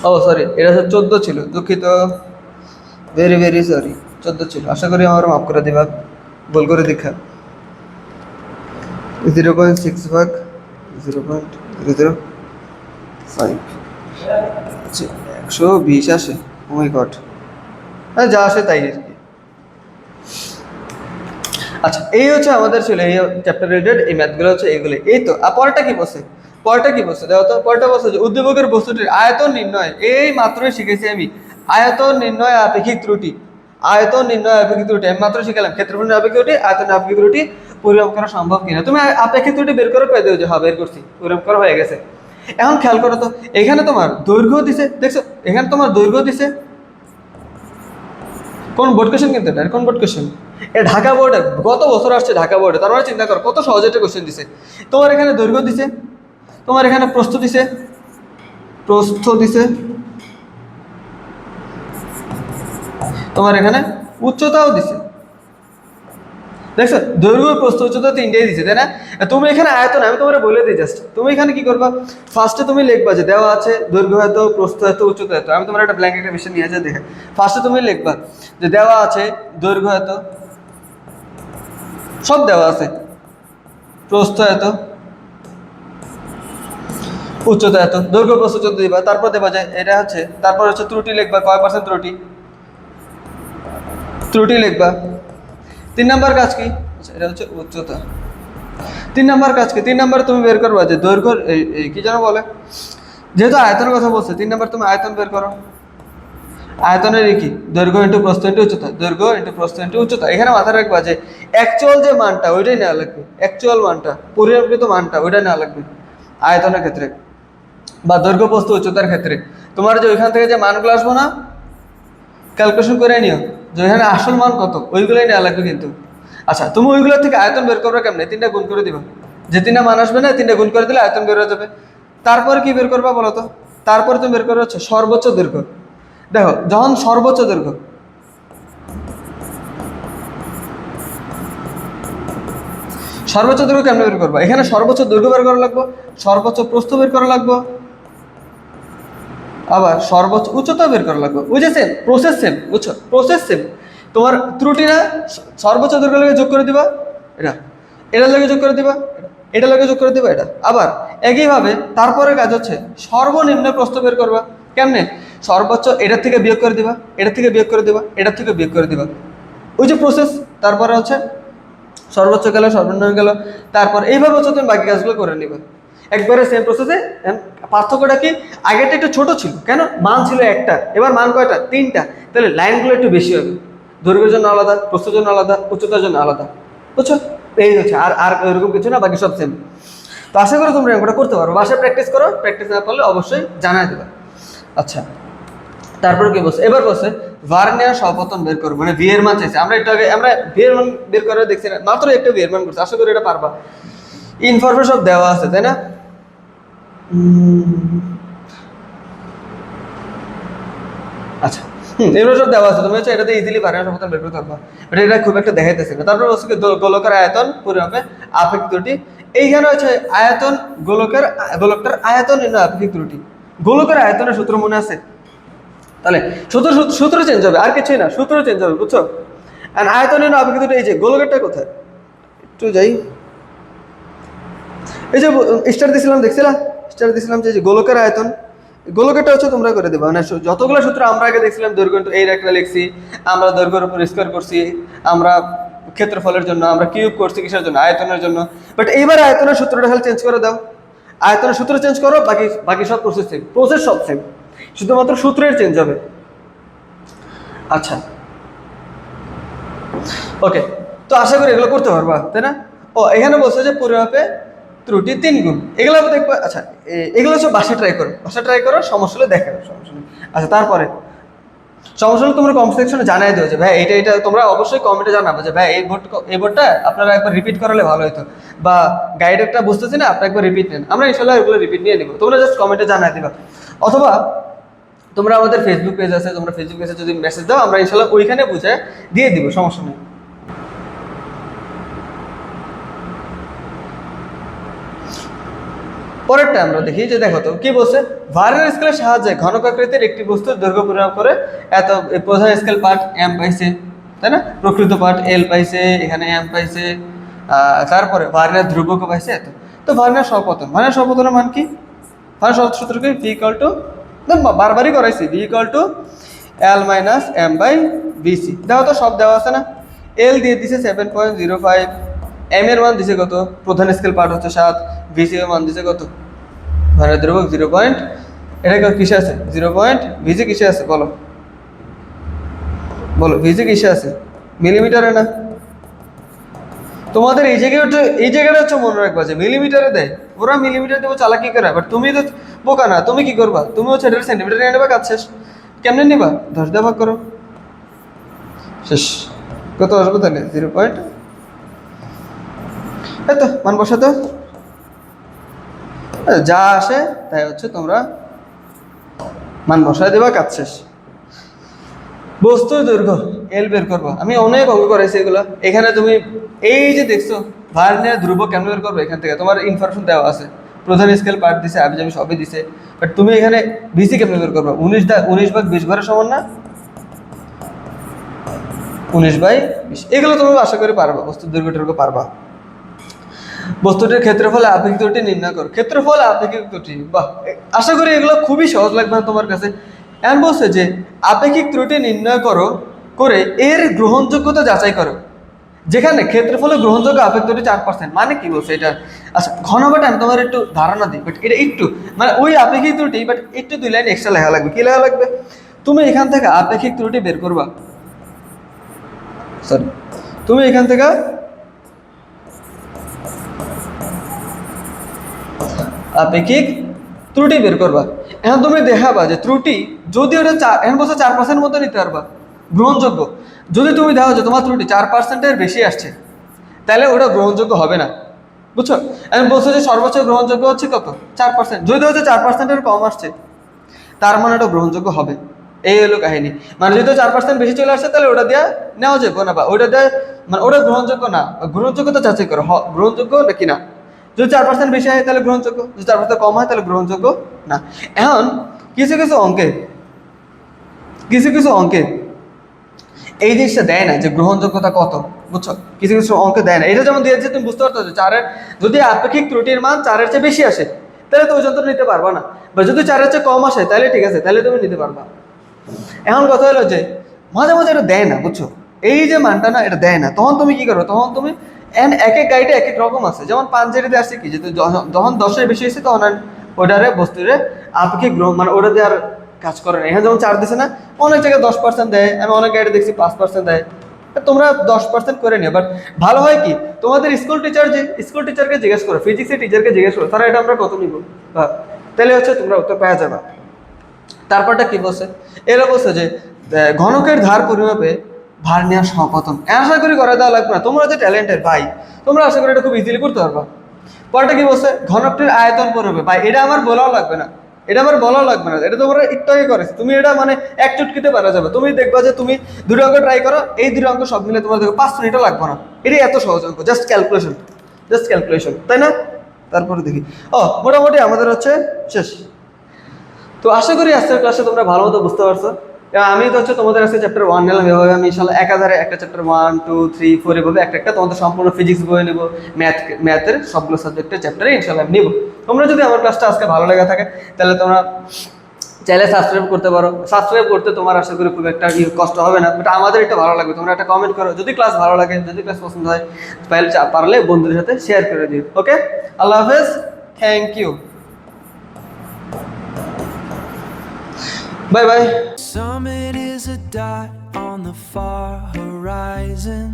ও সরি, এটা হচ্ছে 14 ছিল, দুঃখিত, ভেরি ভেরি সরি, 14 ছিল। আশা করি আমার মাফ করে দিবা, ভুল করে দেখা। 0.6 ভাগ 0.005, 120 আসে। ও মাই গড, যা আসে তাই আর কি। আচ্ছা, এই হচ্ছে আমাদের ছিল এই চ্যাপ্টার রিলেটেড এই ম্যাথগুলো হচ্ছে এইগুলো। এই তো আর পরেরটা কি বলছে? দেখো তো পরেরটা বলছে যে উদ্দীপকের বস্তুটির আয়তন নির্ণয়। এই মাত্রই শিখেছি আমি, আয়তন নির্ণয় আপেক্ষিক ত্রুটি। আয়তন নির্ণয় আপেক্ষিক ত্রুটি আমি মাত্র শিখালাম ক্ষেত্রফল নির্ণয় আপেক্ষিক ত্রুটি, আয়তন নির্ণয় আপেক্ষিক ত্রুটি পরিমাপ করা সম্ভব কিনা। তুমি আপেক্ষিক ত্রুটি বের করে পেয়ে দেবে যে হ্যাঁ বের করছি, পরিমাপ করা হয়ে গেছে। এখন খেয়াল করো তো, এখানে তোমার দৈর্ঘ্য দিছে, দেখছো এখানে তোমার দৈর্ঘ্য দিছে, কোন বোর্ড কোশ্চেন কিন্তু এটা কোন বোর্ড কোশ্চেন, এটা ঢাকা বোর্ডে গত বছর আসছে ঢাকা বোর্ডে। তার মানে চিন্তা করো কত সহজে একটা কোশ্চেন দিছে। তোমার এখানে দৈর্ঘ্য দিছে, তোমার এখানে প্রস্থ দিছে, প্রস্থ দিছে, তোমার এখানে উচ্চতাও দিছে, দেখছো দৈর্ঘ্য প্রস্থ উচ্চতা তিনটেই দিছে, তাই না? তুমি এখানে আয়তন আমি তোমার বলে দিই জাস্ট, তুমি এখানে কি করবা, ফার্স্টে তুমি লিখবা যে দেওয়া আছে দৈর্ঘ্য এত, প্রস্থ এত, উচ্চতা এত। আমি তোমার একটা ব্ল্যাঙ্ক একটা বিষয় নিয়ে আসে দেখে, ফার্স্টে তুমি লিখবা যে দেওয়া আছে দৈর্ঘ্য এত, সব দেওয়া আছে, প্রস্থ এত, উচ্চতা এত, দৈর্ঘ্য প্রস্থ উচ্চতা দিবা। তারপর দেবা যায় এটা হচ্ছে, তারপর হচ্ছে ত্রুটি লিখবা, কয় পার্সেন্ট ত্রুটি, ত্রুটি লিখবা। 3 নাম্বার কাজ কি, এটা হচ্ছে উচ্চতা। 3 নাম্বার কাজ কি, 3 নাম্বার তুমি বের করবা যে দৈর্ঘ্য এই কি যেন বলে, যেহেতু আয়তনের কথা বলছে 3 নাম্বার তুমি আয়তন বের করো। আয়তনের কি, দৈর্ঘ্য ইন্টু প্রস্থ ইন্টু উচ্চতা, দৈর্ঘ্য ইন্টু প্রস্থ ইন্টু উচ্চতা। এখানে মাথায় রাখবা যে অ্যাকচুয়াল যে মানটা ওইটাই নেওয়া লাগবে, অ্যাকচুয়াল মানটা, পরিমাপিত মানটা ওইটা নেওয়া লাগবে আয়তনের ক্ষেত্রে বা দৈর্ঘ্য প্রস্থ উচ্চতার ক্ষেত্রে। তোমার যে ওইখান থেকে যে মানগুলো আসবো না, ক্যালকুলেশন করে নিও যে এখানে আসল মান কত, ওইগুলোই নেওয়া লাগবে কিন্তু। আচ্ছা তুমি ওইগুলো থেকে আয়তন বের করবে কেমনে, 3টা গুণ করে দিবা, যে 3টা মান আসবে না 3টা গুণ করে দিলে আয়তন বের হয়ে যাবে। তারপরে কি বের করবা বলো তো, তারপরে তুমি বের করবে হচ্ছে সর্বোচ্চ দৈর্ঘ্য। দেখো যখন সর্বোচ্চ দৈর্ঘ্য, সর্বোচ্চ দৈর্ঘ্য কেমনে বের করবা, এখানে সর্বোচ্চ দৈর্ঘ্য বের করা লাগবে, সর্বোচ্চ প্রস্থ বের করা লাগবে, আবার সর্বোচ্চ উচ্চতা বের করা লাগবে। বুঝেছেন, প্রসেস সেম, বুঝছো প্রসেস সেম। তোমার ত্রুটি না, সর্বোচ্চ দৈর্ঘ্য লাগে যোগ করে দিবা এটা, এটা লাগে যোগ করে দিবা এটা লাগে যোগ করে দিবা এটা। আবার একইভাবে তারপরে কাজ হচ্ছে সর্বনিম্ন প্রস্থ বের করবা। কেমনে, সর্বোচ্চ এটার থেকে বিয়োগ করে দিবা, এটার থেকে বিয়োগ করে দিবা, এটার থেকে বিয়োগ করে দিবা, ওই যে প্রসেস। তারপরে হচ্ছে সর্বোচ্চ গেল, সর্বনিম্ন গেল, তারপর এইভাবে হচ্ছে তুমি বাকি কাজগুলো করে নিবা একবারে সেম প্রসেসে। পার্থক্যটা কি, আগেরটা একটু ছোট ছিল, কেন মান ছিল একটা, এবার মান কয়টা, 3টা, তাহলে লাইনগুলো একটু বেশি হবে, দৈর্ঘ্যের জন্য আলাদা, প্রস্থের জন্য আলাদা, উচ্চতার জন্য আলাদা, বুঝছো? এই হচ্ছে, আর আর এরকম কিছু না, বাকি সব সেম। তো আশা করি তোমরা এরকমটা করতে পারো, বাসায় প্র্যাকটিস করো, প্র্যাকটিস না করলে অবশ্যই জানাই দেবে। আচ্ছা তারপরে কি বলছে, এবার বলছে ভার্নিয়ার সপতন বের করবো, মানে ভি এর মান চাইছে। আমরা একটু আগে আমরা ভি এর মান বের করে দেখছি না, মাত্র একটা ভি এর মান করছে, আশা করি এটা পারবা, ইনফরমেশন সব দেওয়া আছে, তাই না? আচ্ছা এগুলো সব দেওয়া আছে, তুমি হচ্ছে এটাতে ইজিলি ভার্নিয়ার সপতন বের করতে পারবা, এটা খুব একটা দেখাইতেছে না। তারপর হচ্ছে গোলকের আয়তন পরিমাপে আপেক্ষিক ত্রুটি। এইখানে হচ্ছে আয়তন, গোলকটার আয়তন নির্ণয় আপেক্ষিক ত্রুটি। গোলকের আয়তনের সূত্র মনে আছে? তাহলে সূত্র চেঞ্জ হবে, আর কিছুই না, সূত্র চেঞ্জ হবে, বুঝছো? আর আয়তনের আপেক্ষিক ত্রুটি, এই যে গোলকেরটা কোথায়, একটু যাই, এই যে স্টার দিছিলাম, দেখছিলাম স্টার দিছিলাম যে গোলকের আয়তন, গোলকেরটা হচ্ছে তোমরা করে দেবা। মানে যতগুলো সূত্র আমরা আগে দেখছিলাম, দৈর্ঘ্য এই একটা লিখছি, আমরা দৈর্ঘ্যের উপর স্কোয়ার করছি, আমরা ক্ষেত্রফলের জন্য, আমরা কিউব করছি কিসের জন্য, আয়তনের জন্য। বাট এইবার আয়তনের সূত্রটা খালি চেঞ্জ করে দাও, আয়তনের সূত্র চেঞ্জ করো, বাকি বাকি সব প্রসেস সেম, প্রসেস সব সেম, শুধুমাত্র সূত্রের চেঞ্জ হবে। আচ্ছা ওকে, তো আশা করি এগুলো করতে পারবা, তাই না? ও এখানে বলছে যে পরিমাপে ত্রুটি 3 গুণ, এগুলো দেখবা। আচ্ছা এগুলো হচ্ছে বাসা ট্রাই করো, বাসা ট্রাই করো, সমস্যা হলে দেখো, সমস্যা নেই। আচ্ছা তারপরে সমস্যা হলে তোমরা কমেন্ট সেকশনে জানাই দিও যে ভাই এটা তোমরা অবশ্যই কমেন্টে জানাবে যে ভাই এই বোর্ডটা আপনারা একবার রিপিট করালে ভালো হতো, বা গাইডেরটা বুঝতেছি না আপনারা একবার রিপিট নেন, আমরা ইনশাল্লাহ এগুলো রিপিট নিয়ে নিব, তোমরা জাস্ট কমেন্টে জানাই দিবা। অথবা তোমরা আমাদের ফেসবুক পেজ আছে, তোমরা ফেসবুক পেজে যদি মেসেজ দাও, আমরা ইনশাল্লাহ ওইখানে বুঝে দিয়ে দিব, সমস্যা নেই। পরেরটা আমরা দেখি যে দেখো তো কি বলছে, ভার্নিয়ার স্কেলের সাহায্যে ঘনকাকৃতির একটি বস্তুর দৈর্ঘ্য পরিমাপ করে এত, প্রধান স্কেল পার্ট এম পাইছে, তাই না? প্রকৃত পার্ট এল পাইছে, এখানে এম পাইছে, তারপরে ভার্নিয়ার ধ্রুবকও পাইছে এত। তো ভার্নিয়ার সপতনের মান কি, ভার্নিয়ার সূত্র কি, ভি ইকুয়াল টু, বারবারই করাইছি, V equal to L minus M by BC. দেখো তো সব দেওয়া আছে না, এল দিয়ে দিছে 7.05, এম এর মান দিছে কত, প্রধান স্কেল পার্ট হচ্ছে 7, ভিসি এর মান দিছে কত, ভার্নিয়ার ধ্রুবক 0. এটা কিসে আছে 0. ভিসি কিসে আছে বলো, বলো ভিজি কিসে আছে? মিলিমিটারে না? তোমাদের এই জায়গাটা হচ্ছে মনে রাখবা যে মিলিমিটারে দেয়, ওরা মিলিমিটার দেবো চালাকি করে, বাট তুমি তো বোকা না, তুমি কি করবা? তুমি হচ্ছে এটা সেন্টিমিটার নিয়ে নেবা, কাজ শেষ। কেমনে নিবা? 10 দিয়ে ভাগ করো, শেষ। কত আসবে তাহলে? 0. এই তো মান বসাতো, যা আসে তাই হচ্ছে তোমরা মান বসায় দেবা, কাজ শেষ। বস্তুর দৈর্ঘ্য এল বের করবা। আমি অনেক অঙ্ক করাইছি এগুলো। এখানে তুমি এই যে দেখছো ভার্নিয়ার ধ্রুবক কেমন বের করবে, এখান থেকে তোমার ইনফরমেশন দেওয়া আছে, প্রধান স্কেল পার্ট দিছে, আবি যাবি সবই দিছে, বাট তুমি এখানে ভিসি কেমন বের করবা? 19/20 ঘরের সমান না? 19/20 এগুলো তুমি আশা করি পারবা, বস্তুর দৈর্ঘ্যটুকু পারবা। বস্তুটির ক্ষেত্রফল আপেক্ষিক ত্রুটি নির্ণয় করো। ক্ষেত্রফল আপেক্ষিক ত্রুটি, বাহ, আশা করি এগুলো খুবই সহজ লাগবে না তোমার কাছে। এখন বলছে যে আপেক্ষিক ত্রুটি নির্ণয় করো, করে এর গ্রহণযোগ্যতা যাচাই করো, যেখানে ক্ষেত্রফলে গ্রহণযোগ্য আপেক্ষিক ত্রুটি 4%। মানে কি বলছে এটা? আচ্ছা ঘনবাটা আমি তোমার একটু ধারণা দিই, বাট এটা একটু মানে ওই আপেক্ষিক ত্রুটি, বাট একটু 2 লাইন এক্সট্রা লেখা লাগবে। কি লেখা লাগবে? তুমি এখান থেকে আপেক্ষিক ত্রুটি বের করবা, সরি, তুমি এখান থেকে আপেক্ষিক ত্রুটি বের করবা। এখন তুমি দেখাবা যে ত্রুটি যদি ওটা এখন বলছো 4% মতো নিতে পারবা গ্রহণযোগ্য। যদি তুমি দেখো যে তোমার ত্রুটি 4%-এর বেশি আসছে, তাহলে ওটা গ্রহণযোগ্য হবে না, বুঝছো? এখন বলছো যে সর্বোচ্চ গ্রহণযোগ্য হচ্ছে কত? 4%। যদি হচ্ছে 4%-এর কম আসছে, তার মানে ওটা গ্রহণযোগ্য হবে। এই হলো কাহিনী। মানে যদি 4% বেশি চলে আসছে, তাহলে ওটা দেওয়া নেওয়া যাবে না, বা ওটা দেওয়া মানে ওটা গ্রহণযোগ্য না। গ্রহণযোগ্যতা যাচাই করো, গ্রহণযোগ্য নাকি না। যদি 4% বেশি হয় তাহলে গ্রহণযোগ্য, যদি 4% কম হয় তাহলে গ্রহণযোগ্য না। এখন কিছু কিছু অঙ্কে এই জিনিসটা দেয় না যে গ্রহণযোগ্যতা কত, বুঝছো? কিছু কিছু অঙ্ক দেয় না। এটা যেমন দিয়েছে তুমি বুঝতে পারছো যে 4-এর যদি আপেক্ষিক ত্রুটির মান 4-এর চেয়ে বেশি আসে, তাহলে তো ওই যন্ত্র নিতে পারবা না, বা যদি 4-এর চেয়ে কম আসে তাহলে ঠিক আছে, তাহলে তুমি নিতে পারবা। এখন কথা হলো যে মাঝে মাঝে এটা দেয় না, বুঝছো? এই যে মানটা না, এটা দেয় না, তখন তুমি কি করো? তখন তুমি এক এক গাইডে এক এক রকম আছে। যেমন পাঞ্জেরিতে আসছে কি, যে যখন 10-এর বেশি হয়েছে তখন আর ওটারে বস্তুরে আপেক্ষিক গ্রহণ মানে ওটা দিয়ে আর কাজ করে না। এখানে যেমন 4 দিছে না, অনেক জায়গায় 10% দেয়, আমি অনেক গাইডে দেখছি 5% দেয়। তোমরা 10% করে নিও, বাট ভালো হয় কি তোমাদের স্কুল টিচারকে জিজ্ঞেস করো, ফিজিক্সের টিচারকে জিজ্ঞেস করো, তারা এটা আমরা কত নিব, তাহলে হচ্ছে তোমরা উত্তর পাওয়া যাবে। তারপরটা কি বলছে? এরা বলছে যে ঘনকের ধার পরিমাপে ভার্নিয়ার সহপতন। আশা করি করে দেওয়া লাগবে না, তোমরা যে ট্যালেন্টের ভাই, তোমরা আশা করি এটা খুব ইজিলি করতে পারবা। পরটা কি বলছে? ঘনকটির আয়তন পরিমাপে। ভাই এটা আমার বলাও লাগবে না, এটা তোমরা একটু আগে করেছো। তুমি এটা মানে এক চুটকিতে পারা যাবে। তুমি দেখবা যে তুমি 2 অঙ্ক ট্রাই করো, এই 2 অঙ্ক সব মিলে তোমার দেখো 5 মিনিটও লাগবে না। এটাই এত সহজ অঙ্ক, জাস্ট ক্যালকুলেশন, তাই না? তারপরে দেখি, মোটামুটি আমাদের হচ্ছে শেষ। তো আশা করি আজকের ক্লাসে তোমরা ভালো মতো বুঝতে পারছো। আমি তো হচ্ছে তোমাদের কাছে চ্যাপ্টার 1 নিলাম, এভাবে আমি ইনশাল্লাহ একাধারে একটা চ্যাপ্টার 1, 2, 3, 4 এভাবে একটা তোমাদের সম্পূর্ণ ফিজিক্স বই নেবো, ম্যাথের সবগুলো সাবজেক্টের চ্যাপ্টারে ইনশাল্লাহ আমি নেবো। তোমরা যদি আমার ক্লাসটা আজকে ভালো লেগে থাকে, তাহলে তোমরা চাইলে সাবস্ক্রাইব করতে পারো। সাবস্ক্রাইব করতে তোমার আশা করি খুব একটা কষ্ট হবে না, বাট আমাদের এটা ভালো লাগবে। তোমরা একটা কমেন্ট করো যদি ক্লাস ভালো লাগে, যদি ক্লাস পছন্দ হয়, পারলে বন্ধুদের সাথে শেয়ার করে দিও। ওকে, আল্লাহ হাফেজ, thank you, bye bye. Summit is a dot on the far horizon.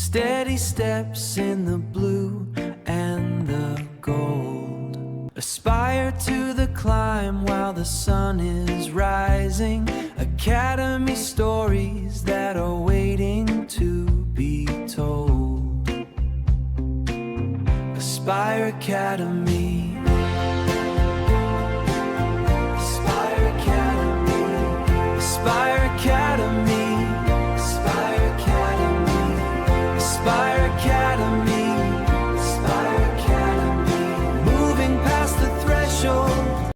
Steady steps in the blue and the gold. Aspire to the climb while the sun is rising. Academy stories that are waiting to be told. Aspire Academy.